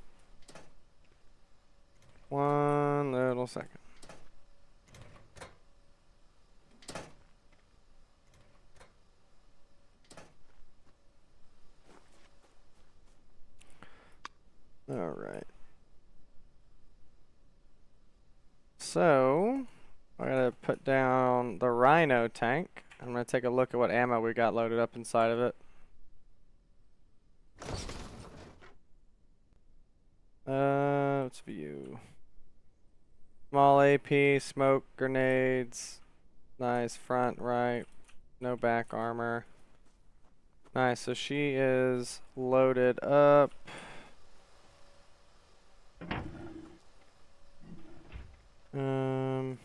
1 little second. Alright. So, I'm gonna put down the Rhino tank. I'm gonna take a look at what ammo we got loaded up inside of it. Let's view. Small AP, smoke grenades. Nice front, right. No back armor. Nice, so she is loaded up. Um,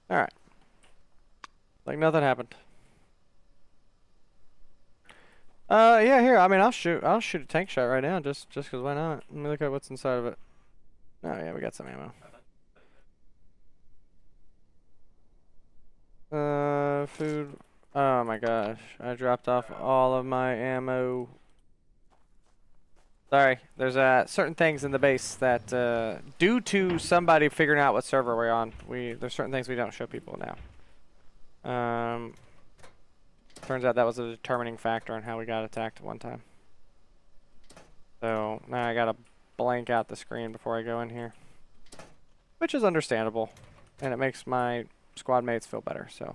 all right. Like nothing happened. Yeah, here. I mean, I'll shoot a tank shot right now, just 'cause why not? Let me look at what's inside of it. Oh yeah, we got some ammo. Food. Oh my gosh, I dropped off all of my ammo. Sorry, there's certain things in the base that due to somebody figuring out what server we're on, there's certain things we don't show people now. Turns out that was a determining factor on how we got attacked one time. So now I gotta blank out the screen before I go in here, which is understandable, and it makes my squad mates feel better. So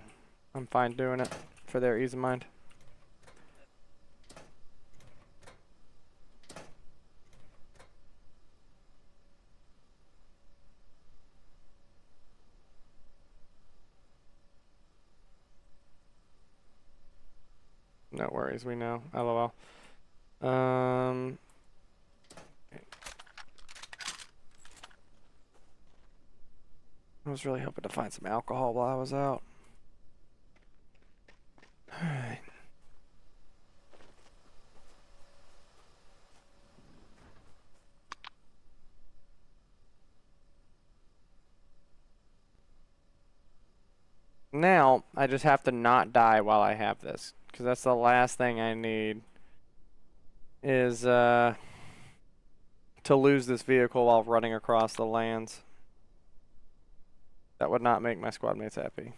I'm fine doing it for their ease of mind. No worries, we know. LOL. I was really hoping to find some alcohol while I was out. Alright. Now, I just have to not die while I have this, because that's the last thing I need is to lose this vehicle while running across the lands. That would not make my squad mates happy.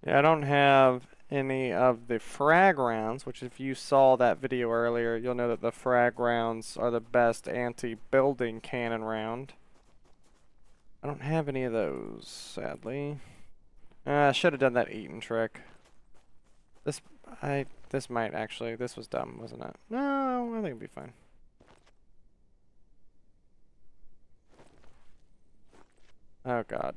Yeah, I don't have any of the frag rounds, which if you saw that video earlier, you'll know that the frag rounds are the best anti-building cannon round. I don't have any of those, sadly. I should have done that eating trick. This was dumb, wasn't it? No, I think it'd be fine. Oh god.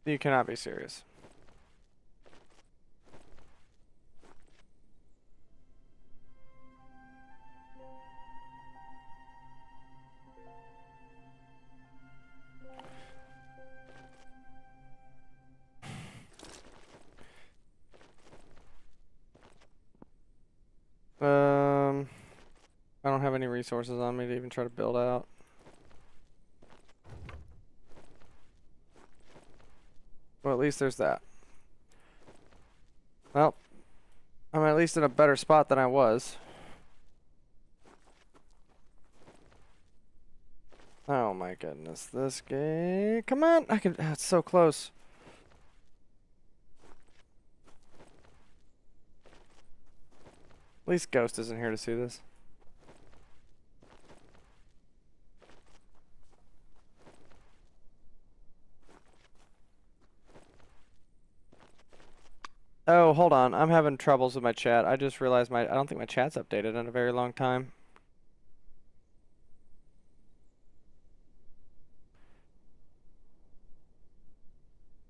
You cannot be serious. I don't have any resources on me to even try to build out. Well, at least there's that. Well, I'm at least in a better spot than I was. Oh my goodness, this game. Come on, I can. It's so close. At least Ghost isn't here to see this. Oh, hold on. I'm having troubles with my chat. I just realized I don't think my chat's updated in a very long time.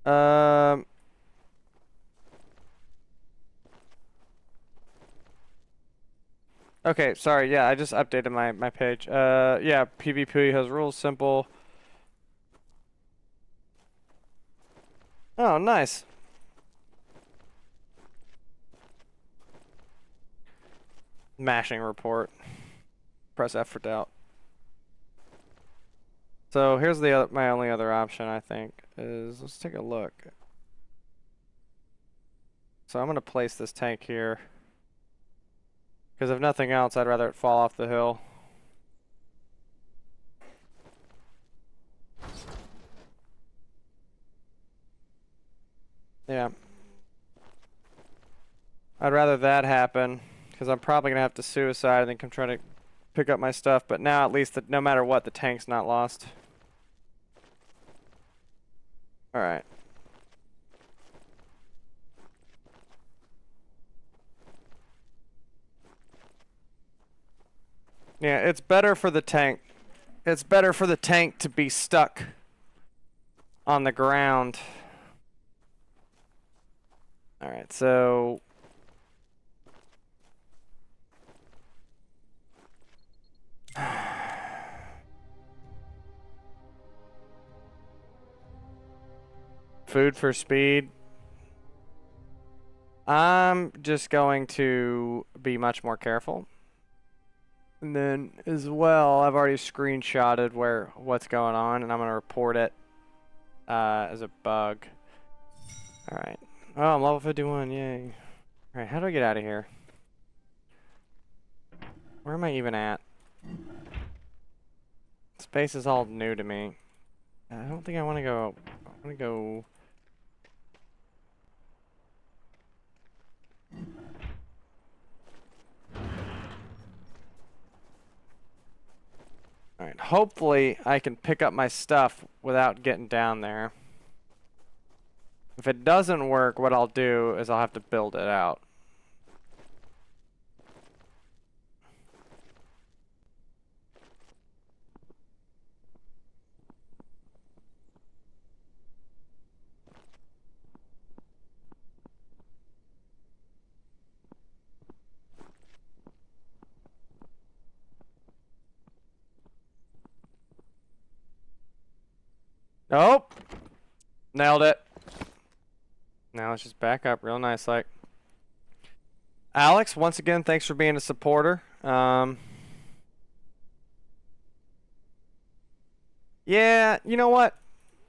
Um. Okay, sorry. Yeah, I just updated my page. Yeah, PvP has rules simple. Oh, nice. Mashing report. Press F for doubt. So here's my only other option, I think, is let's take a look. So I'm gonna place this tank here. Because if nothing else, I'd rather it fall off the hill. Yeah. I'd rather that happen, because I'm probably going to have to suicide and then come try to pick up my stuff. But now at least, no matter what, the tank's not lost. Alright. Yeah, it's better for the tank. It's better for the tank to be stuck on the ground. Alright, so... Food for speed. I'm just going to be much more careful. And then as well, I've already screenshotted what's going on, and I'm going to report it as a bug. Alright. Oh, I'm level 51, yay. Alright, how do I get out of here? Where am I even at? Space is all new to me. I don't think I want to go... I want to go... Alright, hopefully I can pick up my stuff without getting down there. If it doesn't work, what I'll do is I'll have to build it out. Nope. Nailed it. Now let's just back up real nice like. Alex, once again, thanks for being a supporter. Yeah, you know what?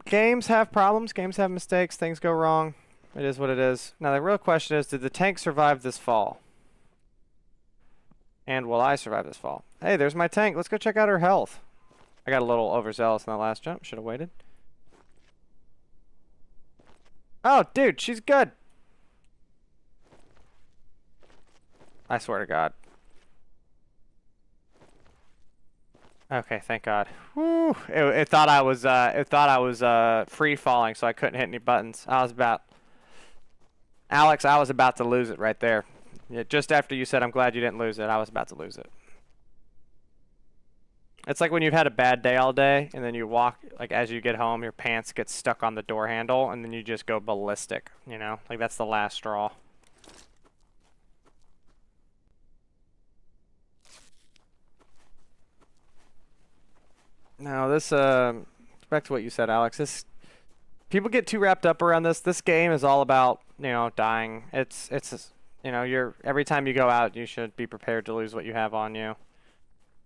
Games have problems. Games have mistakes. Things go wrong. It is what it is. Now the real question is, did the tank survive this fall? And will I survive this fall? Hey, there's my tank. Let's go check out her health. I got a little overzealous in that last jump. Should have waited. Oh, dude, she's good. I swear to God. Okay, thank God. Whew. It thought I was free falling, so I couldn't hit any buttons. Alex, I was about to lose it right there. Yeah, just after you said I'm glad you didn't lose it, I was about to lose it. It's like when you've had a bad day all day, and then you walk, like as you get home, your pants get stuck on the door handle, and then you just go ballistic, you know? Like that's the last straw. Now this, back to what you said, Alex, people get too wrapped up around this. This game is all about, you know, dying. It's, you know, every time you go out, you should be prepared to lose what you have on you.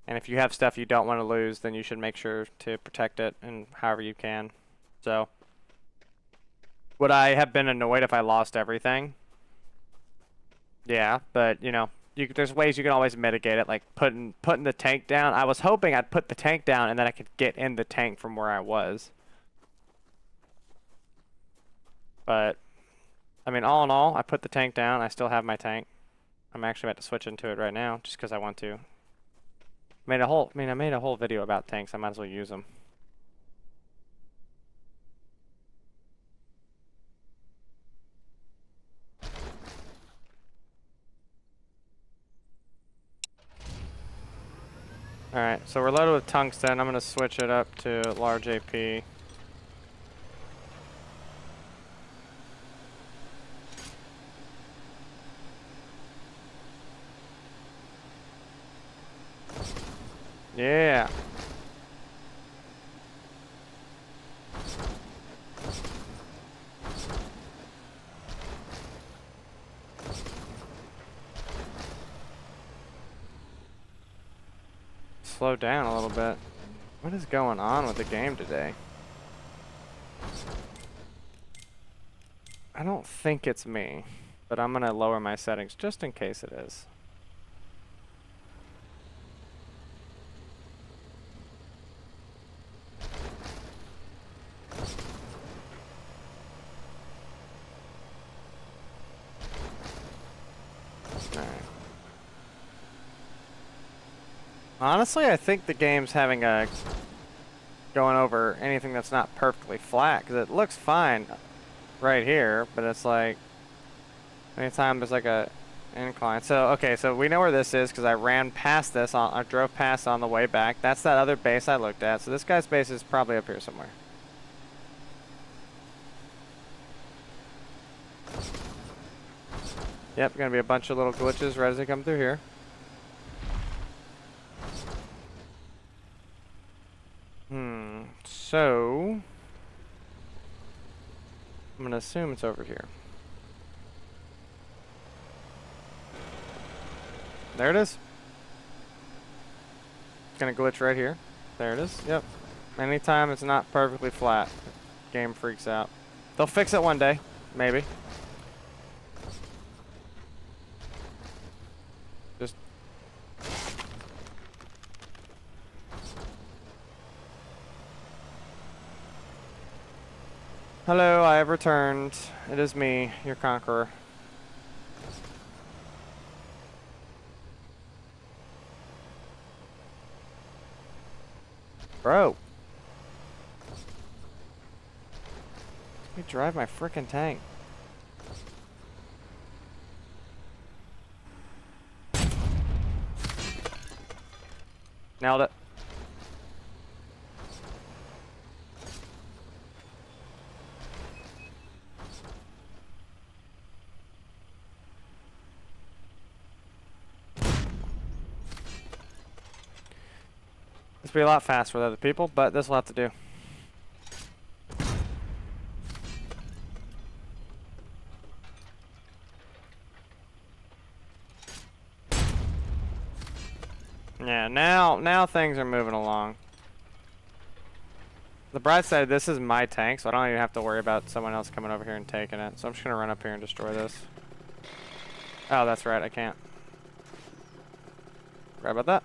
And if you have stuff you don't want to lose, then you should make sure to protect it and however you can. So, would I have been annoyed if I lost everything? Yeah, but, you know, there's ways you can always mitigate it, like putting the tank down. I was hoping I'd put the tank down and then I could get in the tank from where I was. But, I mean, all in all, I put the tank down. I still have my tank. I'm actually about to switch into it right now, just because I want to. I made a whole video about tanks. I might as well use them. Alright, so we're loaded with tungsten. I'm going to switch it up to large AP. Yeah. slow down a little bit. What is going on with the game today? I don't think it's me, but I'm gonna lower my settings just in case it is. Alright. Honestly, I think the game's having a going over anything that's not perfectly flat, because it looks fine right here, but it's like anytime there's like a incline. So okay, so we know where this is because I ran past this I drove past on the way back. That's that other base I looked at. So this guy's base is probably up here somewhere. Yep, gonna be a bunch of little glitches right as they come through here. So I'm gonna assume it's over here. There it is. It's gonna glitch right here. There it is. Yep. Anytime it's not perfectly flat, game freaks out. They'll fix it one day, maybe. Just hello, I have returned. It is me, your conqueror. Bro. Let me drive my frickin' tank. Nailed it. This will be a lot faster with other people, but this will have to do. Yeah, now things are moving along. The bright side, this is my tank, so I don't even have to worry about someone else coming over here and taking it. So I'm just gonna run up here and destroy this. Oh, that's right, I can't. Right about that.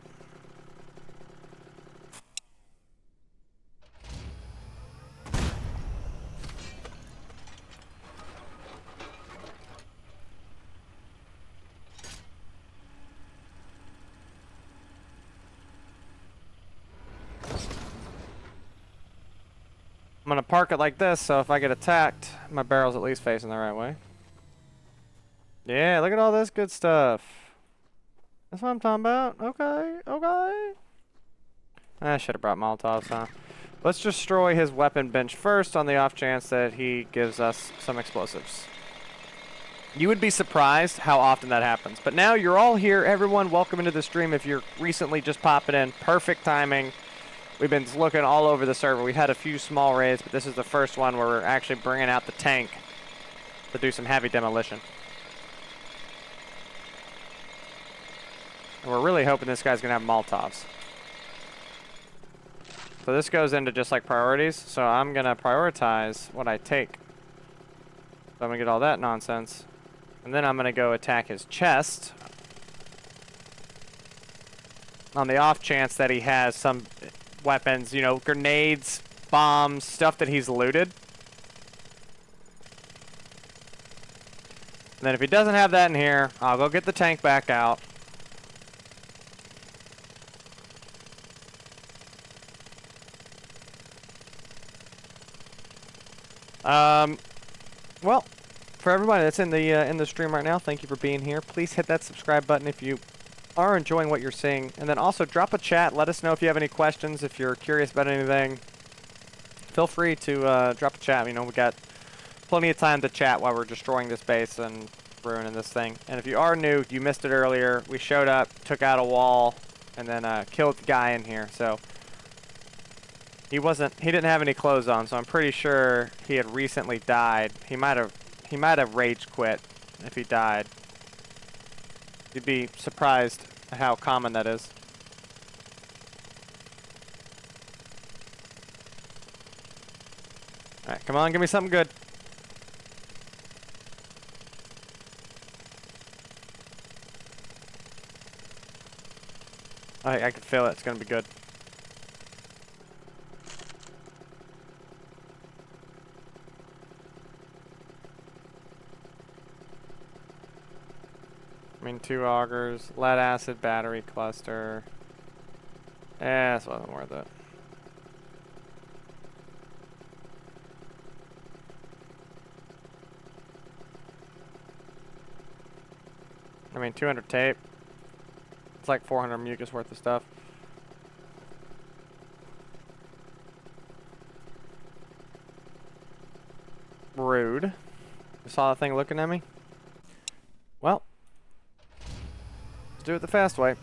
I'm gonna park it like this, so if I get attacked, my barrel's at least facing the right way. Yeah, look at all this good stuff. That's what I'm talking about. Okay, okay. I should have brought Molotovs, huh? Let's destroy his weapon bench first on the off chance that he gives us some explosives. You would be surprised how often that happens. But now you're all here. Everyone, welcome into the stream. If you're recently just popping in, perfect timing. We've been looking all over the server. We've had a few small raids, but this is the first one where we're actually bringing out the tank to do some heavy demolition. And we're really hoping this guy's going to have Molotovs. So this goes into just like priorities. So I'm going to prioritize what I take. So I'm going to get all that nonsense. And then I'm going to go attack his chest. On the off chance that he has some weapons, you know, grenades, bombs, stuff that he's looted. And then if he doesn't have that in here, I'll go get the tank back out. Well, for everybody that's in the stream right now, thank you for being here. Please hit that subscribe button if you are enjoying what you're seeing, and then also drop a chat. Let us know if you have any questions, if you're curious about anything. Feel free to drop a chat. You know, we got plenty of time to chat while we're destroying this base and ruining this thing. And if you are new, you missed it earlier. We showed up, took out a wall, and then killed the guy in here. So he didn't have any clothes on, so I'm pretty sure he had recently died. He might have rage quit if he died. You'd be surprised at how common that is. Alright, come on, give me something good. I can feel it. It's gonna be good. I mean, 2 augers, lead acid, battery cluster. Eh, this wasn't worth it. I mean, 200 tape. It's like 400 mucus worth of stuff. Rude. You saw the thing looking at me? Well, let's do it the fast way.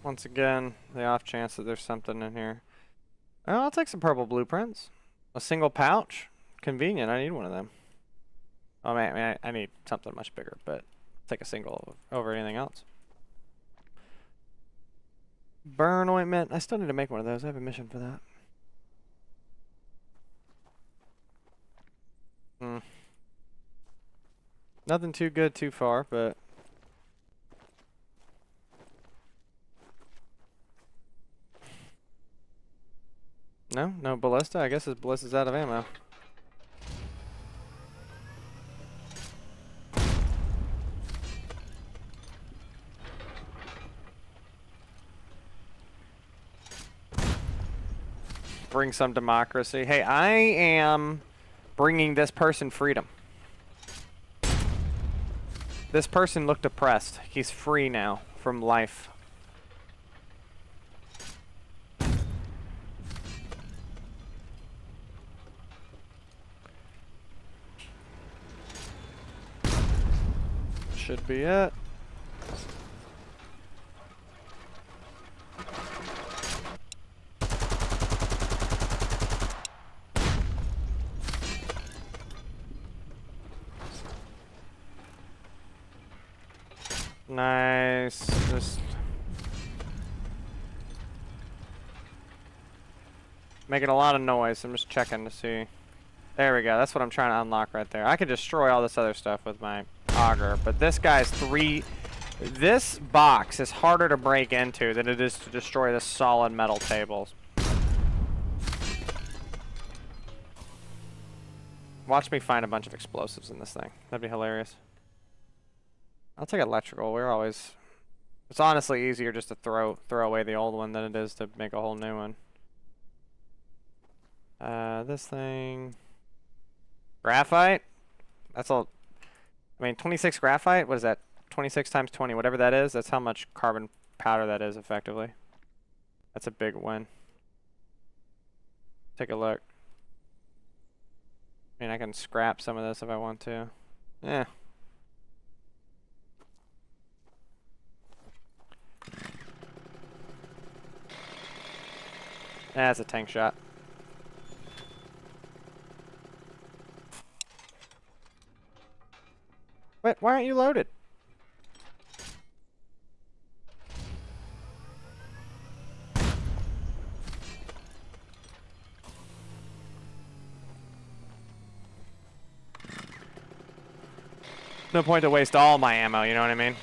Once again, the off chance that there's something in here. Oh, I'll take some purple blueprints. A single pouch? Convenient, I need one of them. Oh man, I need something much bigger, but I'll take a single over anything else. Burn ointment, I still need to make one of those. I have a mission for that. Nothing too good too far, but... No ballista? I guess his ballista's out of ammo. Bring some democracy. Hey, I am bringing this person freedom. This person looked oppressed. He's free now from life. Should be it. Nice. Just making a lot of noise. I'm just checking to see. There we go. That's what I'm trying to unlock right there. I could destroy all this other stuff with my auger, but this guy's this box is harder to break into than it is to destroy the solid metal tables. Watch me find a bunch of explosives in this thing. That'd be hilarious. I'll take electrical. We're always... It's honestly easier just to throw away the old one than it is to make a whole new one. This thing... Graphite? That's all... I mean, 26 graphite? What is that? 26 times 20, whatever that is. That's how much carbon powder that is, effectively. That's a big win. Take a look. I mean, I can scrap some of this if I want to. Yeah. That's a tank shot. Wait, why aren't you loaded? No point to waste all my ammo, you know what I mean?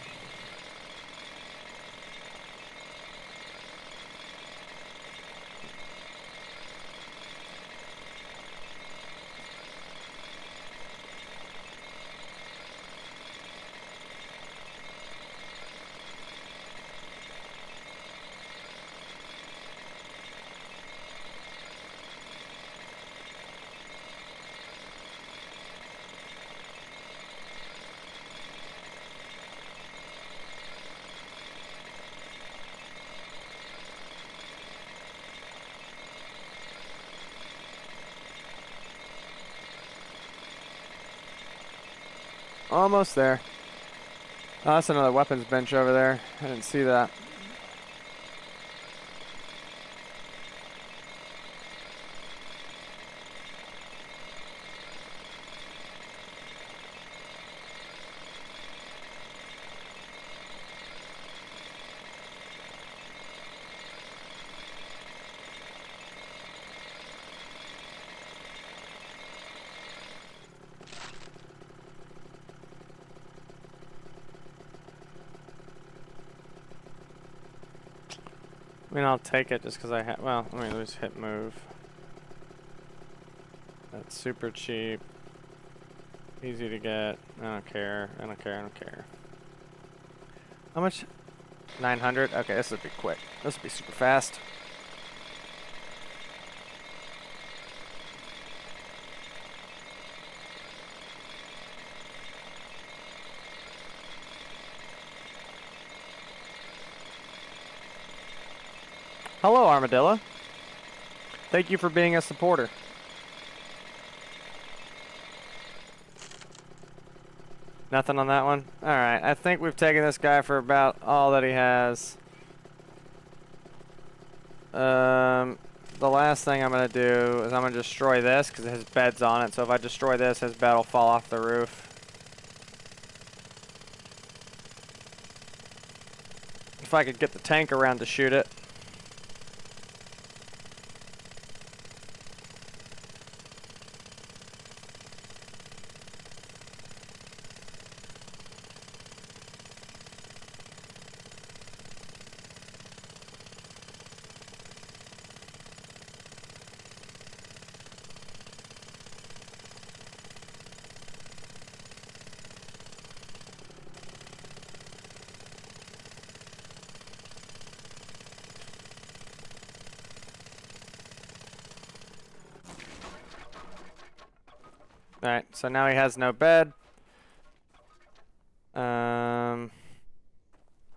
Almost there. Oh, that's another weapons bench over there. I didn't see that. I mean, I'll take it just because I have. Well, let me just hit move. That's super cheap. Easy to get. I don't care. I don't care. I don't care. How much? 900? Okay, this will be quick. This will be super fast. Hello, Armadillo. Thank you for being a supporter. Nothing on that one? Alright, I think we've taken this guy for about all that he has. The last thing I'm going to do is I'm going to destroy this because it has beds on it. So if I destroy this, his bed will fall off the roof. If I could get the tank around to shoot it. Alright, so now he has no bed. Uh-oh.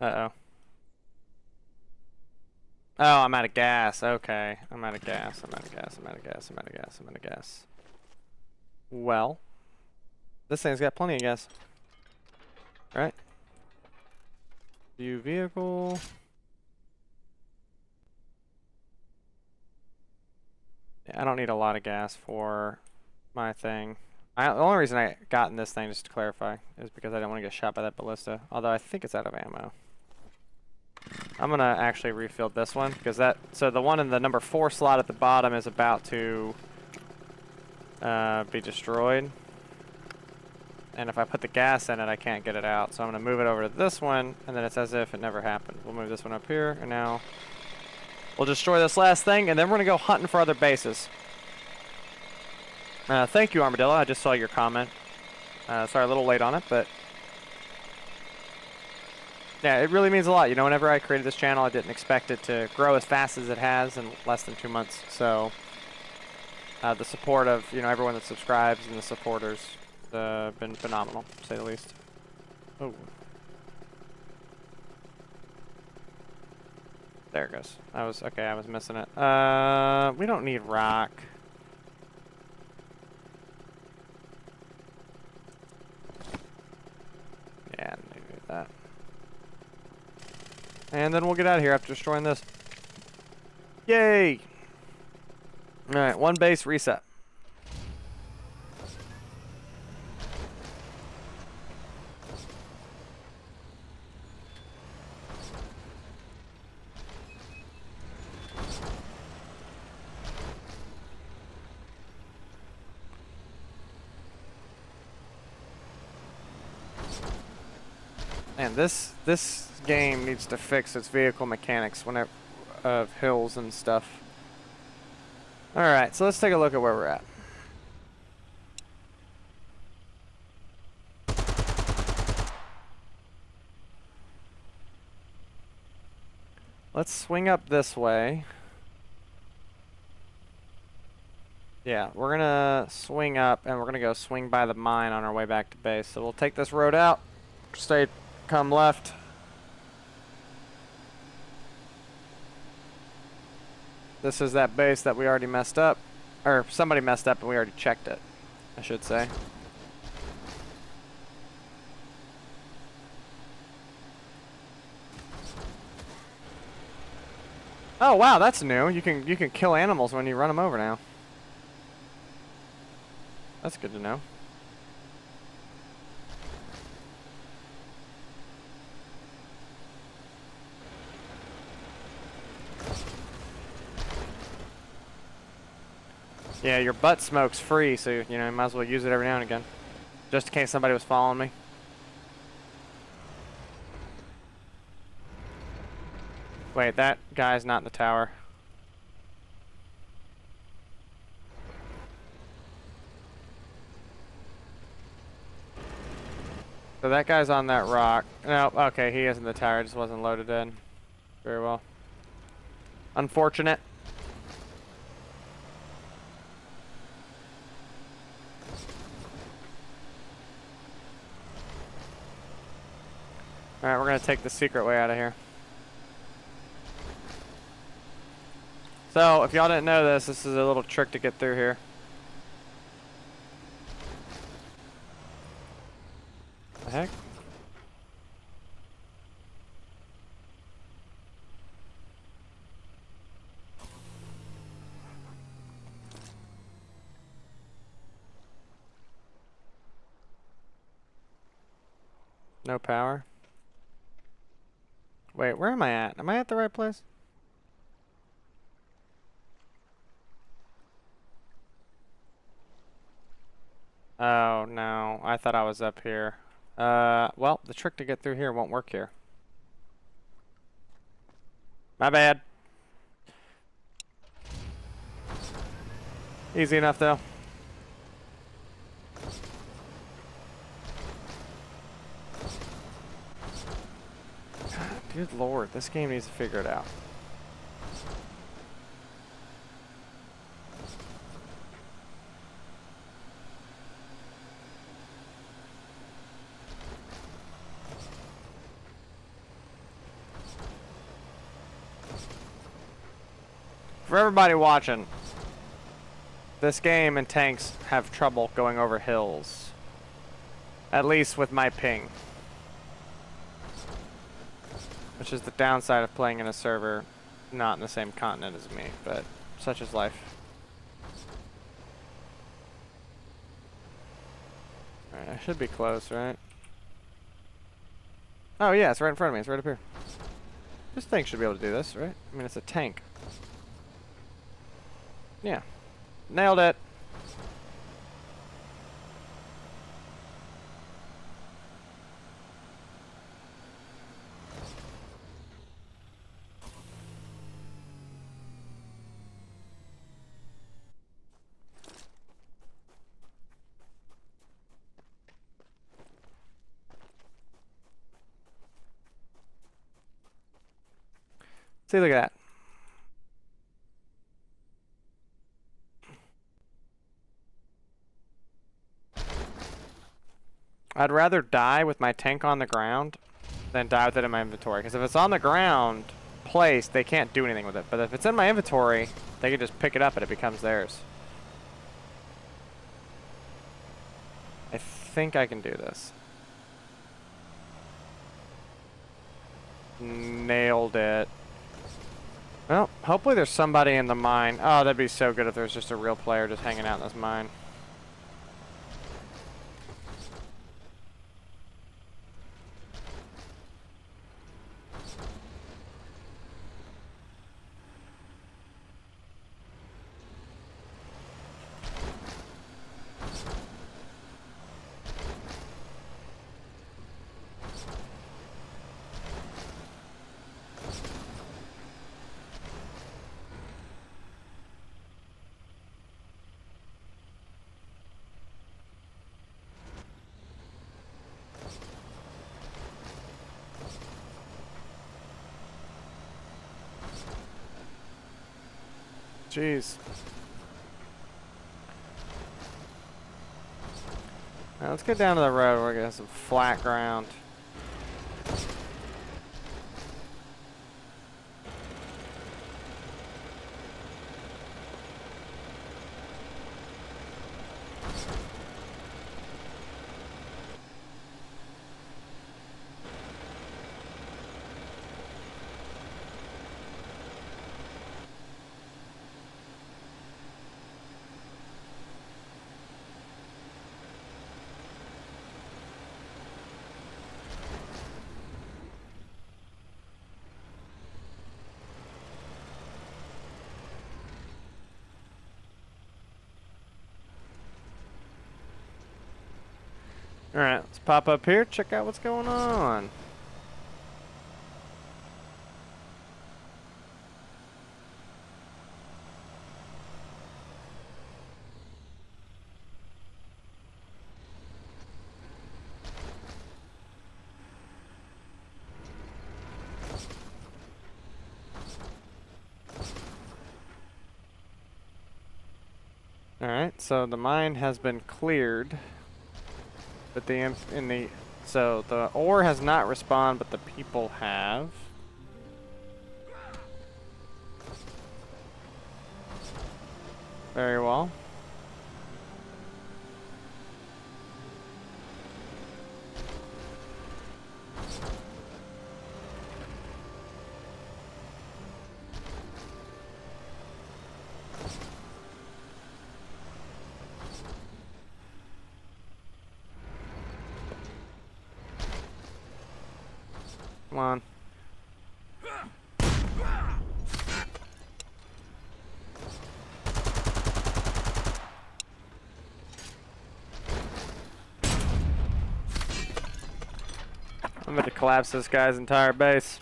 Oh, I'm out of gas. Okay. I'm out of gas. I'm out of gas. I'm out of gas. I'm out of gas. I'm out of gas. Well, this thing's got plenty of gas. Right? View vehicle. Yeah, I don't need a lot of gas for my thing. The only reason I got in this thing, just to clarify, is because I didn't want to get shot by that ballista. Although I think it's out of ammo. I'm gonna actually refill this one because so the one in the number 4 slot at the bottom is about to be destroyed. And if I put the gas in it, I can't get it out. So I'm gonna move it over to this one, and then it's as if it never happened. We'll move this one up here, and now we'll destroy this last thing, and then we're gonna go hunting for other bases. Thank you, Armadillo. I just saw your comment. Sorry, a little late on it, but yeah, it really means a lot. You know, whenever I created this channel, I didn't expect it to grow as fast as it has in less than 2 months. So the support of, you know, everyone that subscribes and the supporters been phenomenal, to say the least. Oh. There it goes. I was missing it. We don't need rock. Yeah, maybe that. And then we'll get out of here after destroying this. Yay! Alright, one base reset. Man, this game needs to fix its vehicle mechanics whenever of hills and stuff. All right, so let's take a look at where we're at. Let's swing up this way. Yeah, we're gonna swing up and we're gonna go swing by the mine on our way back to base. So we'll take this road out, come left. This is that base that we already messed up. Or somebody messed up and we already checked it, I should say. Oh wow, that's new. You can kill animals when you run them over now. That's good to know. Yeah, your butt smoke's free, so you know you might as well use it every now and again, just in case somebody was following me. Wait, that guy's not in the tower. So that guy's on that rock. No, okay, he is in the tower. Just wasn't loaded in. Very well. Unfortunate. Alright, we're gonna take the secret way out of here. So, if y'all didn't know this is a little trick to get through here. The heck? No power. Wait, where am I at? Am I at the right place? Oh, no. I thought I was up here. Well, the trick to get through here won't work here. My bad. Easy enough, though. God, good lord, this game needs to figure it out. For everybody watching, this game and tanks have trouble going over hills. At least with my ping. Which is the downside of playing in a server not in the same continent as me, but such is life. Alright, I should be close, right? Oh yeah, it's right in front of me, it's right up here. This thing should be able to do this, right? I mean, it's a tank. Yeah. Nailed it. See, look at that. I'd rather die with my tank on the ground than die with it in my inventory. Because if it's on the ground, placed, they can't do anything with it. But if it's in my inventory, they can just pick it up and it becomes theirs. I think I can do this. Nailed it. Well, hopefully there's somebody in the mine. Oh, that'd be so good if there's just a real player just hanging out in this mine. Jeez. Now let's get down to the road where we got some flat ground. Alright, let's pop up here, check out what's going on. Alright, so the mine has been cleared. But so the ore has not respawned, but the people have. Very well. Come on. I'm going to collapse this guy's entire base.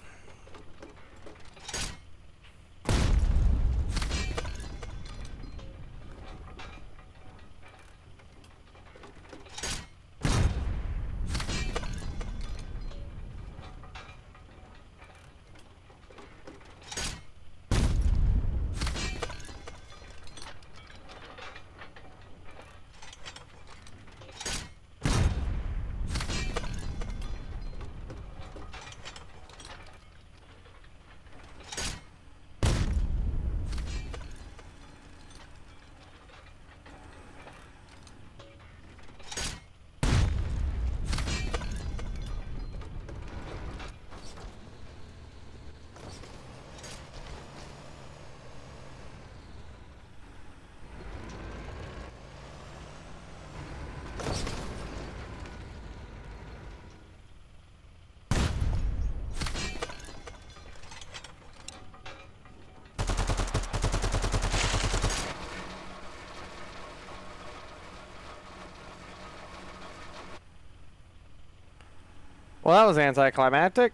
Well, that was anticlimactic.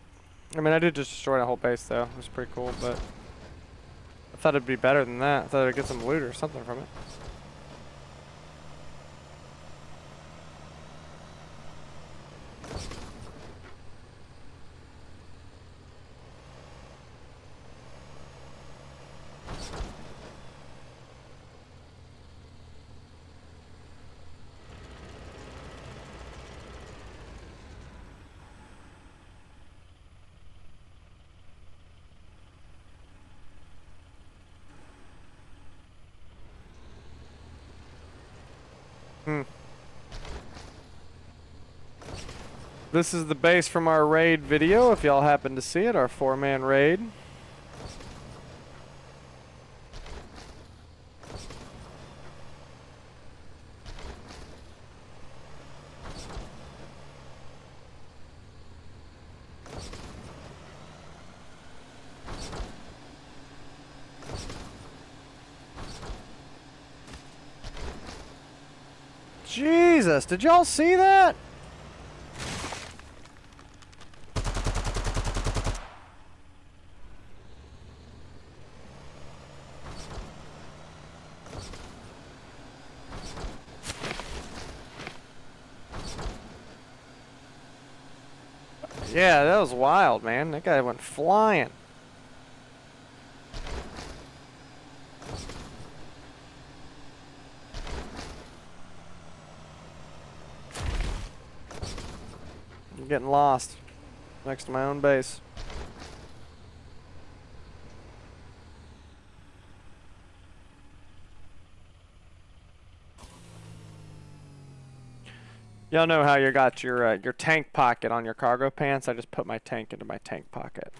I mean, I did just destroy the whole base, though. It was pretty cool, but I thought it'd be better than that. I thought I'd get some loot or something from it. This is the base from our raid video, if y'all happen to see it, our 4-man raid. Jesus, did y'all see that? Yeah, that was wild, man. That guy went flying. I'm getting lost next to my own base. Y'all know how you got your tank pocket on your cargo pants? I just put my tank into my tank pocket.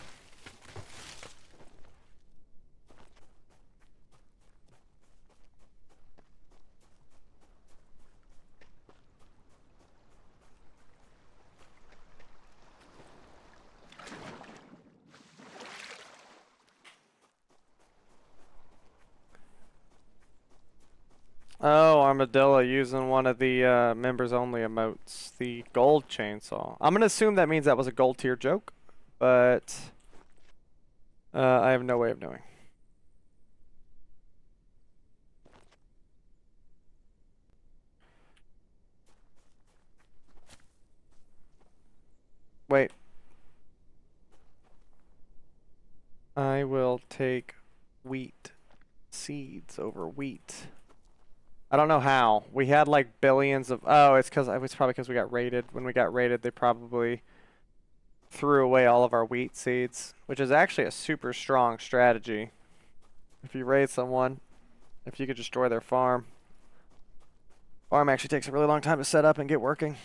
Oh, Armadillo using one of the members only emotes, the gold chainsaw. I'm gonna assume that means that was a gold tier joke, but I have no way of knowing. Wait. I will take wheat seeds over wheat. I don't know how. We had like billions of. Oh, it's probably because we got raided. When we got raided, they probably threw away all of our wheat seeds, which is actually a super strong strategy. If you raid someone, if you could destroy their farm. Farm actually takes a really long time to set up and get working.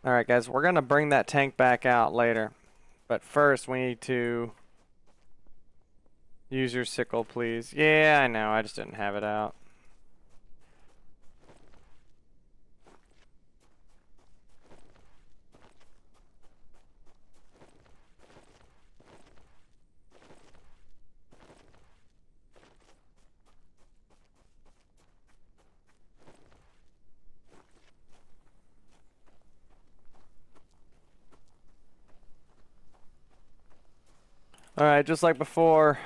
Alright guys, we're gonna bring that tank back out later. But first we need to use your sickle, please. Yeah, I know, I just didn't have it out. Alright, just like before,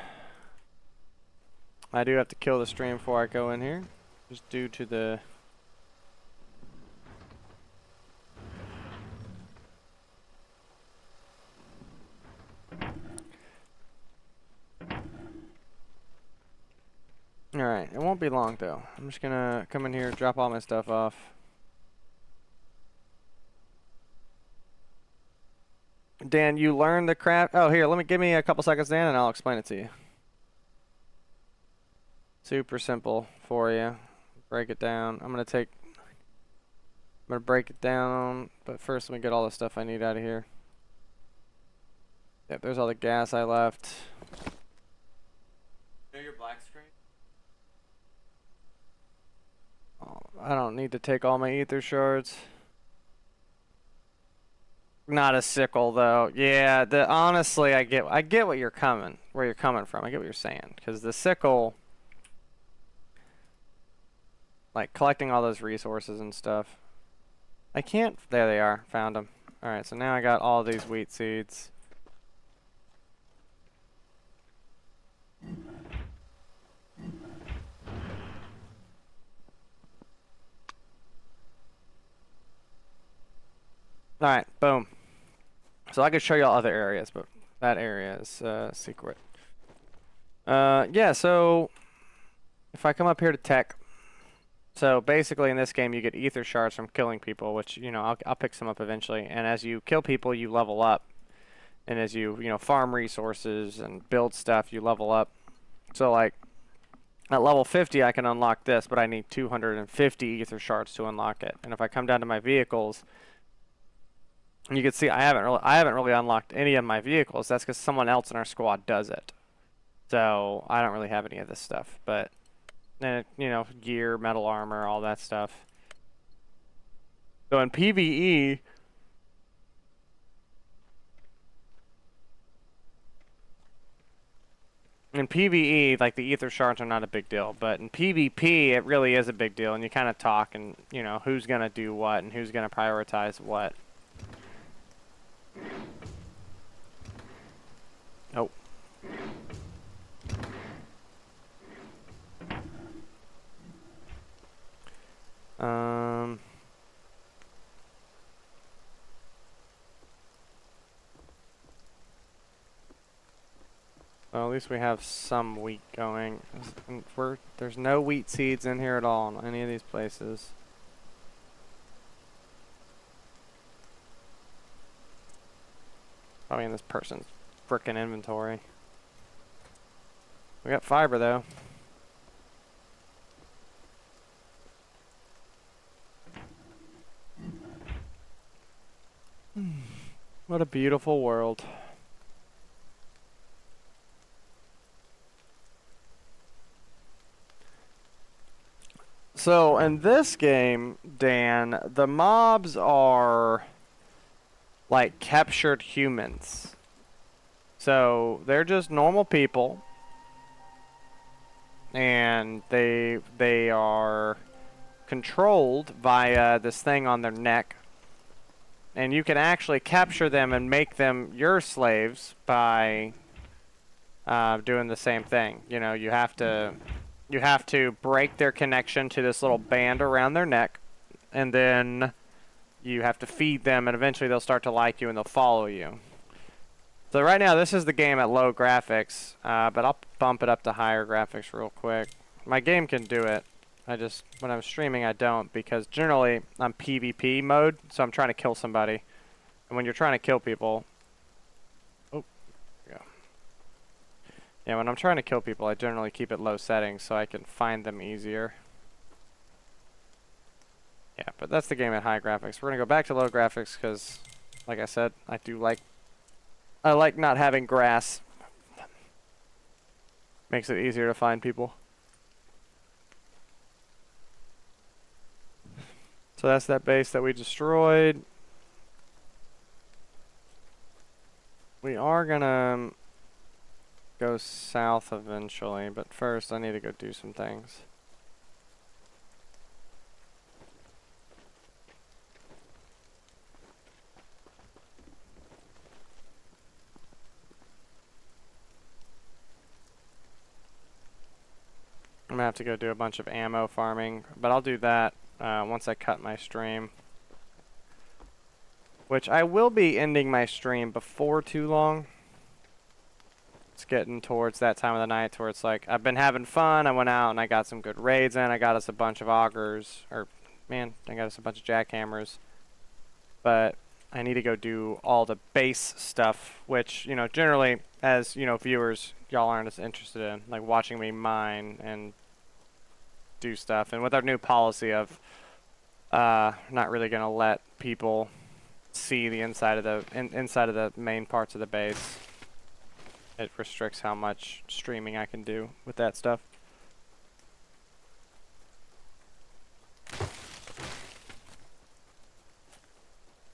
I do have to kill the stream before I go in here. Just due to the... Alright, it won't be long though. I'm just gonna come in here, drop all my stuff off. Dan, you learned the craft. Oh, here, give me a couple seconds, Dan, and I'll explain it to you. Super simple for you. Break it down. I'm gonna break it down, but first let me get all the stuff I need out of here. Yep, there's all the gas I left. Show your black screen. Oh, I don't need to take all my ether shards. Not a sickle though. Yeah, honestly, I get where you're coming from. I get what you're saying, because the sickle, like collecting all those resources and stuff. I can't. There they are. Found them. All right, so now I got all these wheat seeds. All right, boom. So I could show you all other areas, but that area is secret. Yeah, so if I come up here to tech, so basically in this game you get ether shards from killing people, which, you know, I'll pick some up eventually. And as you kill people, you level up. And as you farm resources and build stuff, you level up. So like at level 50 I can unlock this, but I need 250 ether shards to unlock it. And if I come down to my vehicles, you can see I haven't really unlocked any of my vehicles. That's because someone else in our squad does it. So I don't really have any of this stuff. But then, gear, metal armor, all that stuff. So in PvE, like the ether shards are not a big deal, but in PvP it really is a big deal, and you kind of talk and who's gonna do what and who's gonna prioritize what. Oh. Well, at least we have some wheat going. There's no wheat seeds in here at all in any of these places. Probably in this person's frickin' inventory. We got fiber though. What a beautiful world. So in this game, Dan, the mobs are like captured humans. So they're just normal people, and they are controlled via this thing on their neck, and you can actually capture them and make them your slaves by doing the same thing. You know, you have to break their connection to this little band around their neck, and then you have to feed them, and eventually they'll start to like you and they'll follow you. So right now this is the game at low graphics, but I'll bump it up to higher graphics real quick. My game can do it. I just, when I'm streaming, I don't, because generally I'm PvP mode, so I'm trying to kill somebody. And when you're trying to kill people, oh, yeah. Yeah, when I'm trying to kill people, I generally keep it low settings so I can find them easier. Yeah, but that's the game at high graphics. We're gonna go back to low graphics because, like I said, I like not having grass. Makes it easier to find people. So that's that base that we destroyed. We are gonna go south eventually, but first I need to go do some things. I'm gonna have to go do a bunch of ammo farming, but I'll do that once I cut my stream. Which I will be ending my stream before too long. It's getting towards that time of the night where it's like, I've been having fun, I went out and I got some good raids in, I got us a bunch of augers, or man, I got us a bunch of jackhammers. But I need to go do all the base stuff, which, you know, generally, as, you know, viewers, y'all aren't as interested in, like watching me mine and do stuff. And with our new policy of not really gonna let people see the inside of the inside of the main parts of the base, it restricts how much streaming I can do with that stuff.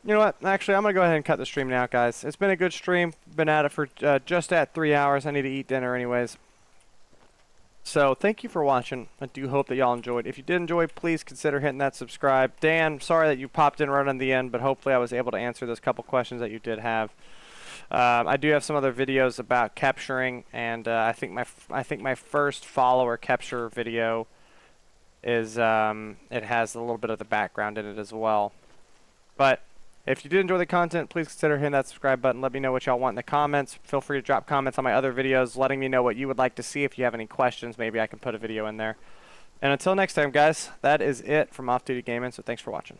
You know what? Actually, I'm gonna go ahead and cut the stream now, guys. It's been a good stream. Been at it for just at 3 hours. I need to eat dinner anyways. So thank you for watching. I do hope that y'all enjoyed. If you did enjoy, please consider hitting that subscribe. Dan, sorry that you popped in right on the end, but hopefully I was able to answer those couple questions that you did have. I do have some other videos about capturing, and I think my first follower capture video is it has a little bit of the background in it as well. But if you did enjoy the content, please consider hitting that subscribe button. Let me know what y'all want in the comments. Feel free to drop comments on my other videos, letting me know what you would like to see. If you have any questions, maybe I can put a video in there. And until next time, guys, that is it from Off Duty Gaming, so thanks for watching.